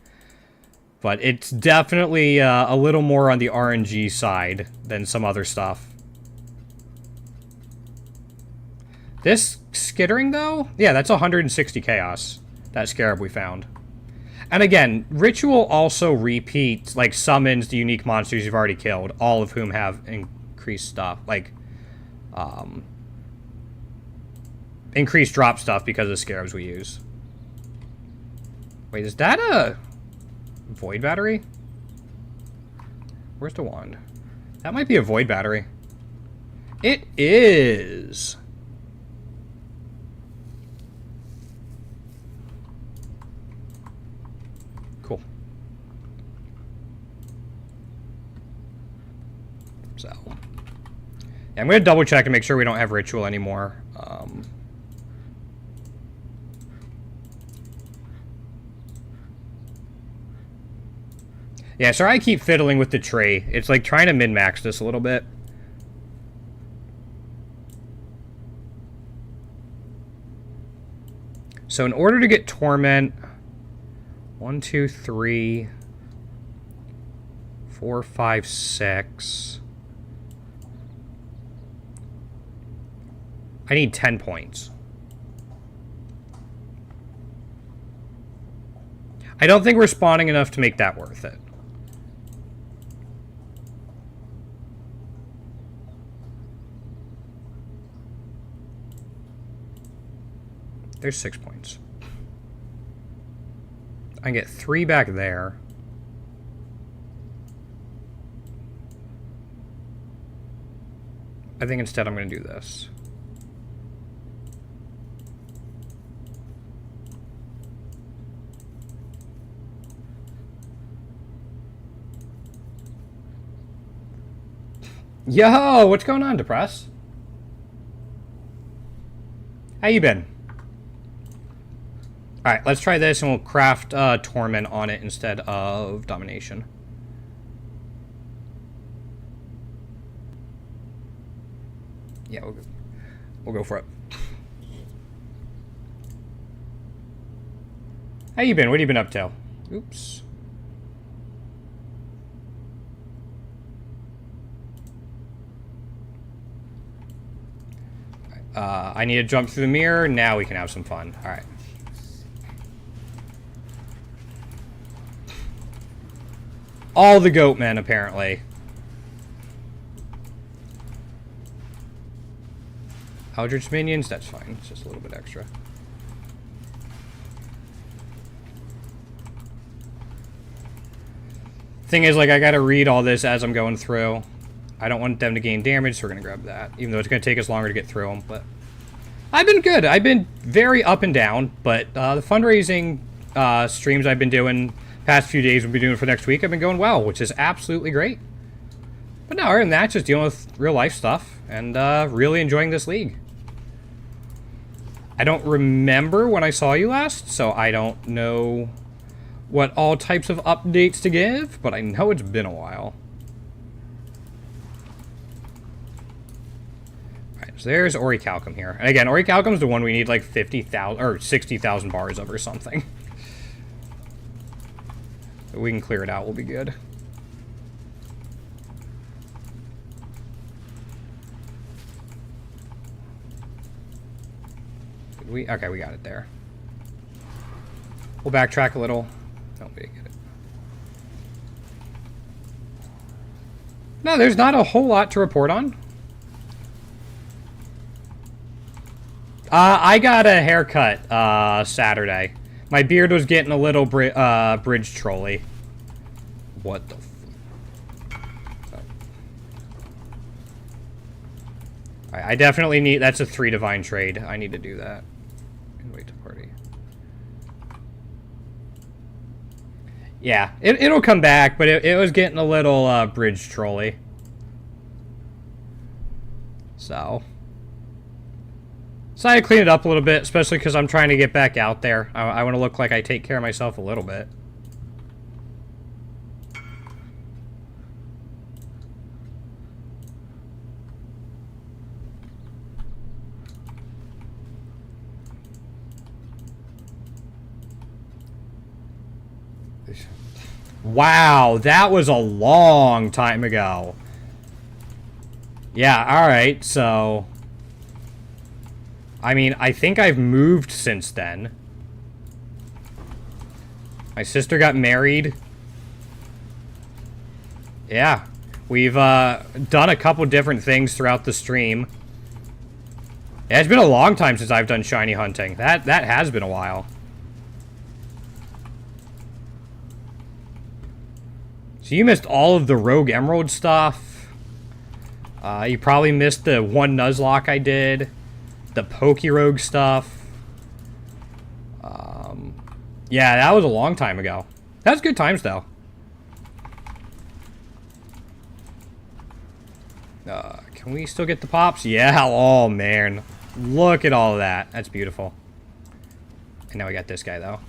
But it's definitely a little more on the RNG side than some other stuff. This skittering, though? Yeah, that's 160 chaos. That scarab we found. And again, Ritual also repeats, like, summons the unique monsters you've already killed, all of whom have increased stuff. Like, increased drop stuff because of the scarabs we use. Wait, is that a void battery? Where's the wand? That might be a void battery. It is. Cool. So, yeah, I'm going to double check and make sure we don't have Ritual anymore. Yeah, sorry I keep fiddling with the tree. It's like trying to min-max this a little bit. So in order to get Torment... 1, 2, 3... 4, 5, 6... I need 10 points. I don't think we're spawning enough to make that worth it. There's 6 points. I can get 3 back there. I think instead I'm going to do this. Yo, what's going on, Depress? How you been? Alright, let's try this and we'll craft Torment on it instead of Domination. Yeah, we'll go for it. How you been? What have you been up to? Oops. I need to jump through the mirror. Now we can have some fun. Alright. All the goat men, apparently. Eldritch minions? That's fine. It's just a little bit extra. Thing is, like, I gotta read all this as I'm going through. I don't want them to gain damage, so we're gonna grab that. Even though it's gonna take us longer to get through them, but... I've been good. I've been very up and down, but the fundraising streams I've been doing past few days we'll be doing for next week have been going well, which is absolutely great. But no, other than that, just dealing with real life stuff and really enjoying this league. I don't remember when I saw you last, so I don't know what all types of updates to give, but I know it's been a while. Alright, so there's Orichalcum here. And again, Orichalcum's the one we need like 50,000 or 60,000 bars of or something. If we can clear it out, we'll be good. Did we? Okay, we got it there. We'll backtrack a little. No, we didn't get it. No, there's not a whole lot to report on. I got a haircut Saturday. My beard was getting a little bridge trolley. What the Alright, I definitely need... That's a 3 divine trade. I need to do that. Wait to party. Yeah, it'll come back, but it was getting a little bridge trolley. So I clean it up a little bit, especially because I'm trying to get back out there. I want to look like I take care of myself a little bit. Wow, that was a long time ago. Yeah, alright, so... I mean, I think I've moved since then. My sister got married. Yeah. We've done a couple different things throughout the stream. Yeah, it's been a long time since I've done shiny hunting. That has been a while. So you missed all of the Rogue Emerald stuff. You probably missed the one Nuzlocke I did. The Pokerogue stuff. Yeah, that was a long time ago. That was good times, though. Can we still get the pops? Yeah, oh man. Look at all of that. That's beautiful. And now we got this guy, though.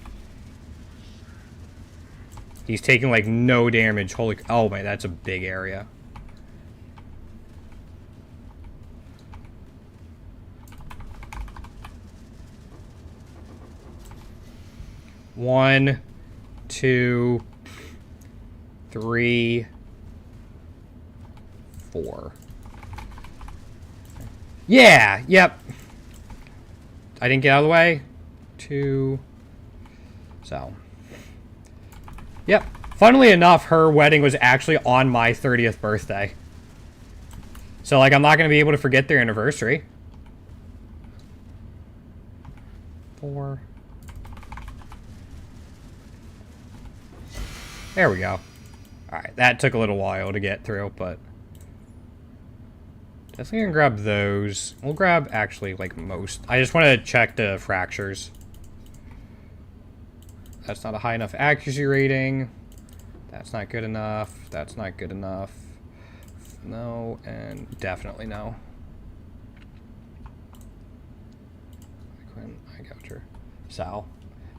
He's taking, like, no damage. Holy... Oh, man, that's a big area. One, 2, 3, 4. Yeah, yep. I didn't get out of the way. 2. So... Yep. Funnily enough, her wedding was actually on my 30th birthday. So, like, I'm not going to be able to forget their anniversary. 4. There we go. Alright, that took a little while to get through, but... Definitely gonna grab those. We'll grab, actually, like, most. I just want to check the fractures. That's not a high enough accuracy rating. That's not good enough. That's not good enough. No, and definitely no. I got your Sal.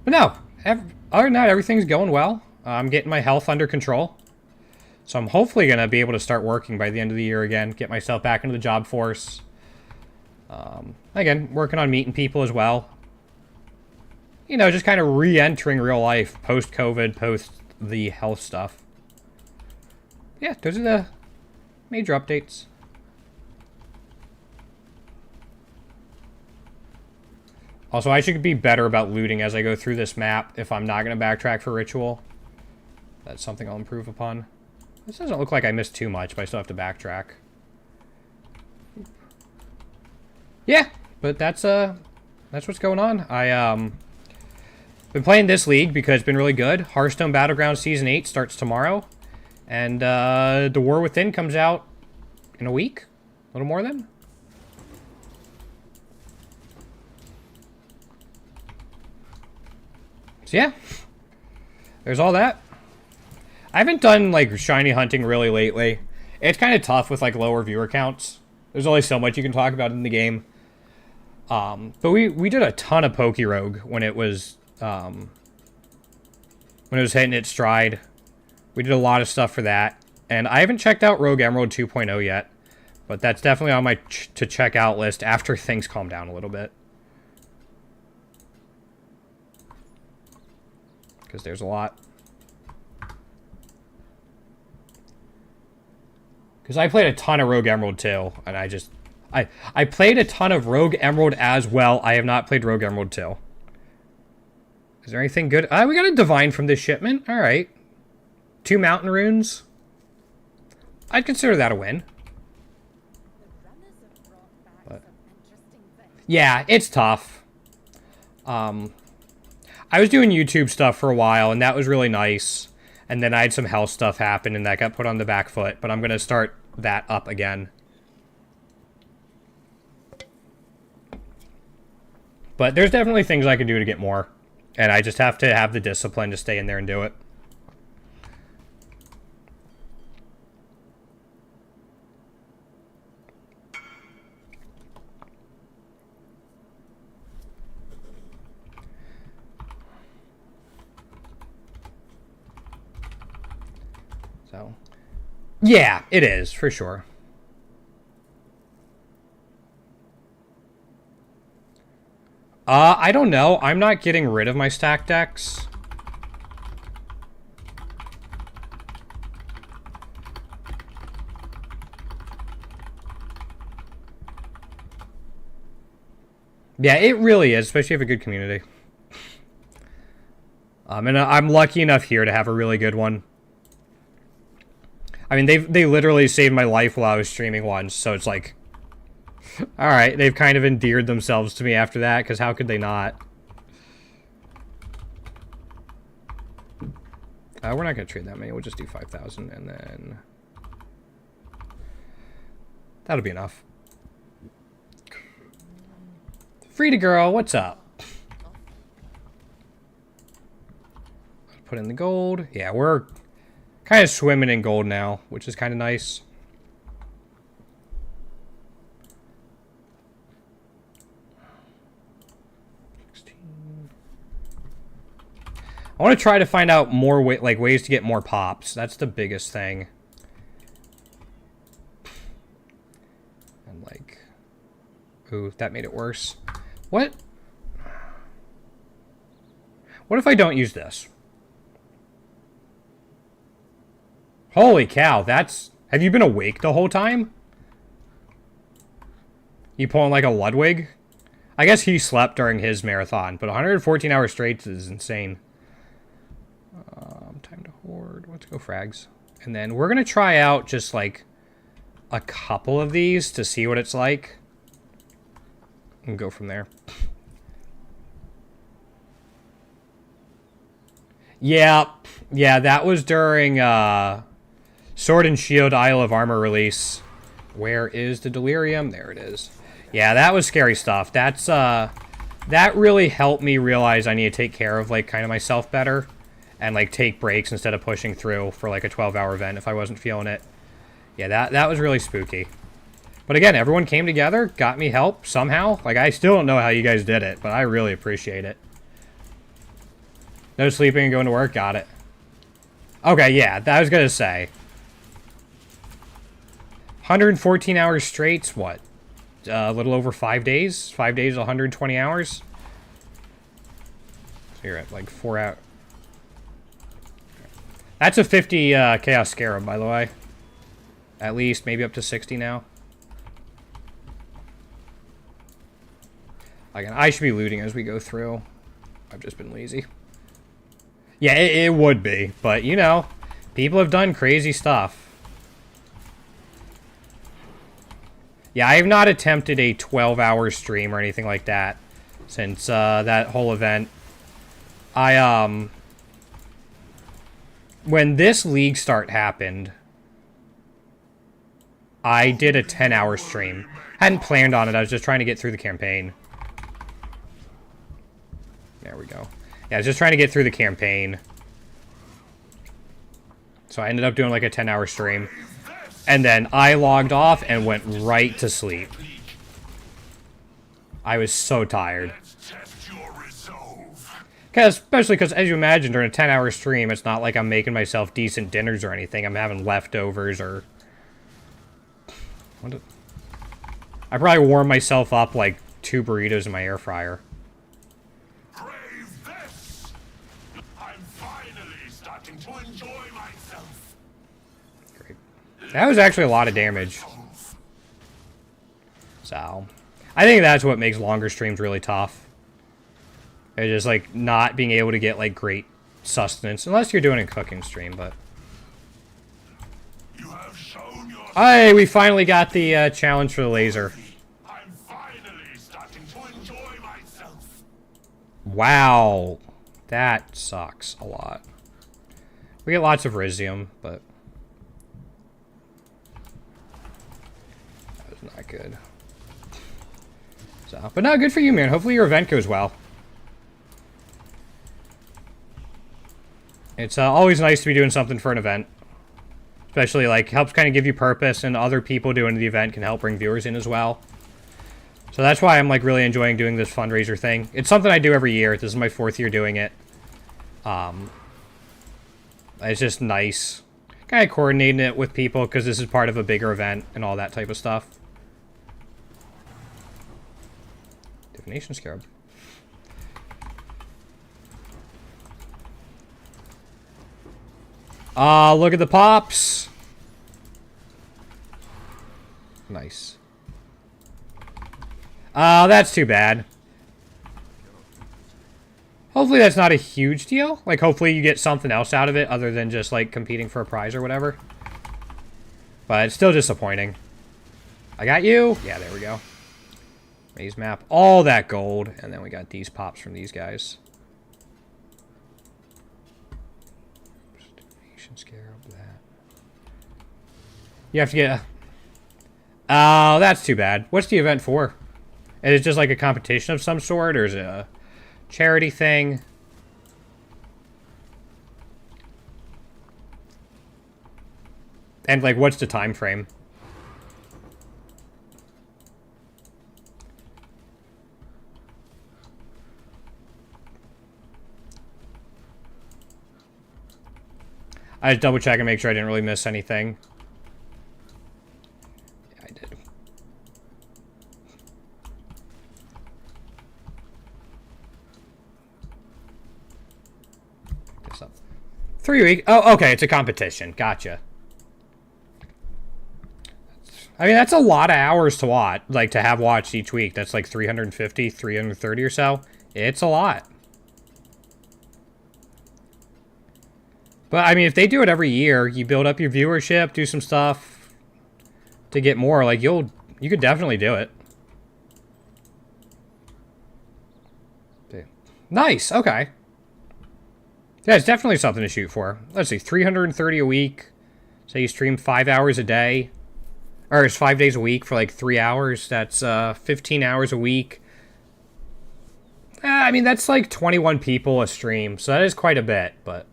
But no, other than that, everything's going well. I'm getting my health under control. So I'm hopefully going to be able to start working by the end of the year again. Get myself back into the job force. Again, working on meeting people as well. You know, just kind of re-entering real life post-COVID, post the health stuff. Yeah, those are the major updates. Also, I should be better about looting as I go through this map if I'm not going to backtrack for ritual. That's something I'll improve upon. This doesn't look like I missed too much, but I still have to backtrack. Yeah, but that's what's going on. Been playing this league because it's been really good. Hearthstone Battlegrounds Season 8 starts tomorrow. And The War Within comes out in a week? A little more than? So yeah. There's all that. I haven't done, like, shiny hunting really lately. It's kind of tough with, like, lower viewer counts. There's only so much you can talk about in the game. But we did a ton of Pokerogue when it was... when it was hitting its stride. We did a lot of stuff for that. And I haven't checked out Rogue Emerald 2.0 yet. But that's definitely on my to check out list after things calm down a little bit. Because there's a lot. Because I played a ton of Rogue Emerald too, and I played a ton of Rogue Emerald as well. I have not played Rogue Emerald 2. Is there anything good? We got a Divine from this shipment. All right. 2 Mountain Runes. I'd consider that a win. But, yeah, it's tough. I was doing YouTube stuff for a while, and that was really nice. And then I had some health stuff happen, and that got put on the back foot. But I'm going to start that up again. But there's definitely things I can do to get more. And I just have to have the discipline to stay in there and do it. So, yeah, it is, for sure. I don't know. I'm not getting rid of my stack decks. Yeah, it really is, especially if you have a good community. And I'm lucky enough here to have a really good one. I mean, they literally saved my life while I was streaming once, so it's like... Alright, they've kind of endeared themselves to me after that, because how could they not? We're not going to trade that many, we'll just do 5,000, and then... That'll be enough. Frida girl, what's up? Put in the gold. Yeah, we're kind of swimming in gold now, which is kind of nice. I want to try to find out more ways to get more pops. That's the biggest thing. And like, ooh, that made it worse. What? What if I don't use this? Holy cow, that's... Have you been awake the whole time? You pulling like a Ludwig? I guess he slept during his marathon, but 114 hours straight is insane. Time to hoard. Let's go frags. And then we're going to try out just like a couple of these to see what it's like. And go from there. Yeah, that was during Sword and Shield Isle of Armor release. Where is the Delirium? There it is. Yeah, that was scary stuff. That's that really helped me realize I need to take care of like kind of myself better and like take breaks instead of pushing through for like a 12-hour event if I wasn't feeling it. Yeah, that was really spooky. But again, everyone came together, got me help somehow. Like, I still don't know how you guys did it, but I really appreciate it. No sleeping and going to work, got it. Okay, yeah, that I was gonna say. 114 hours straight, what? A little over 5 days? 5 days, 120 hours? So you're at like 4 hours. That's a 50 Chaos Scarab, by the way. At least, maybe up to 60 now. Again, I should be looting as we go through. I've just been lazy. Yeah, it would be, but you know, people have done crazy stuff. Yeah, I have not attempted a 12-hour stream or anything like that since that whole event. When this league start happened, I did a 10-hour stream. Hadn't planned on it, I was just trying to get through the campaign. There we go. Yeah, I was just trying to get through the campaign. So I ended up doing like a 10-hour stream. And then I logged off and went right to sleep. I was so tired. Especially because, as you imagine, during a 10-hour stream, it's not like I'm making myself decent dinners or anything. I'm having leftovers or... I probably warmed myself up like 2 burritos in my air fryer. Brave this! I'm finally starting to enjoy myself. Great. That was actually a lot of damage. So, I think that's what makes longer streams really tough. It's just, like, not being able to get, like, great sustenance. Unless you're doing a cooking stream, but... You have shown your Hey, we finally got the challenge for the laser. I'm finally starting to enjoy myself. Wow. That sucks a lot. We get lots of Rizium, but... that was not good. So, but no, good for you, man. Hopefully your event goes well. It's always nice to be doing something for an event. Especially, like, helps kind of give you purpose, and other people doing the event can help bring viewers in as well. So that's why I'm, like, really enjoying doing this fundraiser thing. It's something I do every year. This is my 4th year doing it. It's just nice. Kind of coordinating it with people, because this is part of a bigger event and all that type of stuff. Divination Scarab. Look at the pops. Nice. That's too bad. Hopefully that's not a huge deal. Like, hopefully you get something else out of it other than just, like, competing for a prize or whatever. But it's still disappointing. I got you. Yeah, there we go. Maze map. All that gold. And then we got these pops from these guys. Scarab, that. You have to get... oh, that's too bad. What's the event for? Is it just like a competition of some sort, or is it a charity thing? And, like, what's the time frame? I just double check and make sure I didn't really miss anything. Yeah, I did. Pick this up. 3 weeks. Oh, okay. It's a competition. Gotcha. I mean, that's a lot of hours to watch, like, to have watched each week. That's like 350, 330 or so. It's a lot. But, I mean, if they do it every year, you build up your viewership, do some stuff to get more, like, you could definitely do it. Okay. Nice, okay. Yeah, it's definitely something to shoot for. Let's see, 330 a week. Say you stream 5 hours a day. Or it's 5 days a week for, like, 3 hours. That's 15 hours a week. I mean, that's, like, 21 people a stream, so that is quite a bit, but...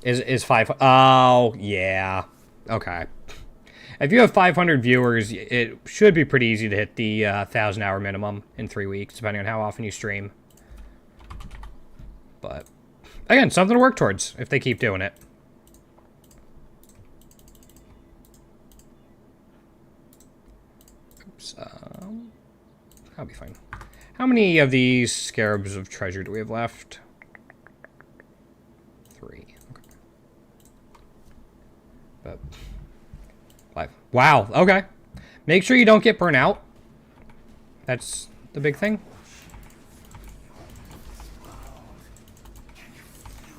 Is 5... oh, yeah. Okay. If you have 500 viewers, it should be pretty easy to hit the 1,000-hour minimum in 3 weeks, depending on how often you stream. But, again, something to work towards if they keep doing it. Oops. That'll be fine. How many of these scarabs of treasure do we have left? 3. But 5. Wow, okay. Make sure you don't get burnt out. That's the big thing.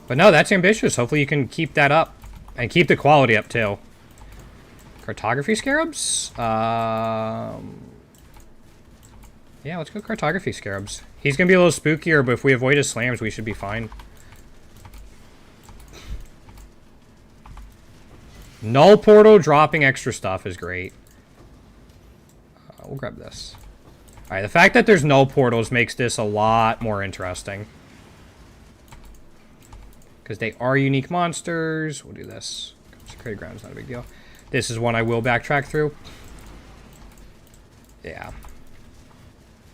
But no, that's ambitious. Hopefully you can keep that up. And keep the quality up, too. Cartography scarabs? Yeah, let's go cartography scarabs. He's going to be a little spookier, but if we avoid his slams, we should be fine. Null portal dropping extra stuff is great. We'll grab this. Alright, the fact that there's null portals makes this a lot more interesting. Because they are unique monsters. We'll do this. Security ground is not a big deal. This is one I will backtrack through. Yeah.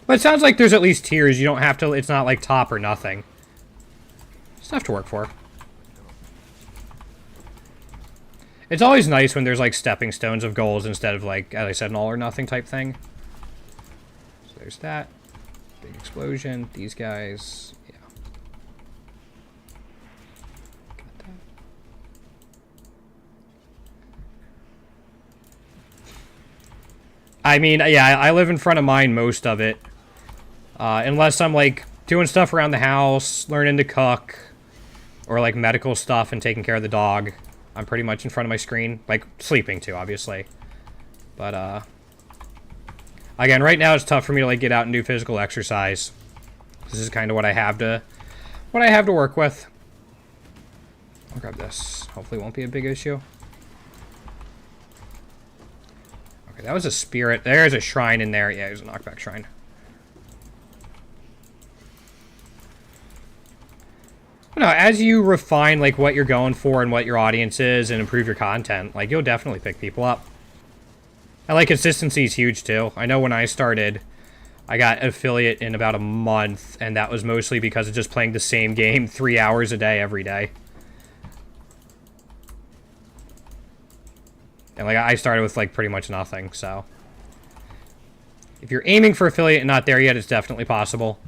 But it sounds like there's at least tiers. You don't have to... it's not like top or nothing. Stuff to work for. It's always nice when there's, like, stepping stones of goals instead of, like, as I said, an all-or-nothing type thing. So there's that. Big explosion. These guys. Yeah. Got that. I mean, yeah, I live in front of mine most of it. Unless I'm, like, doing stuff around the house, learning to cook, or, like, medical stuff and taking care of the dog. I'm pretty much in front of my screen. Like, sleeping, too, obviously. But, again, right now it's tough for me to, like, get out and do physical exercise. This is kind of what I have to work with. I'll grab this. Hopefully it won't be a big issue. Okay, that was a spirit. There's a shrine in there. Yeah, there's a knockback shrine. But no, as you refine, like, what you're going for and what your audience is and improve your content, like, you'll definitely pick people up. And, like, consistency is huge, too. I know when I started, I got affiliate in about a month, and that was mostly because of just playing the same game 3 hours a day every day. And, like, I started with, like, pretty much nothing, so. If you're aiming for affiliate and not there yet, it's definitely possible.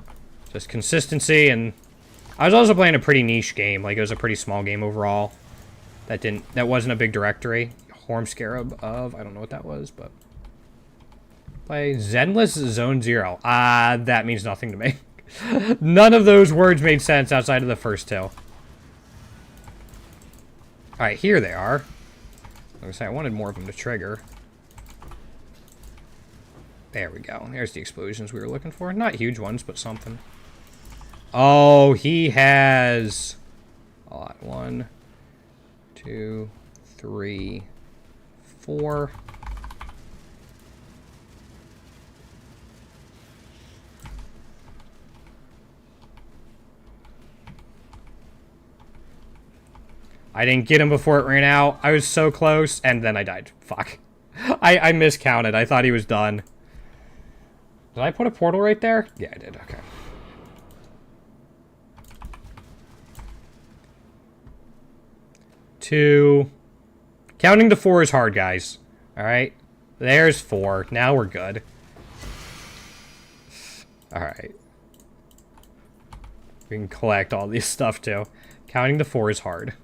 Just consistency, and I was also playing a pretty niche game. Like, it was a pretty small game overall. That wasn't a big directory. Horm Scarab of, I don't know what that was, but. Play Zenless Zone 0. That means nothing to me. None of those words made sense outside of the first two. Alright, here they are. Like I say, I wanted more of them to trigger. There we go. There's the explosions we were looking for. Not huge ones, but something. Oh, he has a lot. 1, 2, 3, 4. I didn't get him before it ran out. I was so close, and then I died. Fuck. I miscounted. I thought he was done. Did I put a portal right there? Yeah, I did. Okay. Two. Counting to 4 is hard, guys. Alright? There's 4. Now we're good. Alright. We can collect all this stuff, too. Counting to 4 is hard.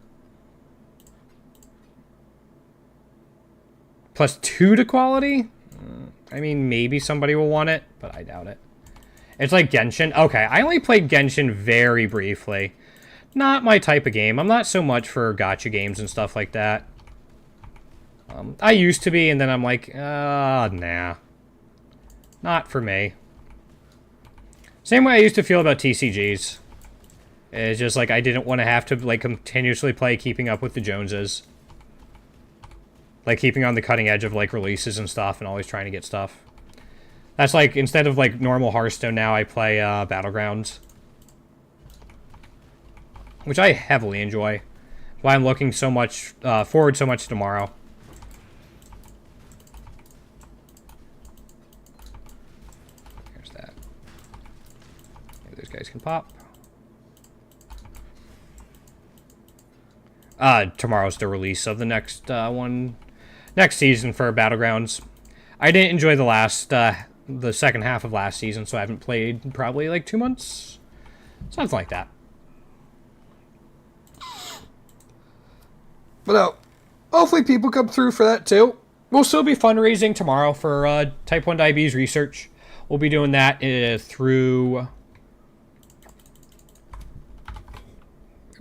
+2 to quality? I mean, maybe somebody will want it, but I doubt it. It's like Genshin. Okay, I only played Genshin very briefly. Not my type of game. I'm not so much for gacha games and stuff like that. I used to be, and then I'm like, nah. Not for me. Same way I used to feel about TCGs. It's just like I didn't want to have to like continuously play Keeping Up with the Joneses. Like keeping on the cutting edge of like releases and stuff and always trying to get stuff. That's like, instead of like normal Hearthstone now, I play Battlegrounds. Which I heavily enjoy. Why I'm looking so much, forward so much tomorrow. There's that. Maybe those guys can pop. Tomorrow's the release of the next next season for Battlegrounds. I didn't enjoy the second half of last season, so I haven't played probably like 2 months. Something like that. But no, hopefully people come through for that too. We'll still be fundraising tomorrow for type 1 diabetes research. We'll be doing that through...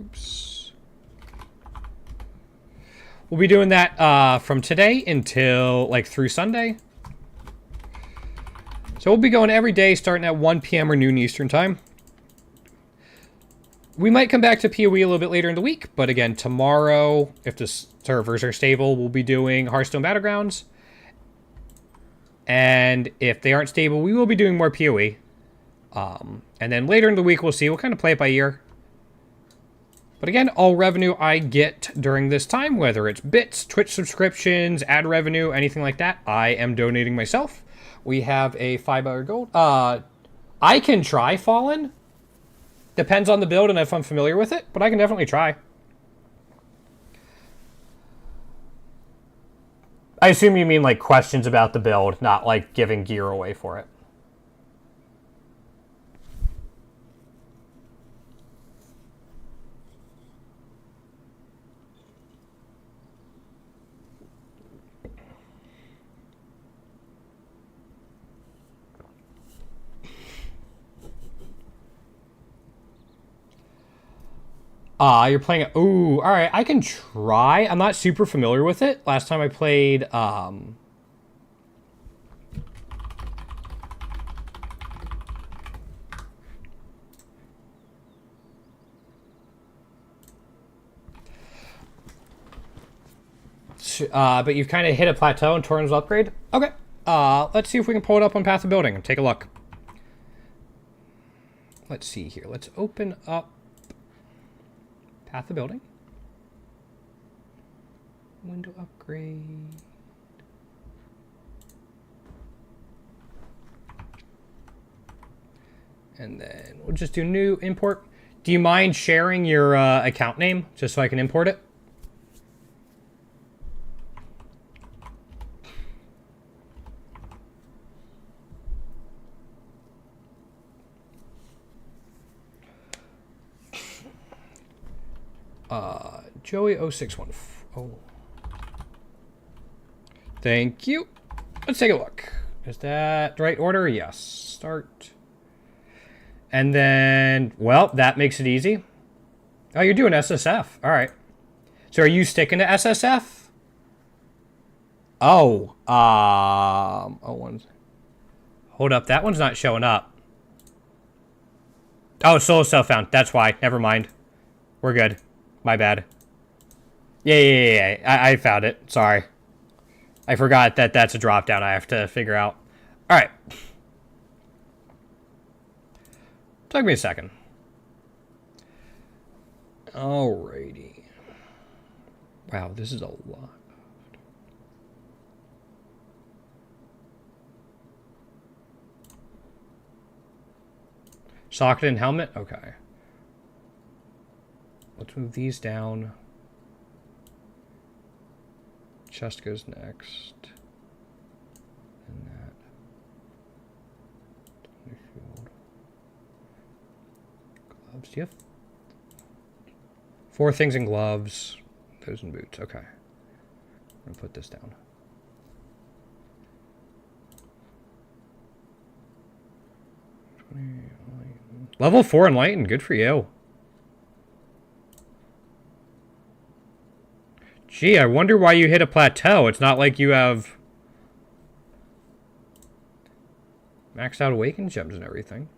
Oops. We'll be doing that from today until, like, through Sunday. So we'll be going every day starting at 1 p.m. or noon Eastern time. We might come back to PoE a little bit later in the week, but again, tomorrow, if the servers are stable, we'll be doing Hearthstone Battlegrounds. And if they aren't stable, we will be doing more PoE. And then later in the week, we'll see. We'll kind of play it by ear. But again, all revenue I get during this time, whether it's bits, Twitch subscriptions, ad revenue, anything like that, I am donating myself. We have a $5 gold. I can try Fallen. Depends on the build and if I'm familiar with it, but I can definitely try. I assume you mean like questions about the build, not like giving gear away for it. You're playing... Ooh, alright, I can try. I'm not super familiar with it. Last time I played, but you've kind of hit a plateau in terms of upgrade? Okay. Let's see if we can pull it up on Path of Building and take a look. Let's see here. Let's open up Path of Building. Window upgrade. And then we'll just do new import. Do you mind sharing your account name just so I can import it? Joey0614. Oh. Thank you. Let's take a look. Is that the right order? Yes. Start. And then, well, that makes it easy. Oh, you're doing SSF. All right. So are you sticking to SSF? Oh. Hold up. That one's not showing up. Oh, solo self-found. That's why. Never mind. We're good. My bad. Yeah. I found it. Sorry. I forgot that that's a drop down I have to figure out. All right. Took me a second. Alrighty. Wow, this is a lot. Socket and helmet? Okay. Let's move these down. Chest goes next. And that. Gloves. Do you have 4 things in gloves? Those in boots. Okay. I'm going to put this down. Level 4 Enlightened. Good for you. Gee, I wonder why you hit a plateau. It's not like you have maxed out awakened gems and everything.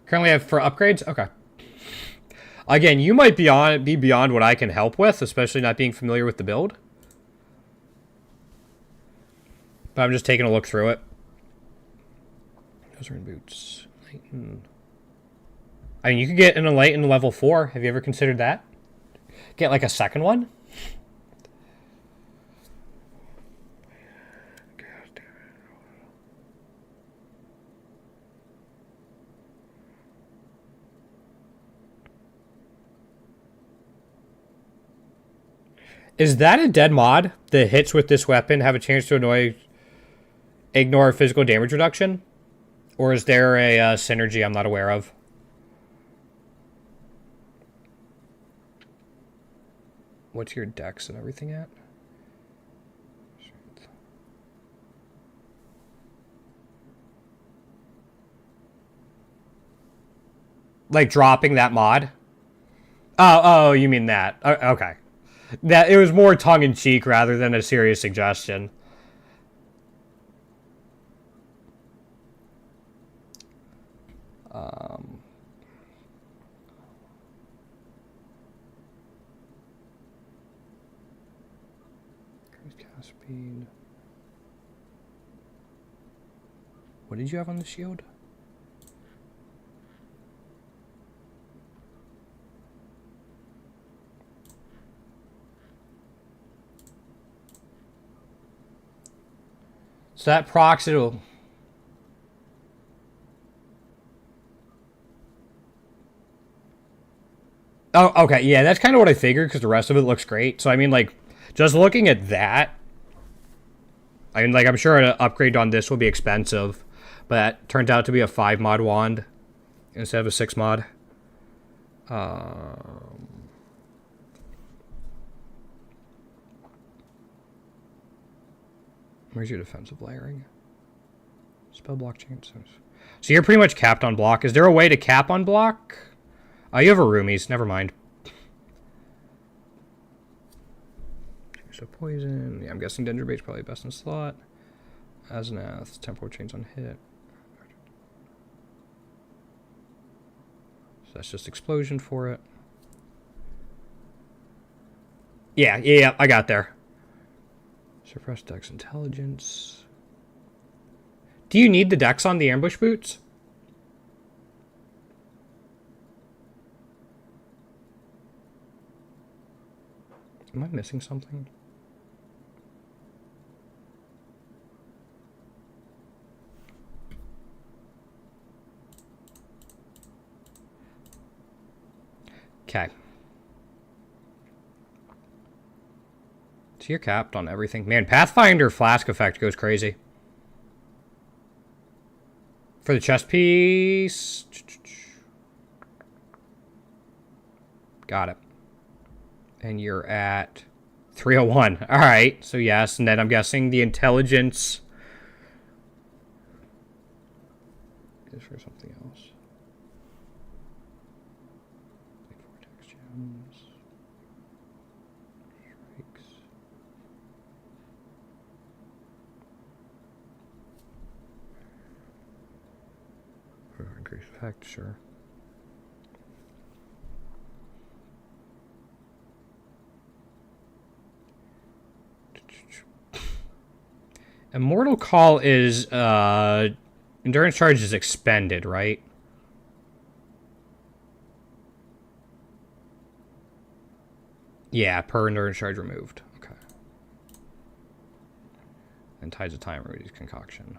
Currently have for upgrades? Okay. Again, you might be beyond what I can help with, especially not being familiar with the build. But I'm just taking a look through it. Those are in boots. Enlighten. I mean, you could get an Enlighten level 4. Have you ever considered that? Get like a second one? Is that a dead mod? The hits with this weapon have a chance to ignore physical damage reduction? Or is there a synergy I'm not aware of? What's your dex and everything at? Like dropping that mod? Oh, you mean that. Okay. That it was more tongue-in-cheek rather than a serious suggestion. Cast speed. What did you have on the shield? So that procs it'll. Oh, okay. Yeah, that's kind of what I figured because the rest of it looks great. So, I mean, like, just looking at that, I mean, like, I'm sure an upgrade on this will be expensive, but that turned out to be a 5 mod wand instead of a 6 mod. Where's your defensive layering? Spell block change. So you're pretty much capped on block. Is there a way to cap on block? You have a roomies. Never mind. So poison. Yeah, I'm guessing Danger Bait's probably best in slot. Aznath. Temporal change on hit. So that's just explosion for it. Yeah, I got there. Suppress Dex Intelligence. Do you need the Dex on the ambush boots? Am I missing something? Okay. So you're capped on everything. Man, Pathfinder Flask effect goes crazy. For the chest piece... Got it. And you're at 301. All right. So yes, and then I'm guessing the intelligence is for something else. Vortex gems. Strikes. For increased effect, sure. Immortal Call is, endurance charge is expended, right? Yeah, per endurance charge removed. Okay. And Tides of Time reduce concoction.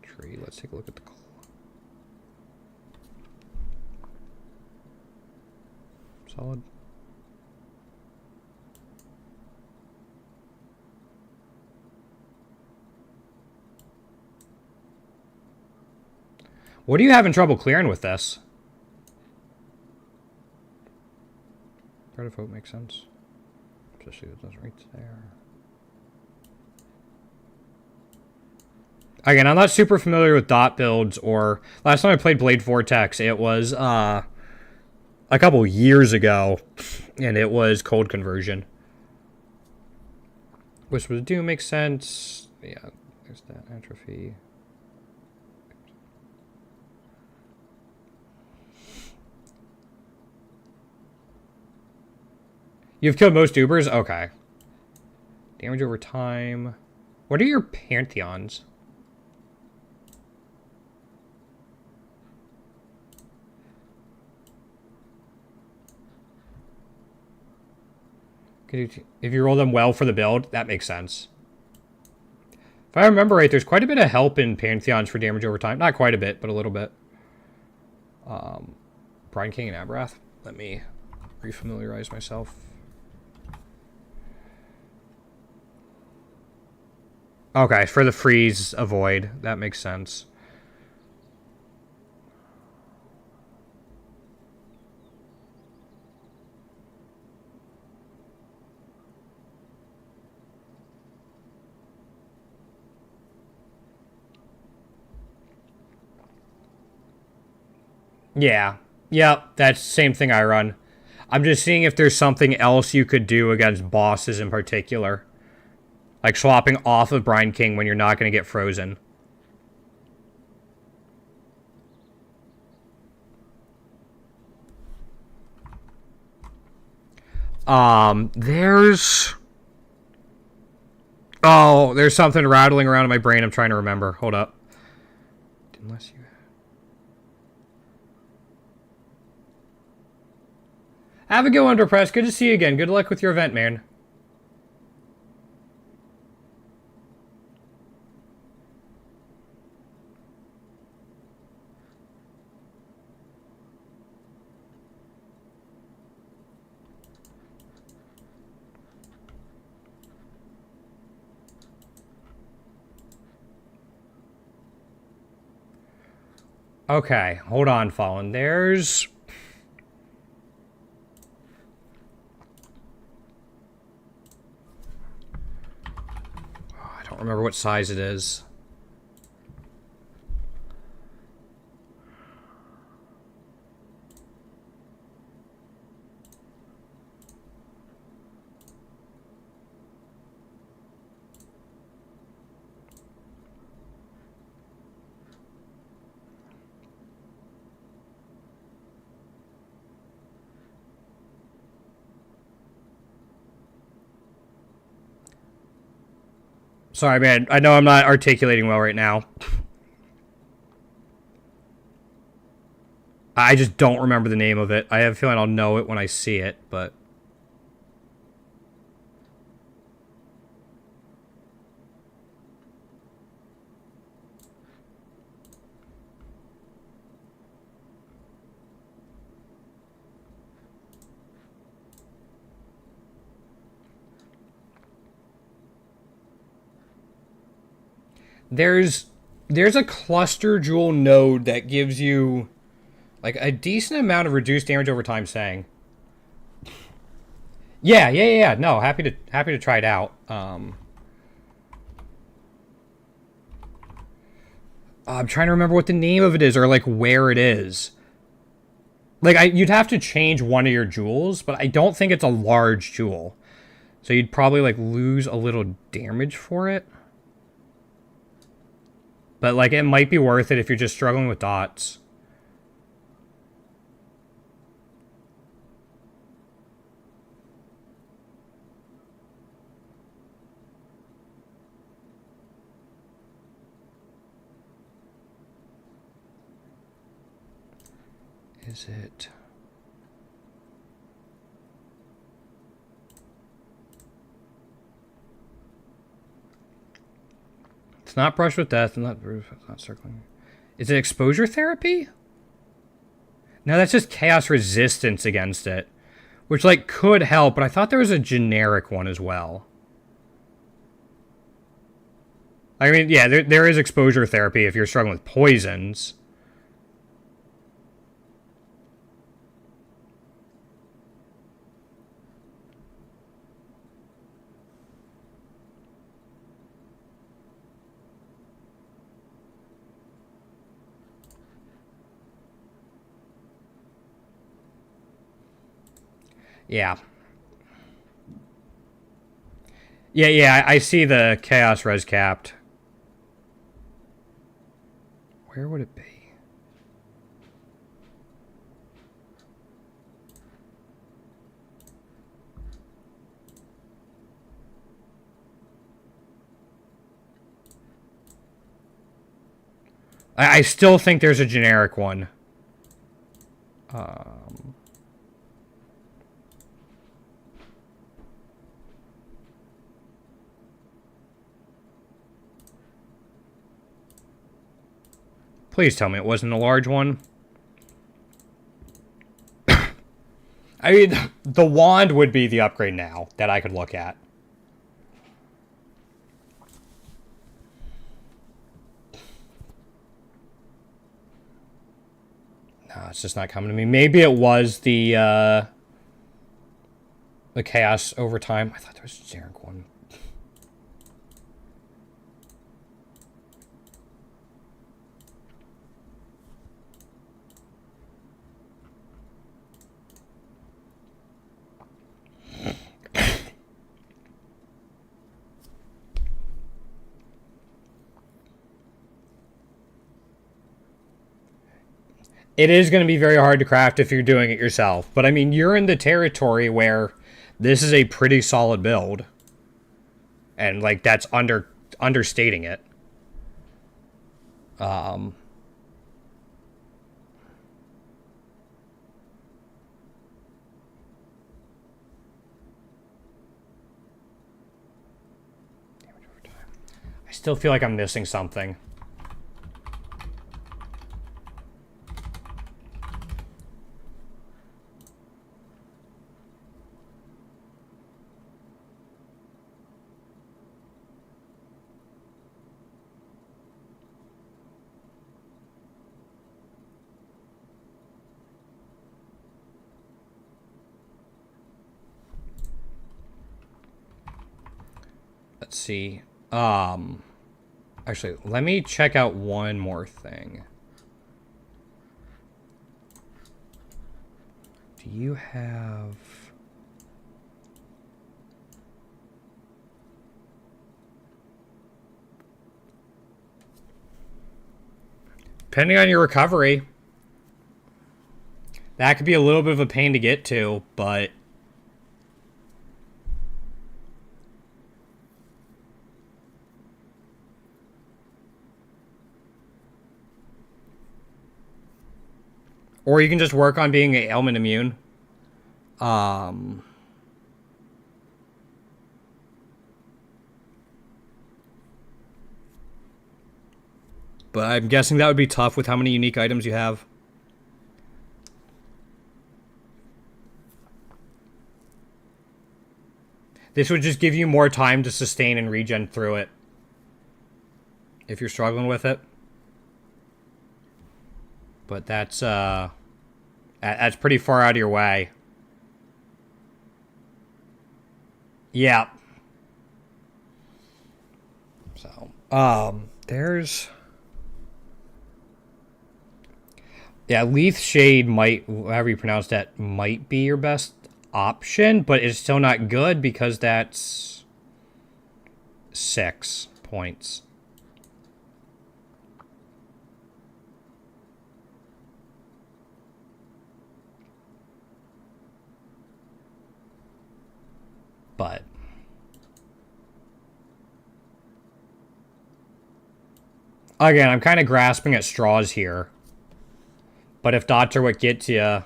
Tree, let's take a look at the... Solid. What are you having trouble clearing with this? Try to vote makes sense. Especially if it doesn't reach there. Again, I'm not super familiar with dot builds or... Last time I played Blade Vortex, it was a couple years ago. And it was cold conversion. Whisper of Doom makes sense. Yeah, there's that atrophy. You've killed most Ubers? Okay. Damage over time. What are your Pantheons? If you roll them well for the build, that makes sense. If I remember right, there's quite a bit of help in Pantheons for damage over time. Not quite a bit, but a little bit. Brine King and Abrath. Let me refamiliarize myself. Okay, for the freeze, avoid. That makes sense. Yeah. Yep, that's the same thing I run. I'm just seeing if there's something else you could do against bosses in particular. Like swapping off of Brine King when you're not going to get frozen. There's... Oh, there's something rattling around in my brain I'm trying to remember. Hold up. Unless you... Have a good one, Underpress. Good to see you again. Good luck with your event, man. Okay, hold on, Fallen. There's... don't remember what size it is. Sorry, man. I know I'm not articulating well right now. I just don't remember the name of it. I have a feeling I'll know it when I see it, but... There's a cluster jewel node that gives you like a decent amount of reduced damage over time. Saying, yeah. No, happy to try it out. I'm trying to remember what the name of it is or like where it is. Like you'd have to change one of your jewels, but I don't think it's a large jewel, so you'd probably like lose a little damage for it. But, like, it might be worth it if you're just struggling with dots. Is it... It's not brush with death, and it's not circling. Is it exposure therapy? No, that's just chaos resistance against it. Which, like, could help, but I thought there was a generic one as well. I mean, yeah, there is exposure therapy if you're struggling with poisons. Yeah. Yeah, I see the chaos res capped. Where would it be? I still think there's a generic one. Please tell me it wasn't a large one. I mean, the wand would be the upgrade now that I could look at. No, it's just not coming to me. Maybe it was the chaos overtime. I thought there was a generic one. It is going to be very hard to craft if you're doing it yourself. But, I mean, you're in the territory where this is a pretty solid build. And, like, that's understating it. I still feel like I'm missing something. Let's see. Actually, let me check out one more thing. Do you have... Depending on your recovery, that could be a little bit of a pain to get to, but... Or you can just work on being ailment immune. But I'm guessing that would be tough with how many unique items you have. This would just give you more time to sustain and regen through it. If you're struggling with it. But that's pretty far out of your way. Yeah. So, there's... Yeah, Leaf Shade might, however you pronounce that, might be your best option, but it's still not good because that's 6 points. But again, I'm kind of grasping at straws here. But if dots are what gets you, I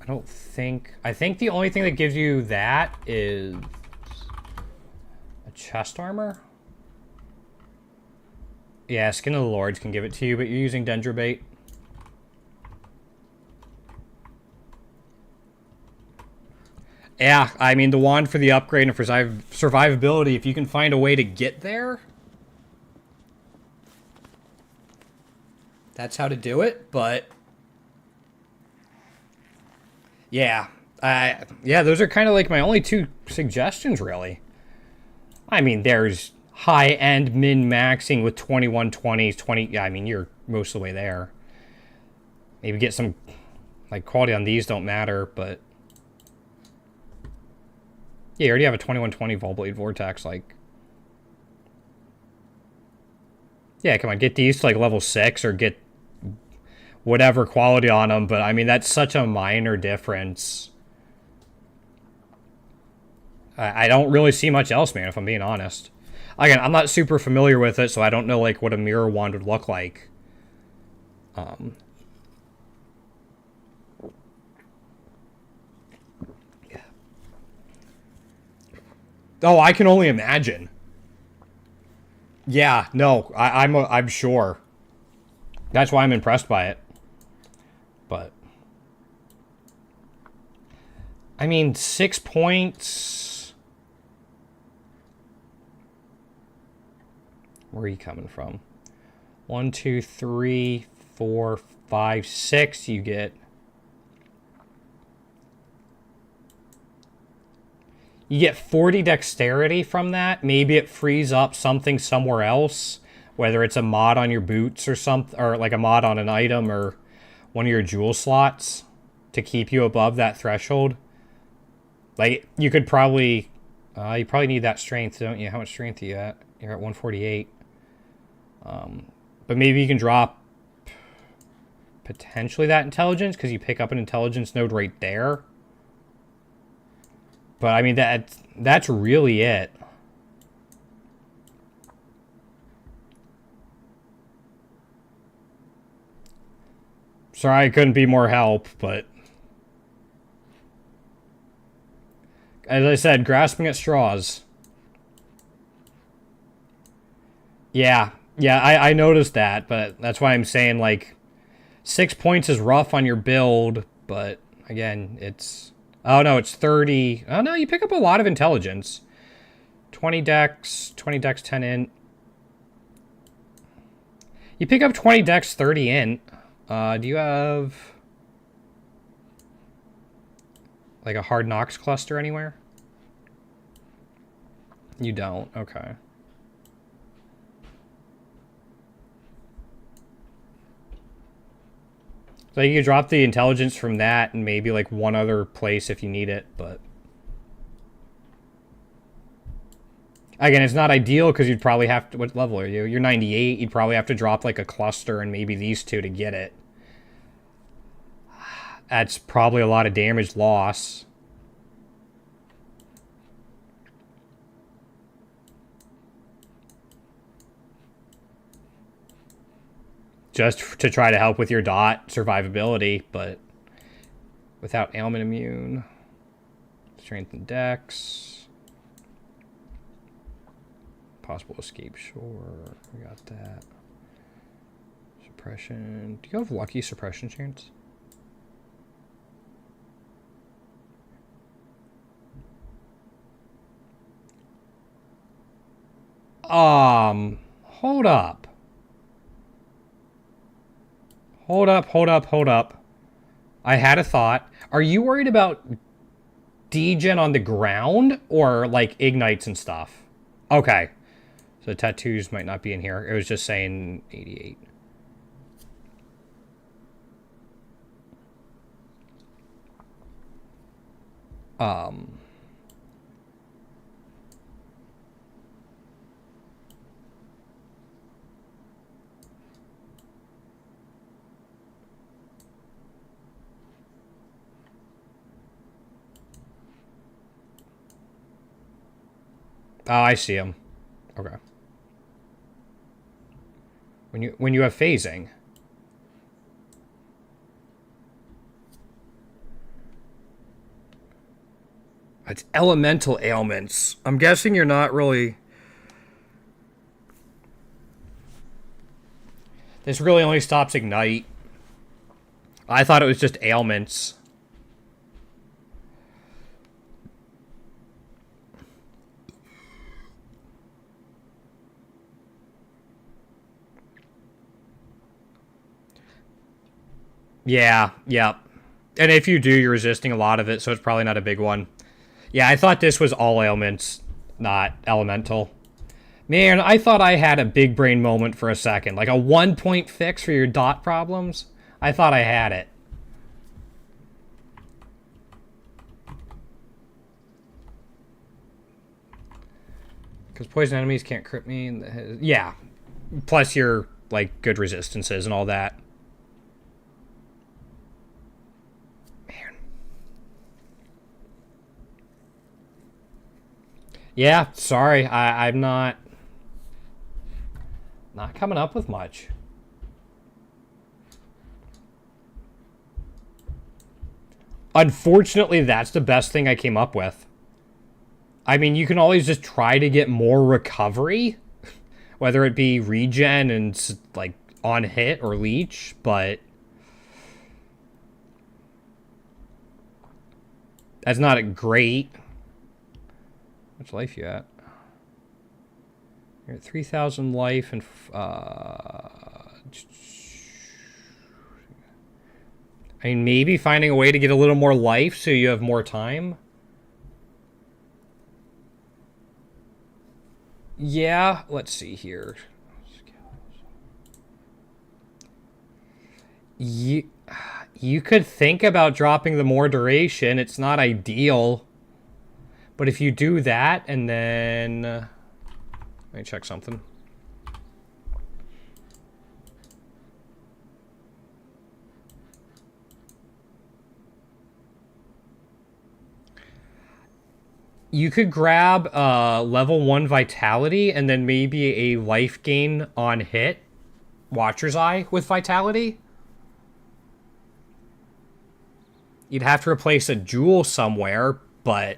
don't think... I think the only thing that gives you that is a chest armor. Yeah, Skin of the Lords can give it to you, but you're using Dendrobait. Yeah, I mean, the wand for the upgrade and for survivability, if you can find a way to get there, that's how to do it, but... Yeah, those are kind of like my only two suggestions, really. I mean, there's high-end min-maxing with 2120s, 20... Yeah, I mean, you're most of the way there. Maybe get some... Like, quality on these don't matter, but... Yeah, you already have a 2120 Volblade Vortex, like... Yeah, come on, get these to, like, level 6, or get whatever quality on them, but, I mean, that's such a minor difference. I don't really see much else, man, if I'm being honest. Again, I'm not super familiar with it, so I don't know, like, what a mirror wand would look like. Yeah. Oh, I can only imagine. Yeah, no, I'm sure. That's why I'm impressed by it. But I mean, 6 points. Where are you coming from? 1, 2, 3, 4, 5, 6. You get... You get 40 dexterity from that. Maybe it frees up something somewhere else. Whether it's a mod on your boots or something, or like a mod on an item or one of your jewel slots to keep you above that threshold. Like, you could probably... you probably need that strength, don't you? How much strength are you at? You're at 148. But maybe you can drop potentially that intelligence because you pick up an intelligence node right there. But, I mean, that's really it. Sorry I couldn't be more help, but... As I said, grasping at straws. Yeah, I noticed that, but that's why I'm saying, like, 6 points is rough on your build, but, again, it's... Oh, no, it's 30. Oh, no, you pick up a lot of intelligence. 20 dex, 10 int. You pick up 20 dex, 30 int. Do you have... like a hard knocks cluster anywhere? You don't? Okay. So you could drop the intelligence from that and maybe like one other place if you need it, but again, it's not ideal because you'd probably have to. What level are you? You're 98. You'd probably have to drop like a cluster and maybe these two to get it. That's probably a lot of damage loss. Just to try to help with your dot survivability, but without ailment immune. Strength and dex. Possible escape, sure. We got that. Suppression. Do you have lucky suppression chance? Hold up. Hold up. I had a thought. Are you worried about degen on the ground or like ignites and stuff? Okay. So tattoos might not be in here. It was just saying 88. Oh, I see him. Okay. When you have phasing. It's elemental ailments. I'm guessing you're not really. This really only stops ignite. I thought it was just ailments. Yeah, yeah. And if you do, you're resisting a lot of it, so it's probably not a big one. Yeah, I thought this was all ailments, not elemental. Man, I thought I had a big brain moment for a second. Like a 1-point fix for your dot problems. I thought I had it. Because poison enemies can't crit me. Yeah. Plus your, like, good resistances and all that. Yeah, sorry. I'm not coming up with much. Unfortunately, that's the best thing I came up with. I mean, you can always just try to get more recovery, whether it be regen and like on hit or leech, but that's not great. How much life you at? You're at 3,000 life and I mean, maybe finding a way to get a little more life so you have more time. Yeah, let's see here. You could think about dropping the more duration. It's not ideal. But if you do that and then... let me check something. You could grab level 1 vitality and then maybe a life gain on hit. Watcher's Eye with vitality. You'd have to replace a jewel somewhere, but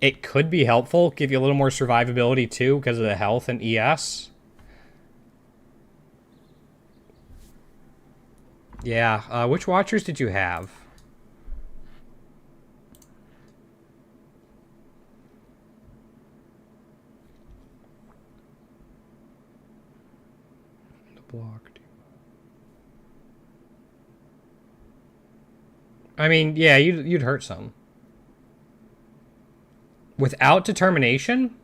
it could be helpful. Give you a little more survivability too because of the health and ES. Yeah, which Watchers did you have? Blocked. I mean, yeah, you'd hurt some. Without determination?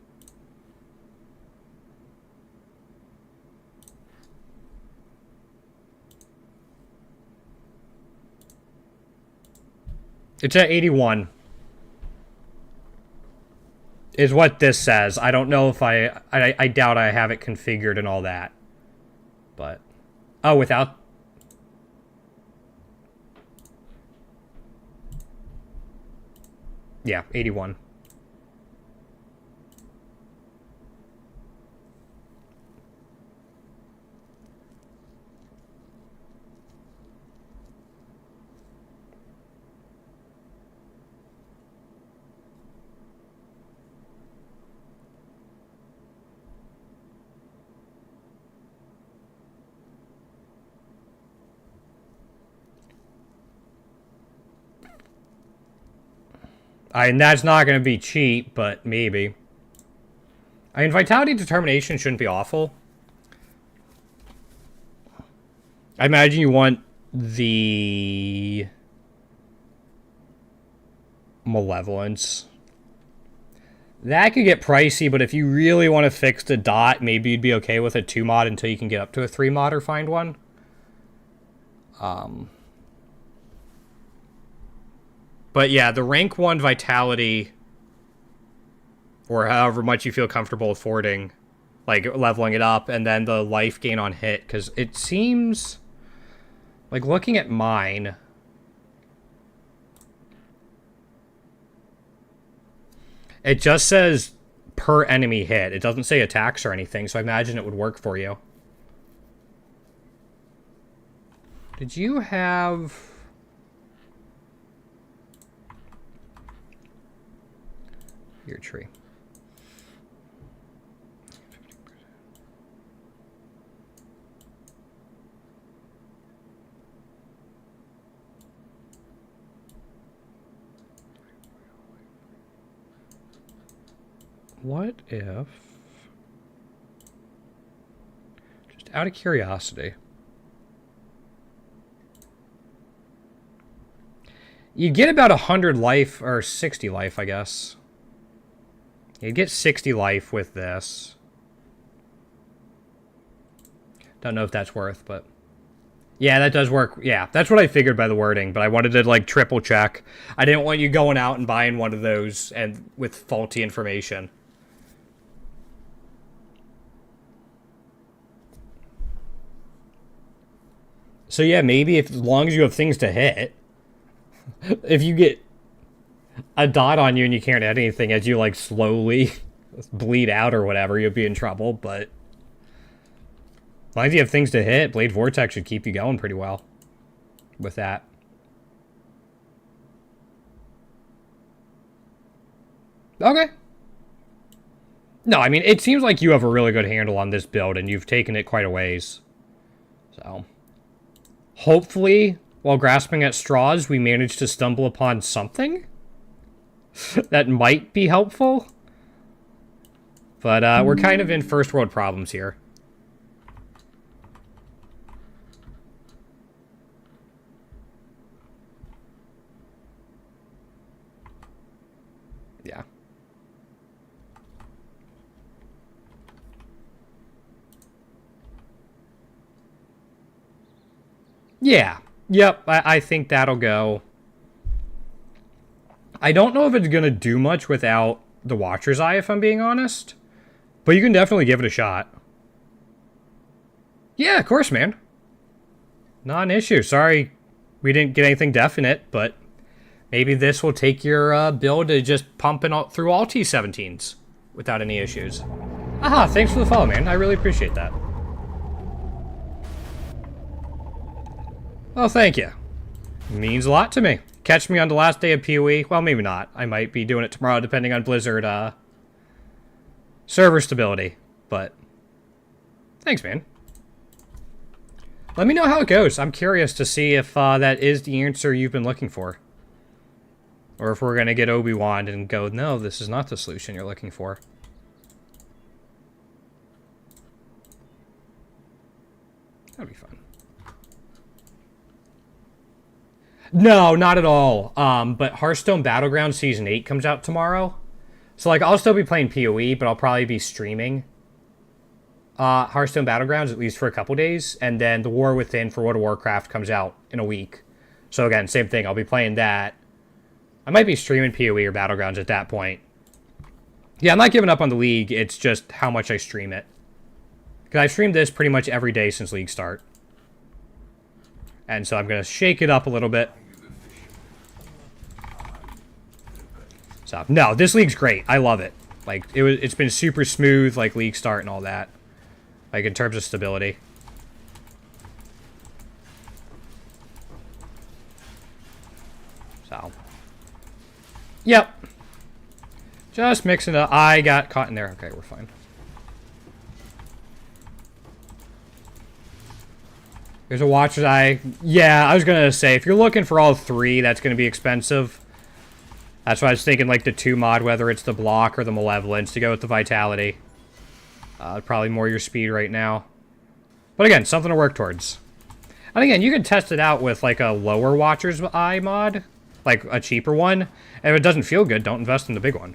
It's at 81. Is what this says. I don't know if I doubt I have it configured and all that. But... Oh, without... Yeah, 81. And that's not going to be cheap, but maybe. I mean, Vitality Determination shouldn't be awful. I imagine you want the... Malevolence. That could get pricey, but if you really want to fix the dot, maybe you'd be okay with a 2 mod until you can get up to a 3 mod or find one. But yeah, the rank 1 Vitality, or however much you feel comfortable affording, like leveling it up, and then the life gain on hit, because it seems, like looking at mine, it just says per enemy hit. It doesn't say attacks or anything, so I imagine it would work for you. Did you have... Your tree. What if... Just out of curiosity... You get about 100 life, or 60 life, I guess. You get 60 life with this. Don't know if that's worth, but... Yeah, that does work. Yeah, that's what I figured by the wording, but I wanted to, like, triple check. I didn't want you going out and buying one of those and with faulty information. So yeah, maybe if, as long as you have things to hit... If you get a dot on you and you can't add anything as you, like, slowly bleed out or whatever, you'll be in trouble, but... As long as you have things to hit, Blade Vortex should keep you going pretty well with that. Okay. No, I mean, it seems like you have a really good handle on this build, and you've taken it quite a ways. So... Hopefully, while grasping at straws, we manage to stumble upon something that might be helpful. But we're kind of in first world problems here. Yeah. Yeah. Yep, I think that'll go. I don't know if it's going to do much without the Watcher's Eye, if I'm being honest. But you can definitely give it a shot. Yeah, of course, man. Not an issue. Sorry we didn't get anything definite, but maybe this will take your build to just pumping through all T17s without any issues. Aha, thanks for the follow, man. I really appreciate that. Well, thank you. Means a lot to me. Catch me on the last day of PoE. Well, maybe not. I might be doing it tomorrow, depending on Blizzard server stability. But thanks, man. Let me know how it goes. I'm curious to see if that is the answer you've been looking for. Or if we're going to get Obi-Wan and go, no, this is not the solution you're looking for. That'd be fun. No, not at all. But Hearthstone Battlegrounds Season 8 comes out tomorrow. So, like, I'll still be playing PoE, but I'll probably be streaming Hearthstone Battlegrounds, at least for a couple days. And then The War Within for World of Warcraft comes out in a week. So, again, same thing. I'll be playing that. I might be streaming PoE or Battlegrounds at that point. Yeah, I'm not giving up on the League. It's just how much I stream it. Because I've streamed this pretty much every day since League start. And so I'm going to shake it up a little bit. So, no, this League's great. I love it. Like, it's been super smooth, like, League start and all that. Like, in terms of stability. So. Yep. Just mixing it up. I got caught in there. Okay, we're fine. There's a Watcher's Eye. Yeah, I was going to say, if you're looking for all three, that's going to be expensive. That's why I was thinking, like, the 2 mod, whether it's the Block or the Malevolence, to go with the Vitality. Probably more your speed right now. But again, something to work towards. And again, you can test it out with, like, a lower Watcher's Eye mod. Like, a cheaper one. And if it doesn't feel good, don't invest in the big one.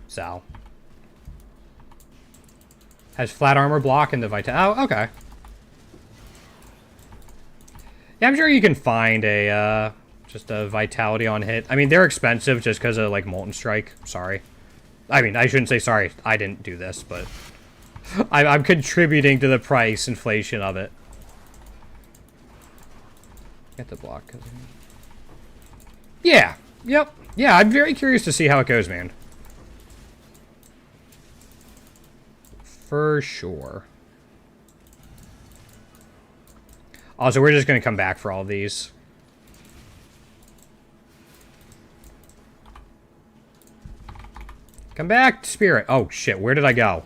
So. Has flat armor block in the Vitality. Oh, okay. Yeah, I'm sure you can find a, just a Vitality on hit. I mean, they're expensive just because of, like, Molten Strike. Sorry. I mean, I shouldn't say sorry. I didn't do this, but I'm contributing to the price inflation of it. Get the block. Yeah. Yep. Yeah, I'm very curious to see how it goes, man. For sure. Also, we're just going to come back for all of these. Come back, Spirit. Oh, shit. Where did I go?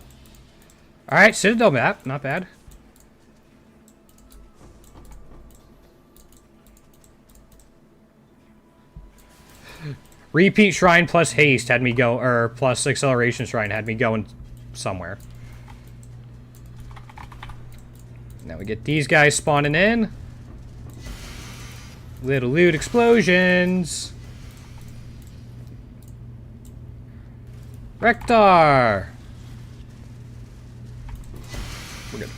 Alright, Citadel map. Not bad. Repeat Shrine plus Haste had me go... Or plus Acceleration Shrine had me going somewhere. Now we get these guys spawning in. Little loot explosions. Rektar. We're good.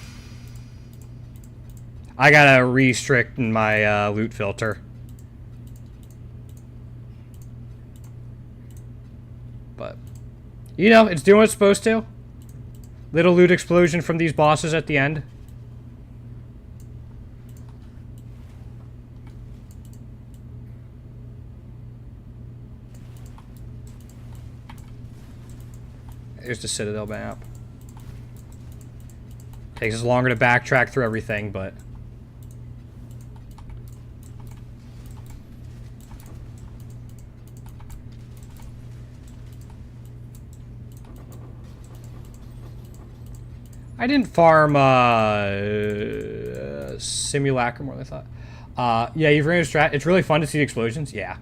I gotta restrict my loot filter. But, you know, it's doing what it's supposed to. Little loot explosion from these bosses at the end. Here's the Citadel map. Takes us longer to backtrack through everything, but... I didn't farm, Simulacrum more than I thought. Yeah, you've ran a strat. It's really fun to see the explosions. Yeah.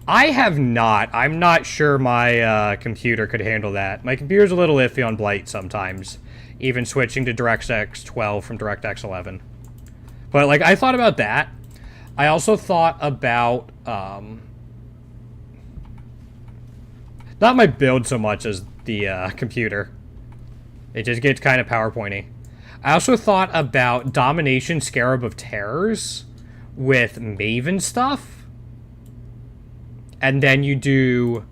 I have not. I'm not sure my computer could handle that. My computer's a little iffy on Blight sometimes. Even switching to DirectX 12 from DirectX 11. But, like, I thought about that. I also thought about, not my build so much as the computer. It just gets kind of PowerPointy. I also thought about Domination Scarab of Terrors with Maven stuff. And then you do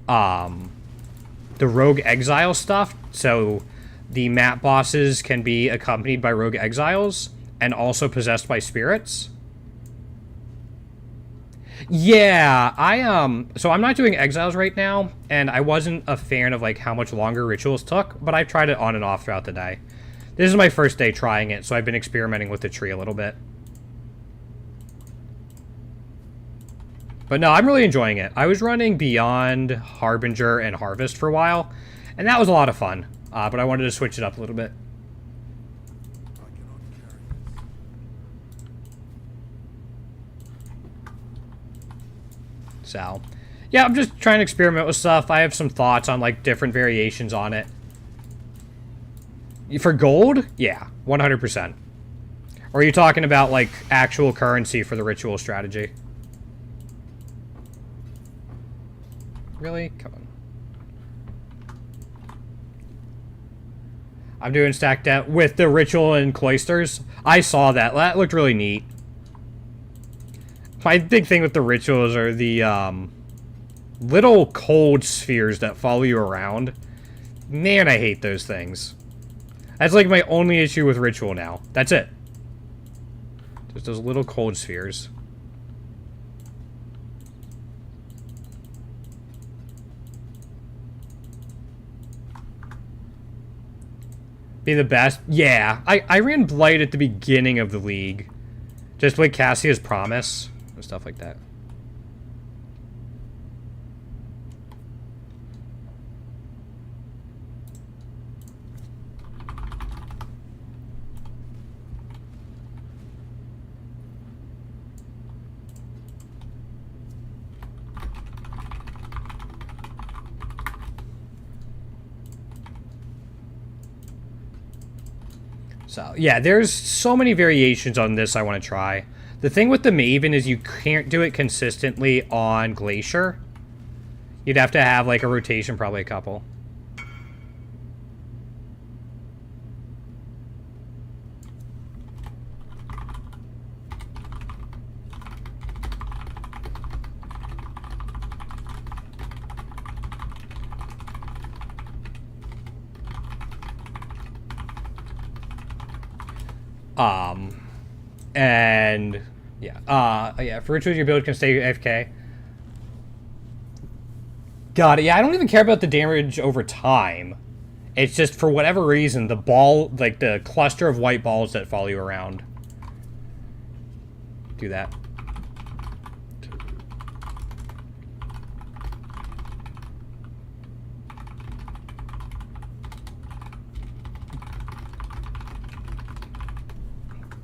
the Rogue Exile stuff. So the map bosses can be accompanied by Rogue Exiles and also possessed by spirits. Yeah, so I'm not doing Exiles right now, and I wasn't a fan of, like, how much longer rituals took, but I've tried it on and off throughout the day. This is my first day trying it, so I've been experimenting with the tree a little bit. But no, I'm really enjoying it. I was running Beyond, Harbinger, and Harvest for a while, and that was a lot of fun. But I wanted to switch it up a little bit. So, yeah, I'm just trying to experiment with stuff. I have some thoughts on, like, different variations on it. For gold? Yeah, 100%. Or are you talking about, like, actual currency for the ritual strategy? Really? Come on. I'm doing stack depth with the ritual and cloisters. I saw that. That looked really neat. My big thing with the rituals are the little cold spheres that follow you around. Man, I hate those things. That's like my only issue with ritual now. That's it. Just those little cold spheres. Be the best? Yeah. I ran Blight at the beginning of the league. Just like Cassia's Promise and stuff like that. So, yeah, there's so many variations on this I want to try. The thing with the Maven is you can't do it consistently on Glacier. You'd have to have, like, a rotation, probably a couple. And yeah, for rituals your build can stay AFK. Got it. Yeah, I don't even care about the damage over time. It's just for whatever reason, the ball, like the cluster of white balls that follow you around. Do that.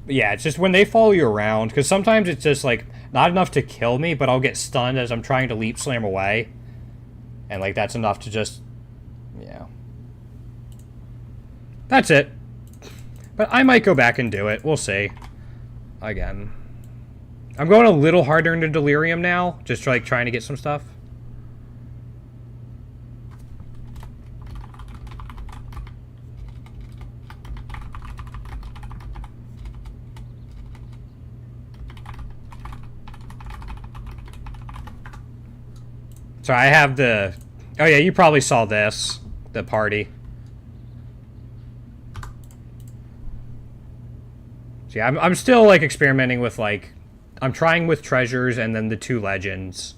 Yeah, it's just when they follow you around, because sometimes it's just, like, not enough to kill me, but I'll get stunned as I'm trying to leap slam away. And, like, that's enough to just... Yeah. That's it. But I might go back and do it. We'll see. Again. I'm going a little harder into Delirium now, just, like, trying to get some stuff. So I have the... Oh yeah, you probably saw this. The party. So yeah, I'm still, like, experimenting with, like... I'm trying with treasures and then the 2 legends.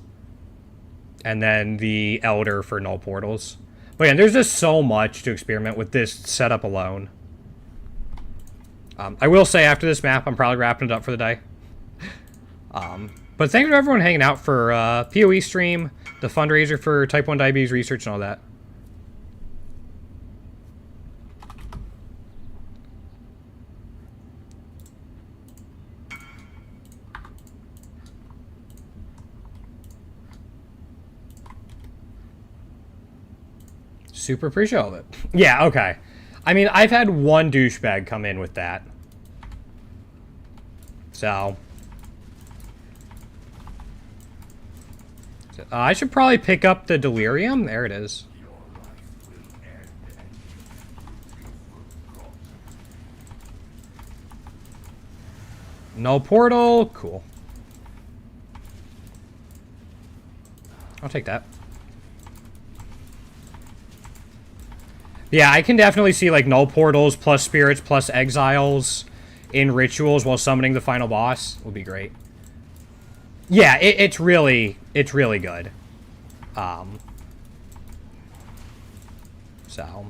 And then the Elder for null portals. But yeah, there's just so much to experiment with this setup alone. I will say after this map, I'm probably wrapping it up for the day. But thanks to everyone hanging out for PoE stream, the fundraiser for type 1 diabetes research and all that. Super appreciate all of it. Yeah, okay. I mean, I've had one douchebag come in with that. So... I should probably pick up the Delirium. There it is. No portal. Cool. I'll take that. Yeah, I can definitely see, like, null portals plus spirits plus exiles in rituals while summoning the final boss. Would be great. Yeah, it's really good. So,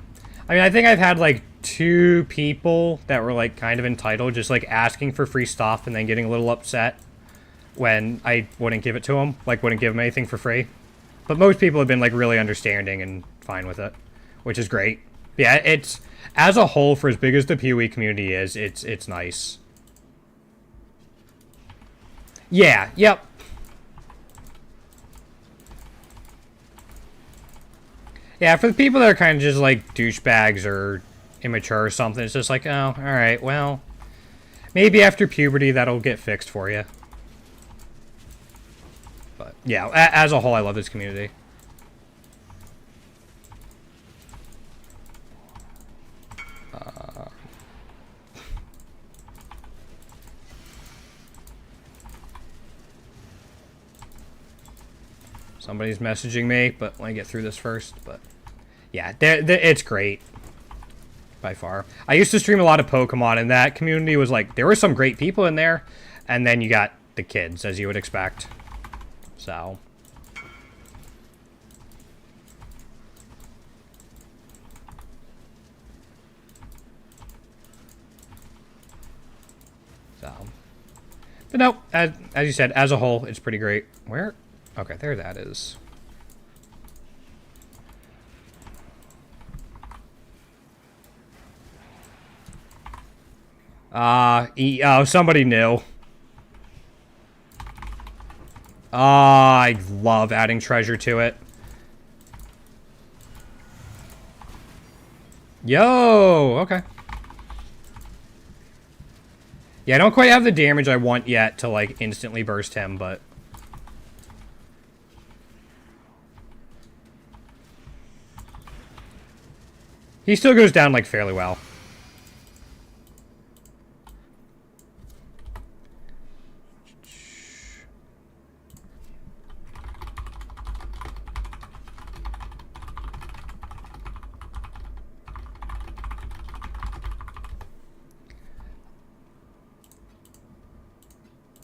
I mean, I think I've had, like, 2 people that were, like, kind of entitled, just, like, asking for free stuff and then getting a little upset when I wouldn't give it to them, like, wouldn't give them anything for free. But most people have been, like, really understanding and fine with it, which is great. Yeah, it's, as a whole, for as big as the PoE community is, it's nice. Yeah, yep. Yeah, for the people that are kind of just like douchebags or immature or something, it's just like, oh, alright, well, maybe after puberty that'll get fixed for you. But, yeah, as a whole, I love this community. Somebody's messaging me, but let me get through this first. But yeah, it's great. By far. I used to stream a lot of Pokemon, and that community was like, there were some great people in there, and then you got the kids, as you would expect. So. But no, as you said, as a whole, it's pretty great. Where? Okay, there that is. Oh, somebody knew. I love adding treasure to it. Yo, okay. Yeah, I don't quite have the damage I want yet to, like, instantly burst him, but... he still goes down, like, fairly well.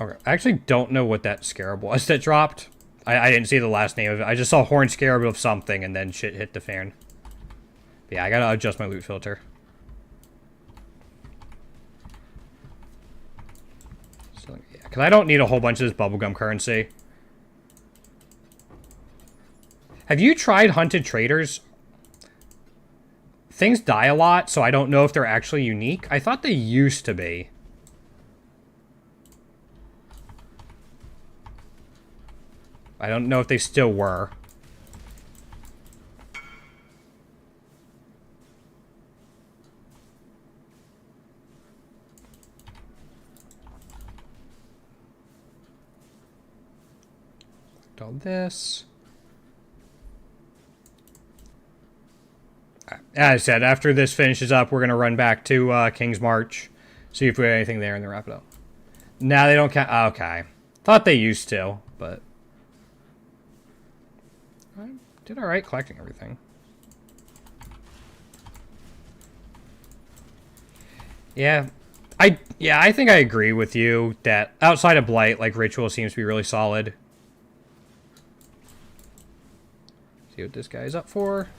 Okay, I actually don't know what that scarab was that dropped. I didn't see the last name of it. I just saw horn scarab of something, and then shit hit the fan. But yeah, I gotta adjust my loot filter. So, yeah, because I don't need a whole bunch of this bubblegum currency. Have you tried hunted traders? Things die a lot, so I don't know if they're actually unique. I thought they used to be. I don't know if they still were. All this. As I said, after this finishes up, we're going to run back to King's March. See if we have anything there and then wrap it up. Now they don't count. Okay. Thought they used to, but... I did alright collecting everything. Yeah. I think I agree with you that outside of Blight, like, Ritual seems to be really solid. See what this guy's up for.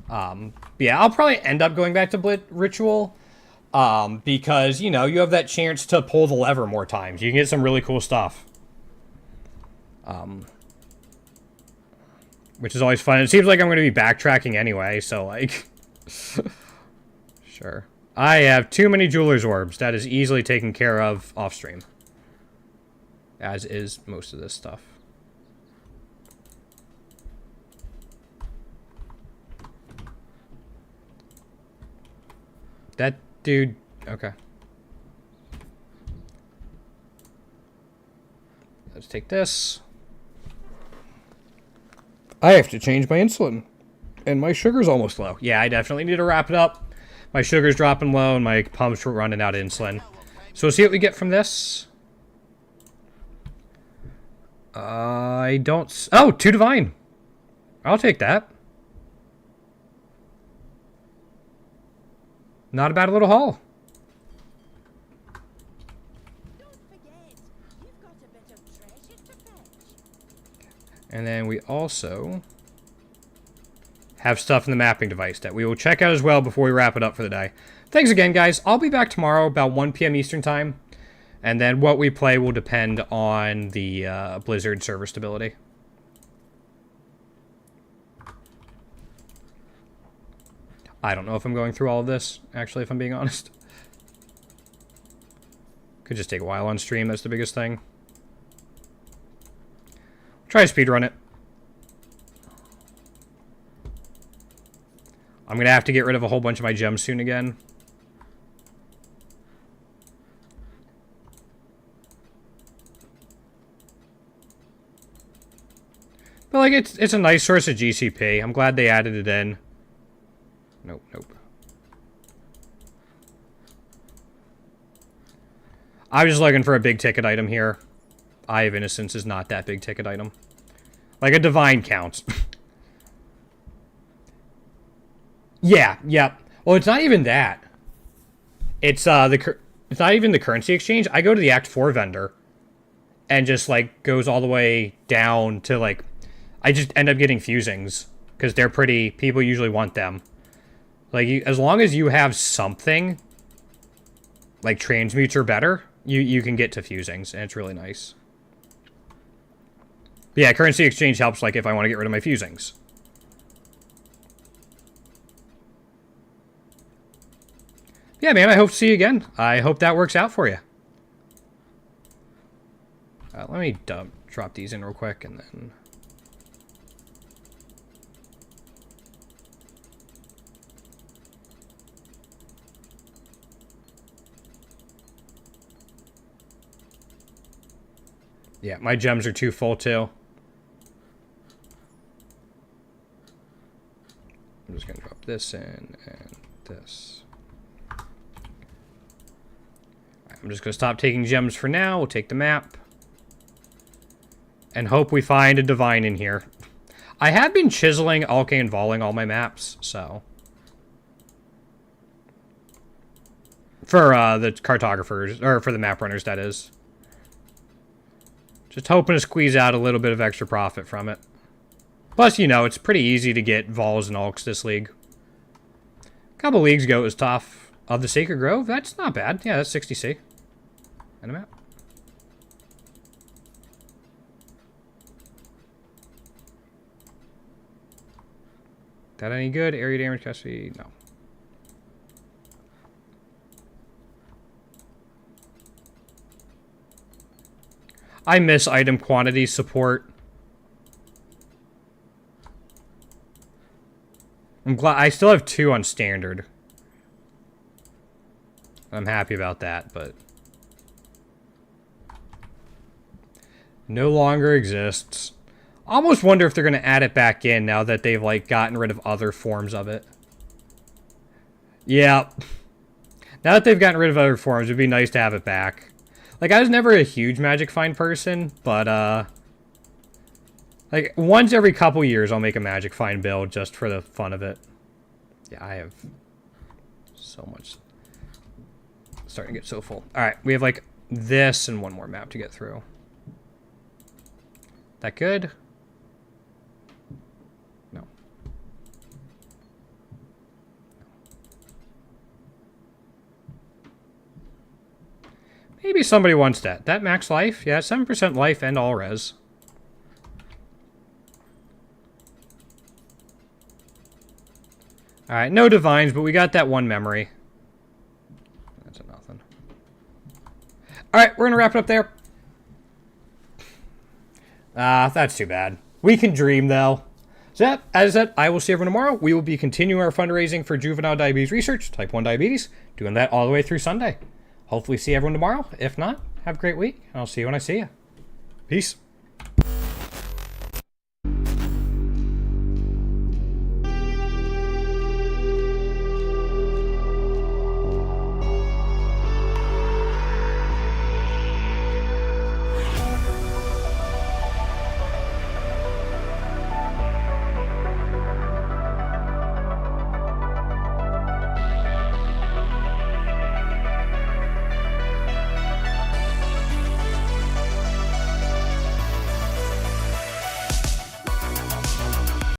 Yeah, I'll probably end up going back to Ritual. Because, you know, you have that chance to pull the lever more times. You can get some really cool stuff. Which is always fun. It seems like I'm going to be backtracking anyway, so, like... Sure. I have too many Jeweler's Orbs. That is easily taken care of off-stream. As is most of this stuff. That dude... Okay. Let's take this. I have to change my insulin. And my sugar's almost low. Yeah, I definitely need to wrap it up. My sugar's dropping low and my pumps are running out of insulin. So we'll see what we get from this. I don't... Oh, 2 divine. I'll take that. Not a bad little haul. Don't forget, you've got a bit of treasure to fetch. And then we also have stuff in the mapping device that we will check out as well before we wrap it up for the day. Thanks again, guys. I'll be back tomorrow about 1 p.m. Eastern Time. And then what we play will depend on the Blizzard server stability. I don't know if I'm going through all of this, actually, if I'm being honest. Could just take a while on stream, that's the biggest thing. Try to speedrun it. I'm going to have to get rid of a whole bunch of my gems soon again. But, like, it's a nice source of GCP. I'm glad they added it in. Nope, nope. I was just looking for a big ticket item here. Eye of Innocence is not that big ticket item. Like, a Divine counts. Yeah. Well, it's not even that. It's it's not even the currency exchange. I go to the Act 4 vendor and just, like, goes all the way down to, like, I just end up getting fusings because they're pretty, people usually want them. Like, as long as you have something, like, transmutes or better, you can get to fusings, and it's really nice. But yeah, currency exchange helps, like, if I want to get rid of my fusings. Yeah, man, I hope to see you again. I hope that works out for you. Let me drop these in real quick, and then... Yeah, my gems are too full, too. I'm just going to drop this in, and this. I'm just going to stop taking gems for now. We'll take the map. And hope we find a divine in here. I have been chiseling, alkane, and voling all my maps, so. For the cartographers, or for the map runners, that is. Just hoping to squeeze out a little bit of extra profit from it. Plus, you know, it's pretty easy to get vols and alks this league. A couple leagues ago, it was tough. Of the Sacred Grove, that's not bad. Yeah, that's 60C. And a map. That any good? Area damage custody? No. I miss item quantity support. I'm glad I still have 2 on standard. I'm happy about that, but no longer exists. Almost wonder if they're going to add it back in now that they've, like, gotten rid of other forms of it. Yeah. Now that they've gotten rid of other forms, it'd be nice to have it back. Like, I was never a huge Magic Find person, but, like, once every couple years I'll make a Magic Find build just for the fun of it. Yeah, I have so much. Starting to get so full. Alright, we have, like, this and one more map to get through. That good? No. Maybe somebody wants that. That max life? Yeah, 7% life and all res. Alright, no divines, but we got that one memory. That's a nothing. Alright, we're gonna wrap it up there. That's too bad. We can dream, though. So, that, as I said, I will see everyone tomorrow. We will be continuing our fundraising for juvenile diabetes research, type 1 diabetes, doing that all the way through Sunday. Hopefully see everyone tomorrow. If not, have a great week, and I'll see you when I see you. Peace.